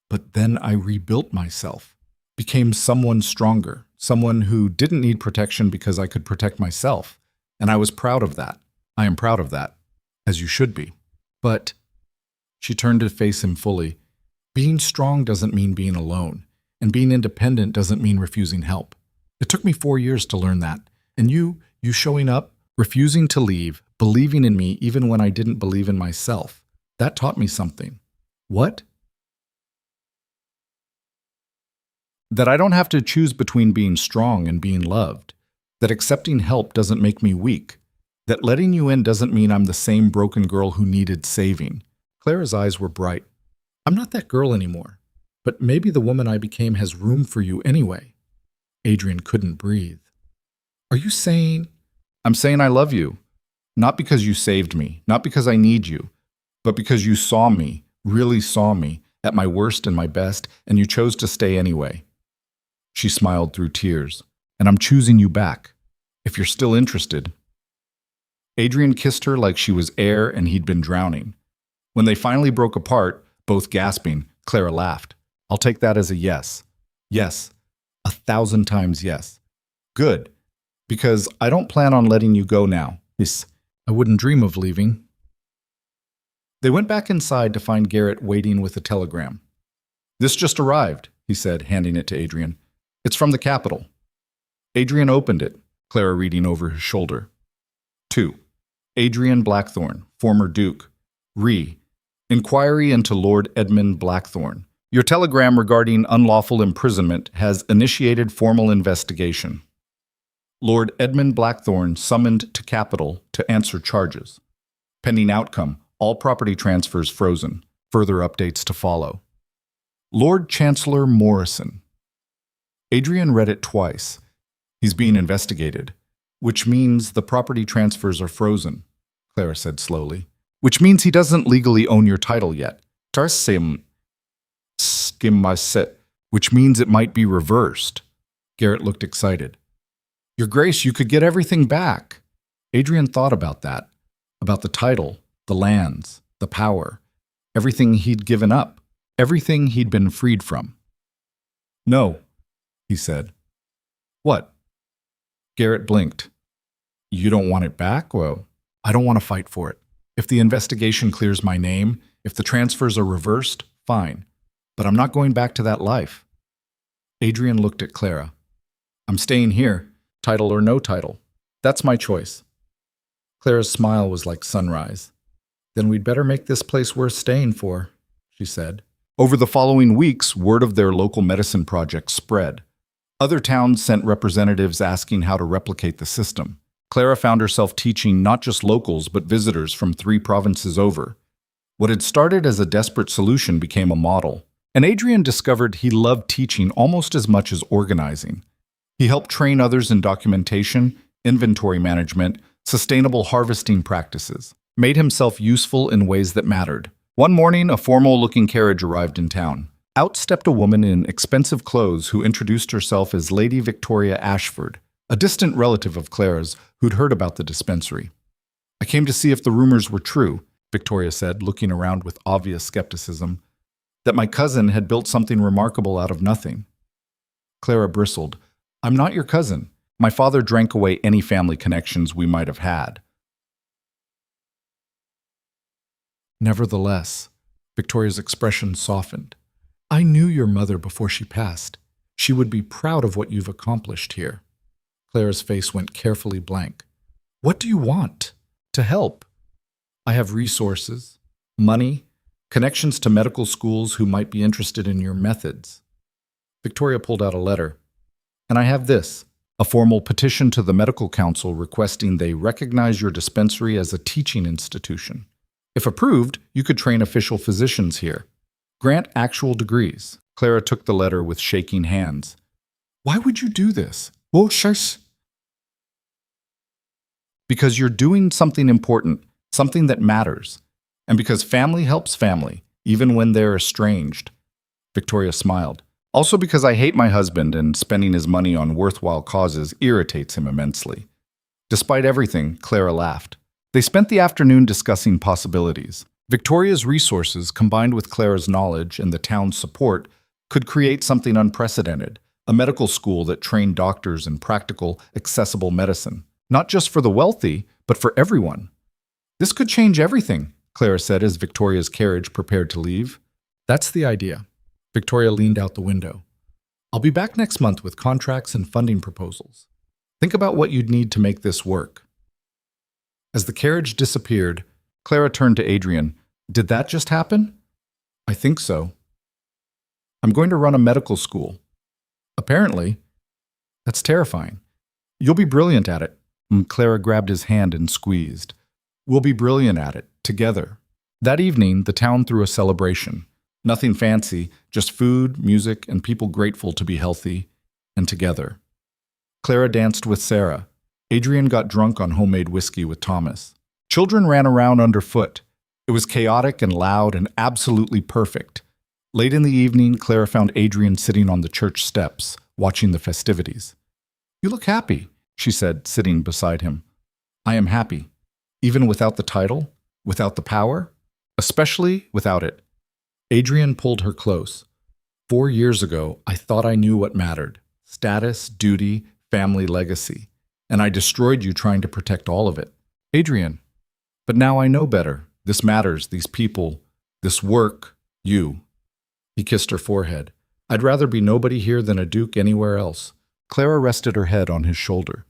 but then I rebuilt myself, became someone stronger, someone who didn't need protection because I could protect myself, and I was proud of that. I am proud of that, as you should be. But, she turned to face him fully, being strong doesn't mean being alone, and being independent doesn't mean refusing help. It took me 4 years to learn that, and you showing up, refusing to leave, believing in me even when I didn't believe in myself, that taught me something. What? That I don't have to choose between being strong and being loved. That accepting help doesn't make me weak. That letting you in doesn't mean I'm the same broken girl who needed saving. Clara's eyes were bright. I'm not that girl anymore. But maybe the woman I became has room for you anyway. Adrian couldn't breathe. Are you saying? I'm saying I love you. Not because you saved me, not because I need you, but because you saw me, really saw me, at my worst and my best, and you chose to stay anyway. She smiled through tears. And I'm choosing you back, if you're still interested. Adrian kissed her like she was air and he'd been drowning. When they finally broke apart, both gasping, Clara laughed. I'll take that as a yes. Yes. 1,000 times yes. Good. Because I don't plan on letting you go now. Yes. I wouldn't dream of leaving. They went back inside to find Garrett waiting with a telegram. This just arrived, he said, handing it to Adrian. It's from the capital. Adrian opened it, Clara reading over his shoulder. 2. Adrian Blackthorne, former Duke. Inquiry into Lord Edmund Blackthorne. Your telegram regarding unlawful imprisonment has initiated formal investigation. Lord Edmund Blackthorne summoned to capital to answer charges. Pending outcome, all property transfers frozen. Further updates to follow. Lord Chancellor Morrison. Adrian read it twice. He's being investigated, which means the property transfers are frozen, Clara said slowly. Which means he doesn't legally own your title yet. Which means it might be reversed. Garrett looked excited. Your Grace, you could get everything back. Adrian thought about that, about the title, the lands, the power, everything he'd given up, everything he'd been freed from. No, he said. What? Garrett blinked. You don't want it back? Well, I don't want to fight for it. If the investigation clears my name, if the transfers are reversed, fine. But I'm not going back to that life. Adrian looked at Clara. I'm staying here, title or no title. That's my choice. Clara's smile was like sunrise. Then we'd better make this place worth staying for, she said. Over the following weeks, word of their local medicine project spread. Other towns sent representatives asking how to replicate the system. Clara found herself teaching not just locals but visitors from 3 provinces over. What had started as a desperate solution became a model, and Adrian discovered he loved teaching almost as much as organizing. He helped train others in documentation, inventory management, sustainable harvesting practices, made himself useful in ways that mattered. One morning, a formal-looking carriage arrived in town. Out stepped a woman in expensive clothes who introduced herself as Lady Victoria Ashford, a distant relative of Clara's who'd heard about the dispensary. I came to see if the rumors were true, Victoria said, looking around with obvious skepticism, that my cousin had built something remarkable out of nothing. Clara bristled. I'm not your cousin. My father drank away any family connections we might have had. Nevertheless, Victoria's expression softened. I knew your mother before she passed. She would be proud of what you've accomplished here. Clara's face went carefully blank. What do you want? To help. I have resources, money, connections to medical schools who might be interested in your methods. Victoria pulled out a letter. And I have this, a formal petition to the medical council requesting they recognize your dispensary as a teaching institution. If approved, you could train official physicians here. Grant actual degrees. Clara took the letter with shaking hands. Why would you do this? Well, shush. Because you're doing something important, something that matters. And because family helps family, even when they're estranged. Victoria smiled. Also because I hate my husband and spending his money on worthwhile causes irritates him immensely. Despite everything, Clara laughed. They spent the afternoon discussing possibilities. Victoria's resources, combined with Clara's knowledge and the town's support, could create something unprecedented, a medical school that trained doctors in practical, accessible medicine. Not just for the wealthy, but for everyone. This could change everything, Clara said as Victoria's carriage prepared to leave. That's the idea. Victoria leaned out the window. I'll be back next month with contracts and funding proposals. Think about what you'd need to make this work. As the carriage disappeared, Clara turned to Adrian. Did that just happen? I think so. I'm going to run a medical school. Apparently. That's terrifying. You'll be brilliant at it. Clara grabbed his hand and squeezed. We'll be brilliant at it, together. That evening, the town threw a celebration. Nothing fancy, just food, music, and people grateful to be healthy and together. Clara danced with Sarah. Adrian got drunk on homemade whiskey with Thomas. Children ran around underfoot. It was chaotic and loud and absolutely perfect. Late in the evening, Clara found Adrian sitting on the church steps, watching the festivities. You look happy, she said, sitting beside him. I am happy. Even without the title, without the power, especially without it. Adrian pulled her close. 4 years ago, I thought I knew what mattered. Status, duty, family legacy. And I destroyed you trying to protect all of it. Adrian. But now I know better. This matters, these people, this work, you. He kissed her forehead. I'd rather be nobody here than a duke anywhere else. Clara rested her head on his shoulder.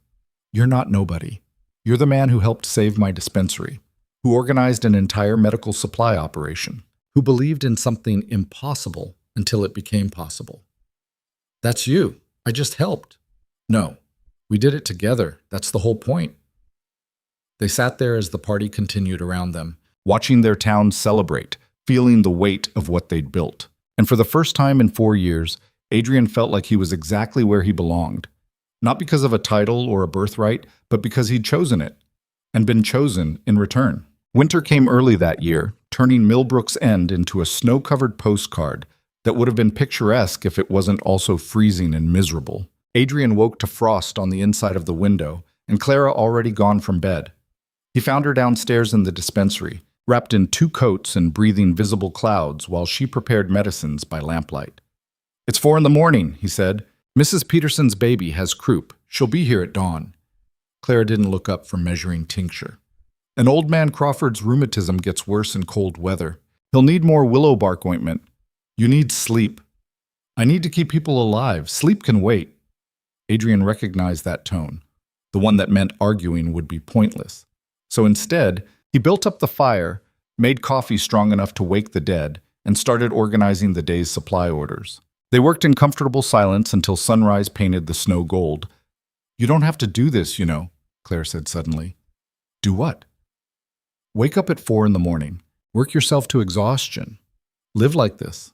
You're not nobody. You're the man who helped save my dispensary, who organized an entire medical supply operation, who believed in something impossible until it became possible. That's you. I just helped. No, we did it together. That's the whole point. They sat there as the party continued around them, watching their town celebrate, feeling the weight of what they'd built. And for the first time in 4 years, Adrian felt like he was exactly where he belonged. Not because of a title or a birthright, but because he'd chosen it, and been chosen in return. Winter came early that year, turning Millbrook's End into a snow-covered postcard that would have been picturesque if it wasn't also freezing and miserable. Adrian woke to frost on the inside of the window, and Clara already gone from bed. He found her downstairs in the dispensary, wrapped in 2 coats and breathing visible clouds while she prepared medicines by lamplight. It's 4 a.m, he said. Mrs. Peterson's baby has croup. She'll be here at dawn. Clara didn't look up from measuring tincture. An old man Crawford's rheumatism gets worse in cold weather. He'll need more willow bark ointment. You need sleep. I need to keep people alive. Sleep can wait. Adrian recognized that tone, the one that meant arguing would be pointless. So instead, he built up the fire, made coffee strong enough to wake the dead, and started organizing the day's supply orders. They worked in comfortable silence until sunrise painted the snow gold. You don't have to do this, you know, Claire said suddenly. Do what? Wake up at 4 a.m. Work yourself to exhaustion. Live like this.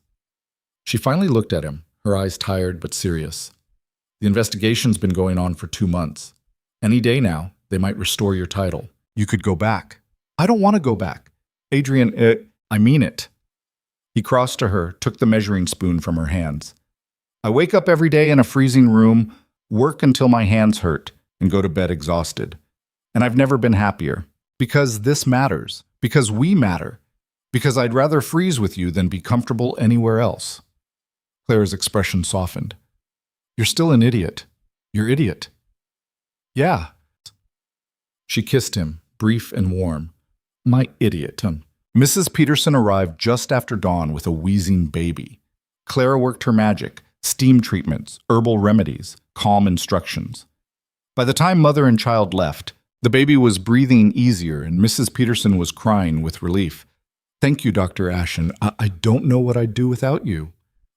She finally looked at him, her eyes tired but serious. The investigation's been going on for 2 months. Any day now, they might restore your title. You could go back. I don't want to go back. Adrian, I mean it. He crossed to her, took the measuring spoon from her hands. I wake up every day in a freezing room, work until my hands hurt, and go to bed exhausted. And I've never been happier. Because this matters. Because we matter. Because I'd rather freeze with you than be comfortable anywhere else. Claire's expression softened. You're still an idiot. You're idiot. Yeah. She kissed him, brief and warm. My idiot. Mrs. Peterson arrived just after dawn with a wheezing baby. Clara worked her magic, steam treatments, herbal remedies, calm instructions. By the time mother and child left, the baby was breathing easier and Mrs. Peterson was crying with relief. Thank you, Dr. Ashen. I don't know what I'd do without you.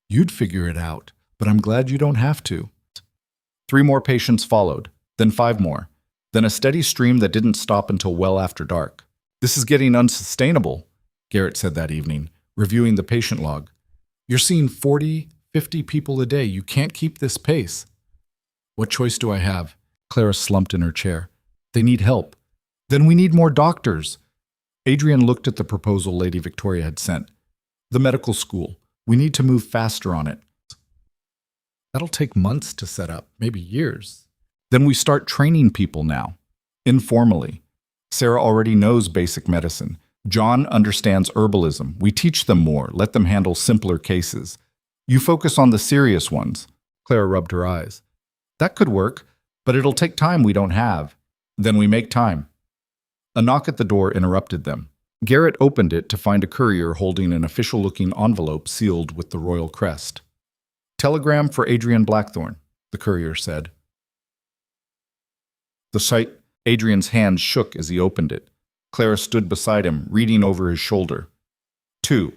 You'd figure it out, but I'm glad you don't have to. 3 more patients followed, then 5 more, then a steady stream that didn't stop until well after dark. This is getting unsustainable, Garrett said that evening, reviewing the patient log. You're seeing 40, 50 people a day. You can't keep this pace. What choice do I have? Clara slumped in her chair. They need help. Then we need more doctors. Adrian looked at the proposal Lady Victoria had sent. The medical school. We need to move faster on it. That'll take months to set up, maybe years. Then we start training people now, informally. Sarah already knows basic medicine. John understands herbalism. We teach them more, let them handle simpler cases. You focus on the serious ones. Clara rubbed her eyes. That could work, but it'll take time we don't have. Then we make time. A knock at the door interrupted them. Garrett opened it to find a courier holding an official-looking envelope sealed with the royal crest. "Telegram for Adrian Blackthorne," the courier said. Adrian's hands shook as he opened it. Clara stood beside him, reading over his shoulder. "To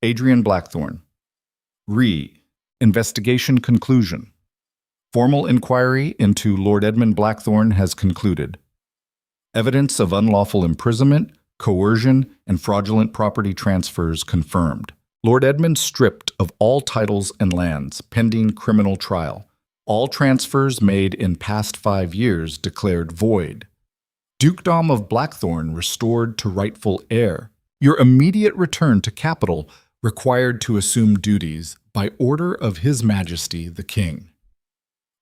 Adrian Blackthorne. Investigation conclusion. Formal inquiry into Lord Edmund Blackthorne has concluded. Evidence of unlawful imprisonment, coercion, and fraudulent property transfers confirmed. Lord Edmund stripped of all titles and lands, pending criminal trial. All transfers made in past 5 years declared void. Dukedom of Blackthorne restored to rightful heir. Your immediate return to capital required to assume duties by order of His Majesty the King."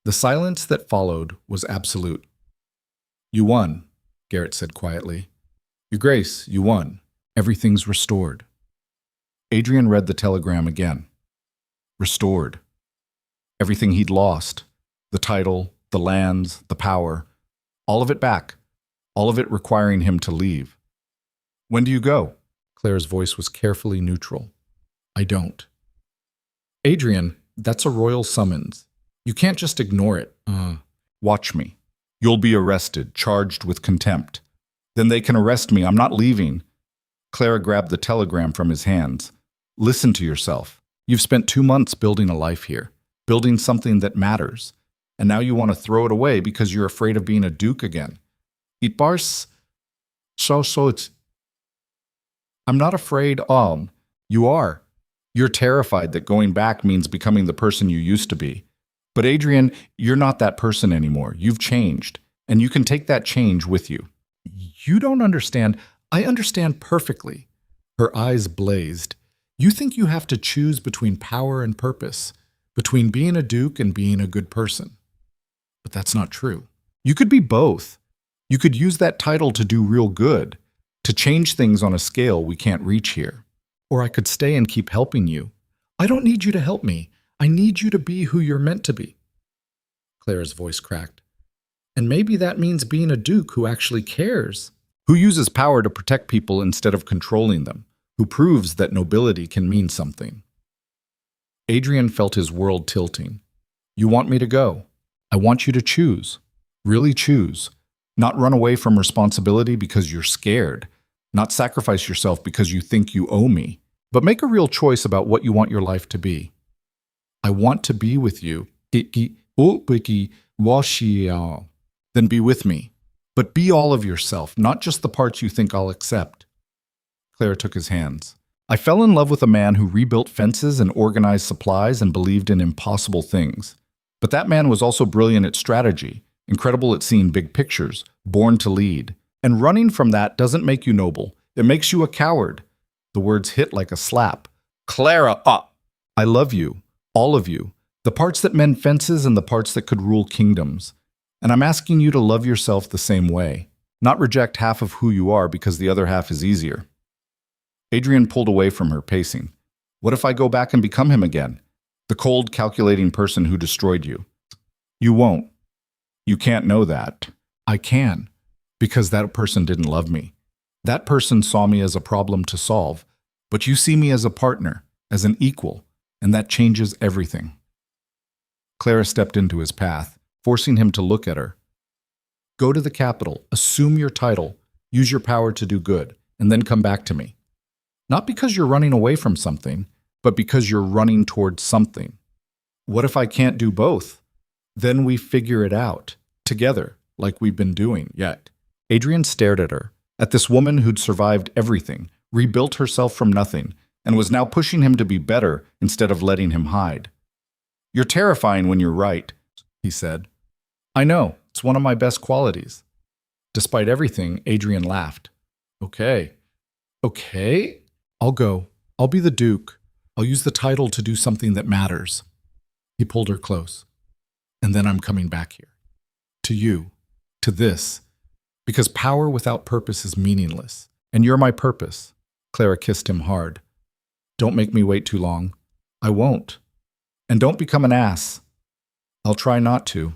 The silence that followed was absolute. "You won," Garrett said quietly. "Your Grace, you won. Everything's restored." Adrian read the telegram again. Restored. Everything he'd lost. The title, the lands, the power. All of it back. All of it requiring him to leave. "When do you go?" Clara's voice was carefully neutral. "I don't." "Adrian, that's a royal summons. You can't just ignore it." Watch me. You'll be arrested, charged with contempt. Then they can arrest me. I'm not leaving." Clara grabbed the telegram from his hands. "Listen to yourself. You've spent 2 months building a life here, building something that matters. And now you want to throw it away because you're afraid of being a duke again. It bars it's. I'm not afraid. You are. You're terrified that going back means becoming the person you used to be. But Adrian, you're not that person anymore. You've changed, and you can take that change with you." "You don't understand. I understand perfectly." Her eyes blazed. "You think you have to choose between power and purpose, between being a duke and being a good person. But that's not true. You could be both. You could use that title to do real good, to change things on a scale we can't reach here. Or I could stay and keep helping you. I don't need you to help me. I need you to be who you're meant to be." Clara's voice cracked. "And maybe that means being a duke who actually cares, who uses power to protect people instead of controlling them, who proves that nobility can mean something." Adrian felt his world tilting. "You want me to go? I want you to choose. Really choose. Not run away from responsibility because you're scared. Not sacrifice yourself because you think you owe me. But make a real choice about what you want your life to be. I want to be with you. Then be with me. But be all of yourself, not just the parts you think I'll accept." Clara took his hands. "I fell in love with a man who rebuilt fences and organized supplies and believed in impossible things. But that man was also brilliant at strategy, incredible at seeing big pictures, born to lead. And running from that doesn't make you noble. It makes you a coward." The words hit like a slap. "Clara, I love you. All of you. The parts that mend fences and the parts that could rule kingdoms. And I'm asking you to love yourself the same way. Not reject half of who you are because the other half is easier." Adrian pulled away from her, pacing. "What if I go back and become him again? The cold, calculating person who destroyed you." "You won't. You can't know that." "I can. Because that person didn't love me. That person saw me as a problem to solve. But you see me as a partner, as an equal, and that changes everything." Clara stepped into his path, forcing him to look at her. "Go to the capital, assume your title, use your power to do good, and then come back to me. Not because you're running away from something, but because you're running towards something. What if I can't do both? Then we figure it out, together, like we've been doing, yet." Adrian stared at her, at this woman who'd survived everything, rebuilt herself from nothing, and was now pushing him to be better instead of letting him hide. "You're terrifying when you're right," he said. "I know, it's one of my best qualities." Despite everything, Adrian laughed. Okay. I'll go. I'll be the Duke. I'll use the title to do something that matters." He pulled her close. "And then I'm coming back here. To you. To this. Because power without purpose is meaningless. And you're my purpose." Clara kissed him hard. "Don't make me wait too long." "I won't. And don't become an ass." "I'll try not to."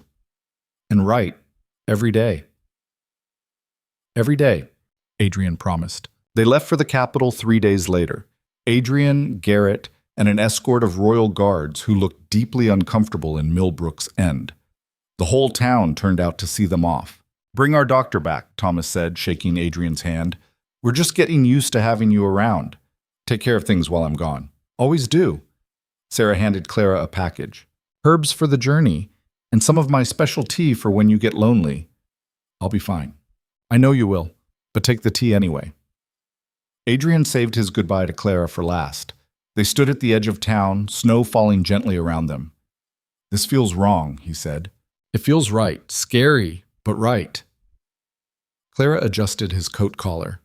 "And write. Every day." Every day. Adrian promised. They left for the capital 3 days later. Adrian, Garrett, and an escort of royal guards who looked deeply uncomfortable in Millbrook's End. The whole town turned out to see them off. "Bring our doctor back," Thomas said, shaking Adrian's hand. "We're just getting used to having you around. Take care of things while I'm gone." "Always do." Sarah handed Clara a package. "Herbs for the journey, and some of my special tea for when you get lonely." "I'll be fine." "I know you will, but take the tea anyway." Adrian saved his goodbye to Clara for last. They stood at the edge of town, snow falling gently around them. "This feels wrong," he said. "It feels right. Scary, but right." Clara adjusted his coat collar.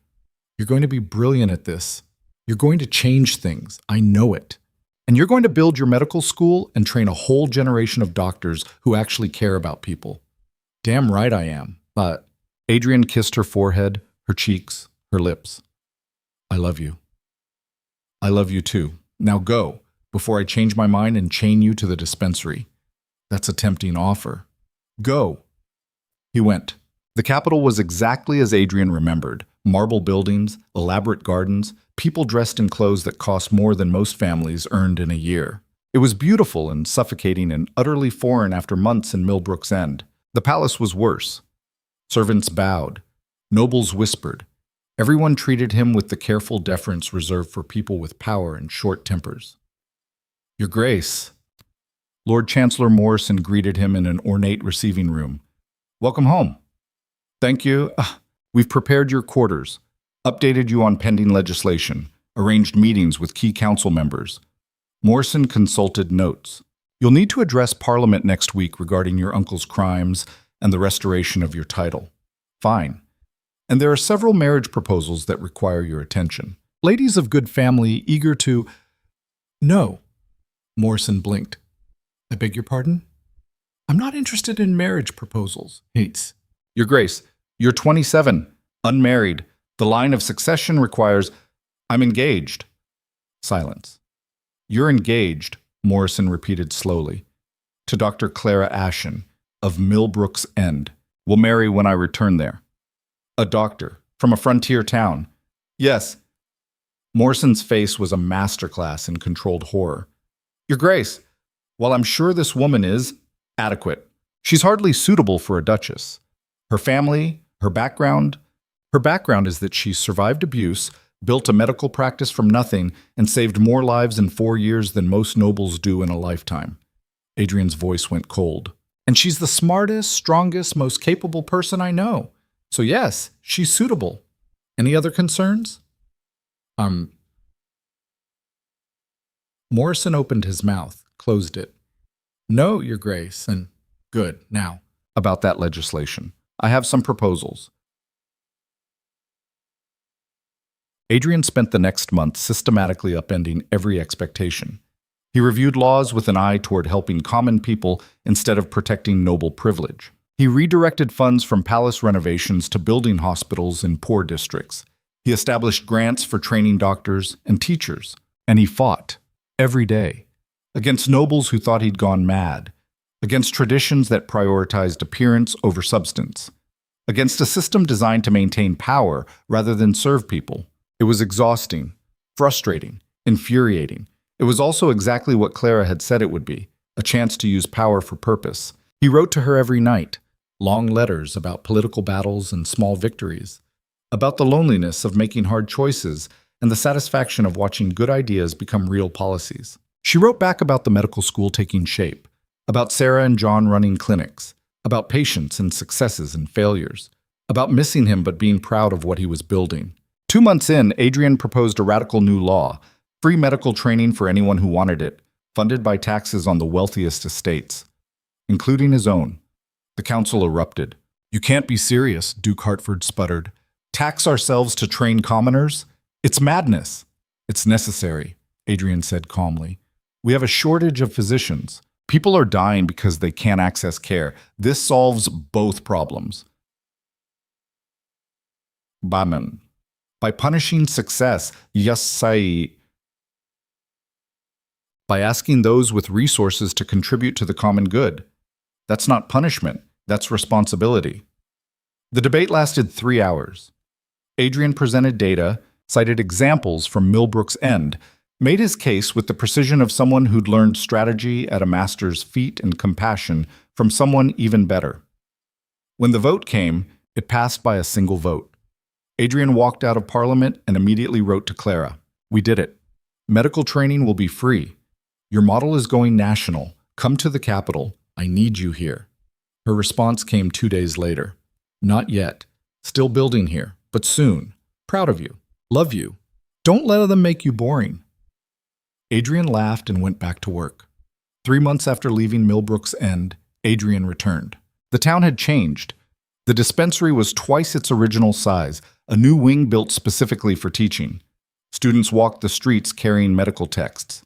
"You're going to be brilliant at this. You're going to change things. I know it. And you're going to build your medical school and train a whole generation of doctors who actually care about people." "Damn right I am, but—" Adrian kissed her forehead, her cheeks, her lips. "I love you." "I love you too. Now go, before I change my mind and chain you to the dispensary." "That's a tempting offer." "Go." He went. The capital was exactly as Adrian remembered. Marble buildings, elaborate gardens, people dressed in clothes that cost more than most families earned in a year. It was beautiful and suffocating and utterly foreign after months in Millbrook's End. The palace was worse. Servants bowed. Nobles whispered. Everyone treated him with the careful deference reserved for people with power and short tempers. "Your Grace." Lord Chancellor Morrison greeted him in an ornate receiving room. "Welcome home." "Thank you. We've prepared your quarters, updated you on pending legislation, arranged meetings with key council members." Morrison consulted notes. "You'll need to address Parliament next week regarding your uncle's crimes and the restoration of your title." "Fine. And there are several marriage proposals that require your attention. Ladies of good family eager to—" "No." Morrison blinked. "I beg your pardon? I'm not interested in marriage proposals." "Hates." "Your Grace, you're 27, unmarried. The line of succession requires—" "I'm engaged." Silence. "You're engaged," Morrison repeated slowly, "to Dr. Clara Ashen of Millbrook's End. We'll marry when I return there." "A doctor from a frontier town." "Yes." Morrison's face was a masterclass in controlled horror. "Your Grace, while I'm sure this woman is adequate, she's hardly suitable for a duchess. Her family, her background is that she survived abuse, built a medical practice from nothing, and saved more lives in 4 years than most nobles do in a lifetime." Adrian's voice went cold. "And she's the smartest, strongest, most capable person I know. So yes, she's suitable. Any other concerns?" Morrison opened his mouth, closed it. "No, Your Grace, and good. Now, about that legislation. I have some proposals." Adrian spent the next month systematically upending every expectation. He reviewed laws with an eye toward helping common people instead of protecting noble privilege. He redirected funds from palace renovations to building hospitals in poor districts. He established grants for training doctors and teachers. And he fought, every day, against nobles who thought he'd gone mad, against traditions that prioritized appearance over substance, against a system designed to maintain power rather than serve people. It was exhausting, frustrating, infuriating. It was also exactly what Clara had said it would be, a chance to use power for purpose. He wrote to her every night, long letters about political battles and small victories, about the loneliness of making hard choices and the satisfaction of watching good ideas become real policies. She wrote back about the medical school taking shape, about Sarah and John running clinics, about patients and successes and failures, about missing him but being proud of what he was building. 2 months in, Adrian proposed a radical new law, free medical training for anyone who wanted it, funded by taxes on the wealthiest estates, including his own. The council erupted. "You can't be serious," Duke Hartford sputtered. "Tax ourselves to train commoners? It's madness." "It's necessary," Adrian said calmly. "We have a shortage of physicians. People are dying because they can't access care. This solves both problems." Baman. By punishing success, by asking those with resources to contribute to the common good. That's not punishment, that's responsibility. The debate lasted 3 hours. Adrian presented data, cited examples from Millbrook's End, made his case with the precision of someone who'd learned strategy at a master's feet and compassion from someone even better. When the vote came, it passed by a single vote. Adrian walked out of Parliament and immediately wrote to Clara, "We did it. Medical training will be free. Your model is going national. Come to the capital. I need you here." Her response came 2 days later. "Not yet. Still building here, but soon. Proud of you. Love you. Don't let them make you boring." Adrian laughed and went back to work. 3 months after leaving Millbrook's End, Adrian returned. The town had changed. The dispensary was twice its original size, a new wing built specifically for teaching. Students walked the streets carrying medical texts.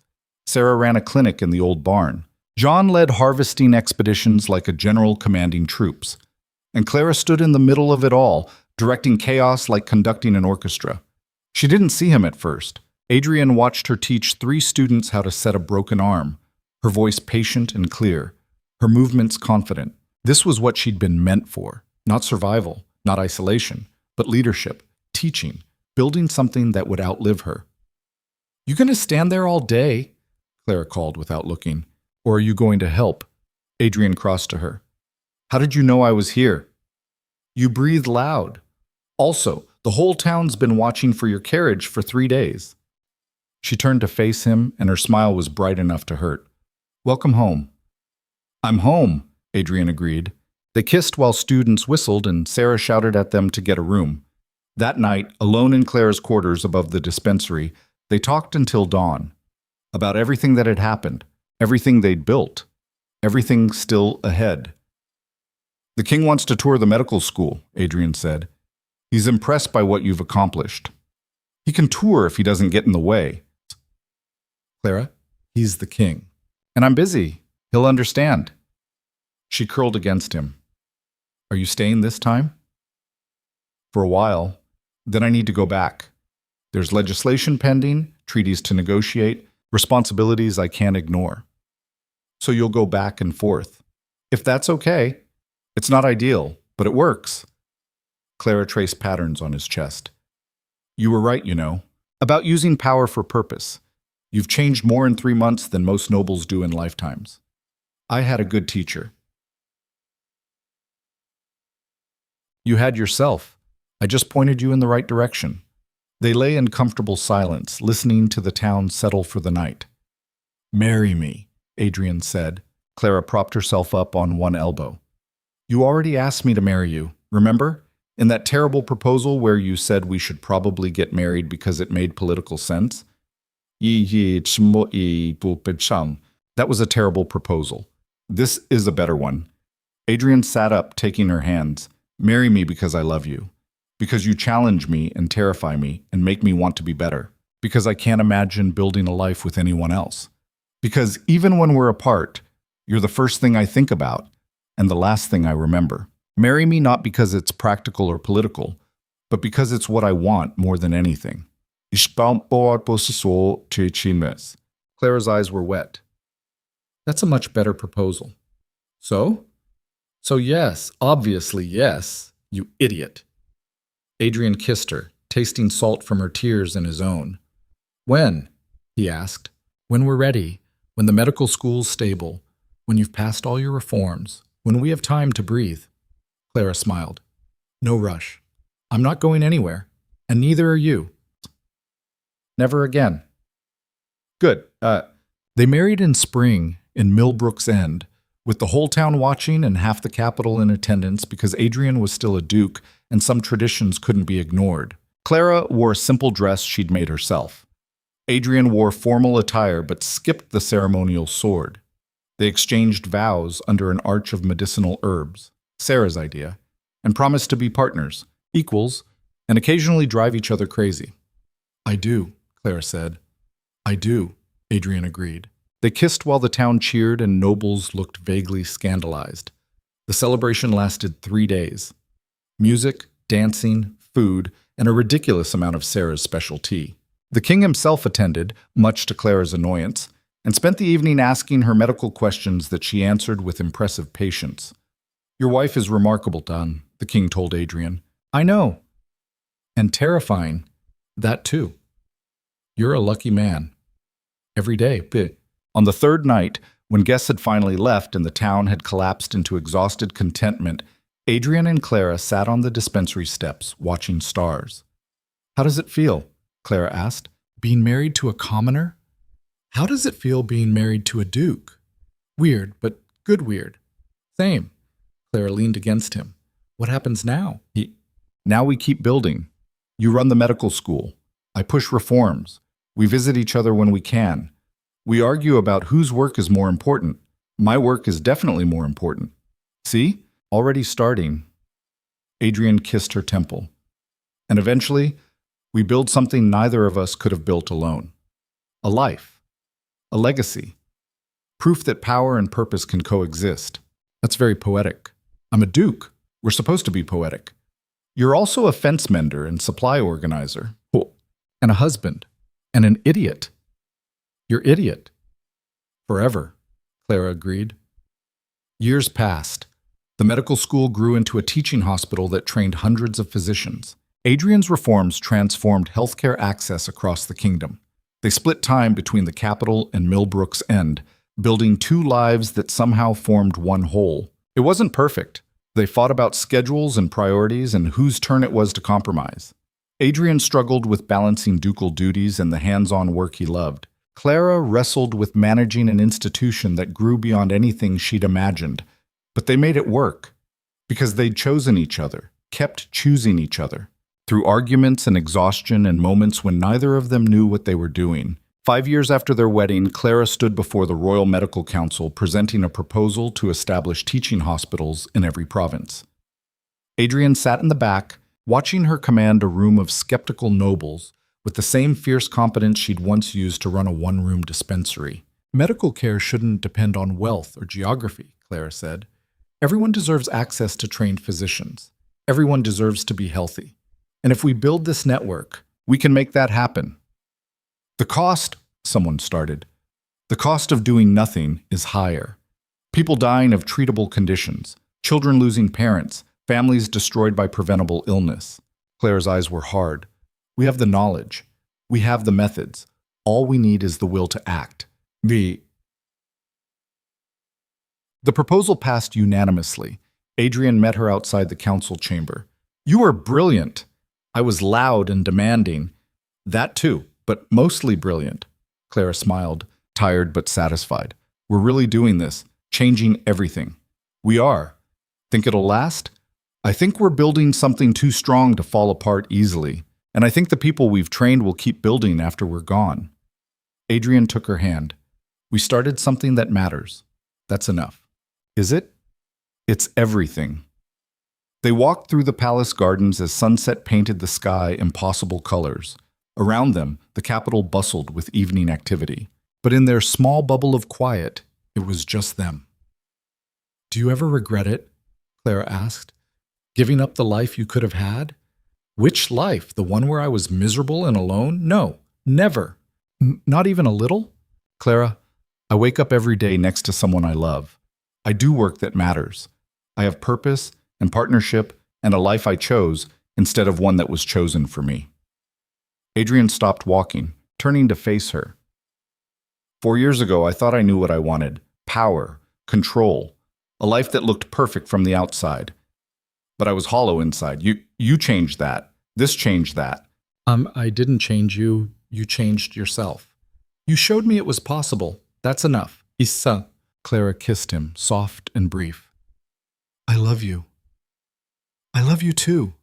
Sarah ran a clinic in the old barn. John led harvesting expeditions like a general commanding troops. And Clara stood in the middle of it all, directing chaos like conducting an orchestra. She didn't see him at first. Adrian watched her teach 3 students how to set a broken arm, her voice patient and clear, her movements confident. This was what she'd been meant for. Not survival, not isolation, but leadership, teaching, building something that would outlive her. "You gonna stand there all day?" Clara called without looking. "Or are you going to help?" Adrian crossed to her. "How did you know I was here?" "You breathe loud. Also, the whole town's been watching for your carriage for 3 days." She turned to face him, and her smile was bright enough to hurt. "Welcome home." "I'm home," Adrian agreed. They kissed while students whistled, and Sarah shouted at them to get a room. That night, alone in Clara's quarters above the dispensary, they talked until dawn. About everything that had happened, everything they'd built, everything still ahead. "The king wants to tour the medical school," Adrian said. "He's impressed by what you've accomplished. He can tour if he doesn't get in the way." "Clara, he's the king. And I'm busy. He'll understand." She curled against him. "Are you staying this time?" "For a while. Then I need to go back. There's legislation pending, treaties to negotiate, responsibilities I can't ignore. So you'll go back and forth. If that's okay. It's not ideal, but it works." Clara traced patterns on his chest. "You were right, you know, about using power for purpose. You've changed more in 3 months than most nobles do in lifetimes. I had a good teacher." "You had yourself. I just pointed you in the right direction." They lay in comfortable silence, listening to the town settle for the night. "Marry me," Adrian said. Clara propped herself up on one elbow. "You already asked me to marry you, remember? In that terrible proposal where you said we should probably get married because it made political sense?" "That was a terrible proposal. This is a better one." Adrian sat up, taking her hands. "Marry me because I love you. Because you challenge me and terrify me and make me want to be better. Because I can't imagine building a life with anyone else. Because even when we're apart, you're the first thing I think about and the last thing I remember. Marry me not because it's practical or political, but because it's what I want more than anything." Clara's eyes were wet. "That's a much better proposal." "So? So yes, obviously yes, you idiot." Adrian kissed her, tasting salt from her tears in his own. "When?" he asked. "When we're ready, when the medical school's stable, when you've passed all your reforms, when we have time to breathe." Clara smiled. "No rush. I'm not going anywhere, and neither are you." "Never again." "Good. They married in spring in Millbrook's End, with the whole town watching and half the capital in attendance because Adrian was still a duke and some traditions couldn't be ignored. Clara wore a simple dress she'd made herself. Adrian wore formal attire but skipped the ceremonial sword. They exchanged vows under an arch of medicinal herbs, Sarah's idea, and promised to be partners, equals, and occasionally drive each other crazy. "I do," Clara said. "I do," Adrian agreed. They kissed while the town cheered and nobles looked vaguely scandalized. The celebration lasted 3 days. Music, dancing, food, and a ridiculous amount of Sarah's special tea. The king himself attended, much to Clara's annoyance, and spent the evening asking her medical questions that she answered with impressive patience. "Your wife is remarkable, Don," the king told Adrian. "I know." And terrifying, that too. You're a lucky man. Every day. On the third night, when guests had finally left and the town had collapsed into exhausted contentment, Adrian and Clara sat on the dispensary steps, watching stars. How does it feel? Clara asked. Being married to a commoner? How does it feel being married to a duke? Weird, but good weird. Same. Clara leaned against him. What happens now? Now we keep building. You run the medical school. I push reforms. We visit each other when we can. We argue about whose work is more important. My work is definitely more important. See? Already starting. Adrian kissed her temple. And eventually, we build something neither of us could have built alone. A life. A legacy. Proof that power and purpose can coexist. That's very poetic. I'm a duke. We're supposed to be poetic. You're also a fence mender and supply organizer. And a husband. And an idiot. You're idiot. Forever, Clara agreed. Years passed. The medical school grew into a teaching hospital that trained hundreds of physicians. Adrian's reforms transformed healthcare access across the kingdom. They split time between the capital and Millbrook's End, building two lives that somehow formed one whole. It wasn't perfect. They fought about schedules and priorities and whose turn it was to compromise. Adrian struggled with balancing ducal duties and the hands-on work he loved. Clara wrestled with managing an institution that grew beyond anything she'd imagined. But they made it work, because they'd chosen each other, kept choosing each other. Through arguments and exhaustion and moments when neither of them knew what they were doing. 5 years after their wedding, Clara stood before the Royal Medical Council presenting a proposal to establish teaching hospitals in every province. Adrian sat in the back, watching her command a room of skeptical nobles with the same fierce competence she'd once used to run a one-room dispensary. Medical care shouldn't depend on wealth or geography, Clara said. Everyone deserves access to trained physicians. Everyone deserves to be healthy. And if we build this network, we can make that happen. The cost, someone started. The cost of doing nothing is higher. People dying of treatable conditions, children losing parents, families destroyed by preventable illness. Clara's eyes were hard. We have the knowledge. We have the methods. All we need is the will to act. The proposal passed unanimously. Adrian met her outside the council chamber. You are brilliant. I was loud and demanding. That too, but mostly brilliant. Clara smiled, tired but satisfied. We're really doing this, changing everything. We are. Think it'll last? I think we're building something too strong to fall apart easily, and I think the people we've trained will keep building after we're gone. Adrian took her hand. We started something that matters. That's enough. Is it? It's everything. They walked through the palace gardens as sunset painted the sky impossible colors. Around them, the capital bustled with evening activity. But in their small bubble of quiet, it was just them. Do you ever regret it? Clara asked. Giving up the life you could have had? Which life? The one where I was miserable and alone? No, never. Not even a little? Clara, I wake up every day next to someone I love. I do work that matters. I have purpose and partnership and a life I chose instead of one that was chosen for me. Adrian stopped walking, turning to face her. 4 years ago, I thought I knew what I wanted. Power, control, a life that looked perfect from the outside. But I was hollow inside. You changed that. This changed that. I didn't change you. You changed yourself. You showed me it was possible. That's enough. Issa. Clara kissed him, soft and brief. I love you. I love you too.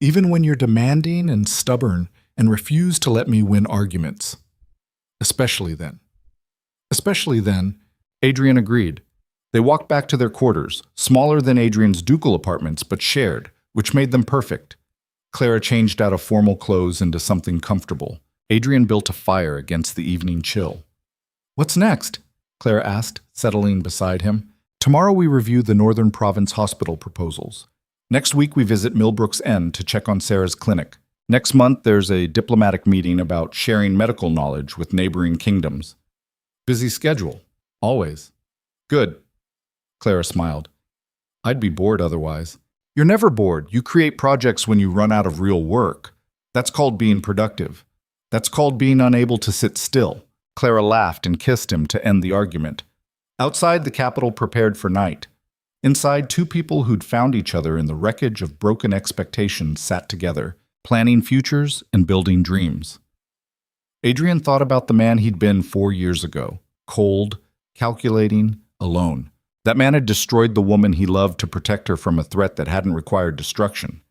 Even when you're demanding and stubborn and refuse to let me win arguments. Especially then. Especially then, Adrian agreed. They walked back to their quarters, smaller than Adrian's ducal apartments, but shared, which made them perfect. Clara changed out of formal clothes into something comfortable. Adrian built a fire against the evening chill. What's next? Clara asked, settling beside him. Tomorrow we review the Northern Province Hospital proposals. Next week we visit Millbrook's End to check on Sarah's clinic. Next month there's a diplomatic meeting about sharing medical knowledge with neighboring kingdoms. Busy schedule, always. Good. Clara smiled. I'd be bored otherwise. You're never bored. You create projects when you run out of real work. That's called being productive. That's called being unable to sit still. Clara laughed and kissed him to end the argument. Outside, the capital prepared for night. Inside, two people who'd found each other in the wreckage of broken expectations sat together, planning futures and building dreams. Adrian thought about the man he'd been 4 years ago, cold, calculating, alone. That man had destroyed the woman he loved to protect her from a threat that hadn't required destruction.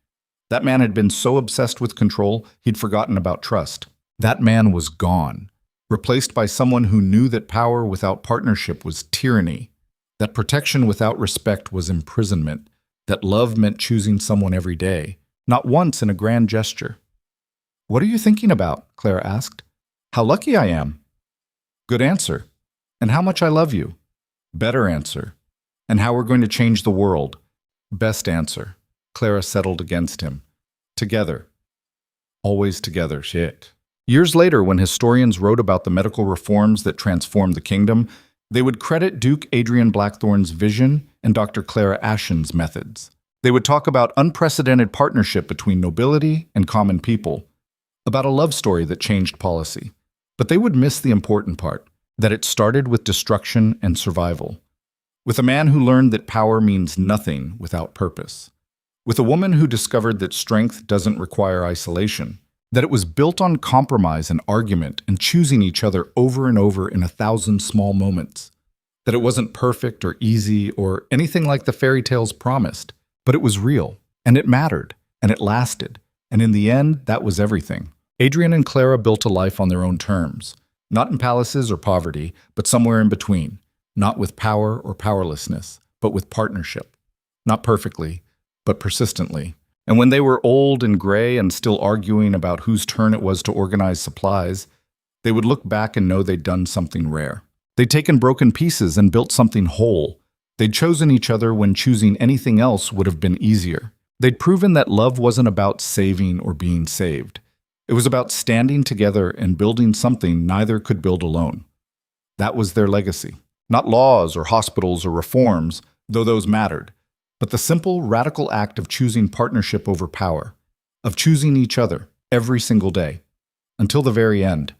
That man had been so obsessed with control, he'd forgotten about trust. That man was gone, replaced by someone who knew that power without partnership was tyranny, that protection without respect was imprisonment, that love meant choosing someone every day, not once in a grand gesture. "What are you thinking about?" Clara asked. "How lucky I am." "Good answer. And how much I love you." "Better answer. And how we're going to change the world." "Best answer." Clara settled against him. "Together. Always together, shit." Years later, when historians wrote about the medical reforms that transformed the kingdom, they would credit Duke Adrian Blackthorne's vision and Dr. Clara Ashen's methods. They would talk about unprecedented partnership between nobility and common people, about a love story that changed policy. But they would miss the important part, that it started with destruction and survival. With a man who learned that power means nothing without purpose. With a woman who discovered that strength doesn't require isolation. That it was built on compromise and argument and choosing each other over and over in 1,000 small moments. That it wasn't perfect or easy or anything like the fairy tales promised, but it was real, and it mattered, and it lasted, and in the end, that was everything. Adrian and Clara built a life on their own terms, not in palaces or poverty, but somewhere in between, not with power or powerlessness, but with partnership. Not perfectly, but persistently. And when they were old and gray and still arguing about whose turn it was to organize supplies, they would look back and know they'd done something rare. They'd taken broken pieces and built something whole. They'd chosen each other when choosing anything else would have been easier. They'd proven that love wasn't about saving or being saved. It was about standing together and building something neither could build alone. That was their legacy. Not laws or hospitals or reforms, though those mattered, but the simple, radical act of choosing partnership over power, of choosing each other every single day, until the very end.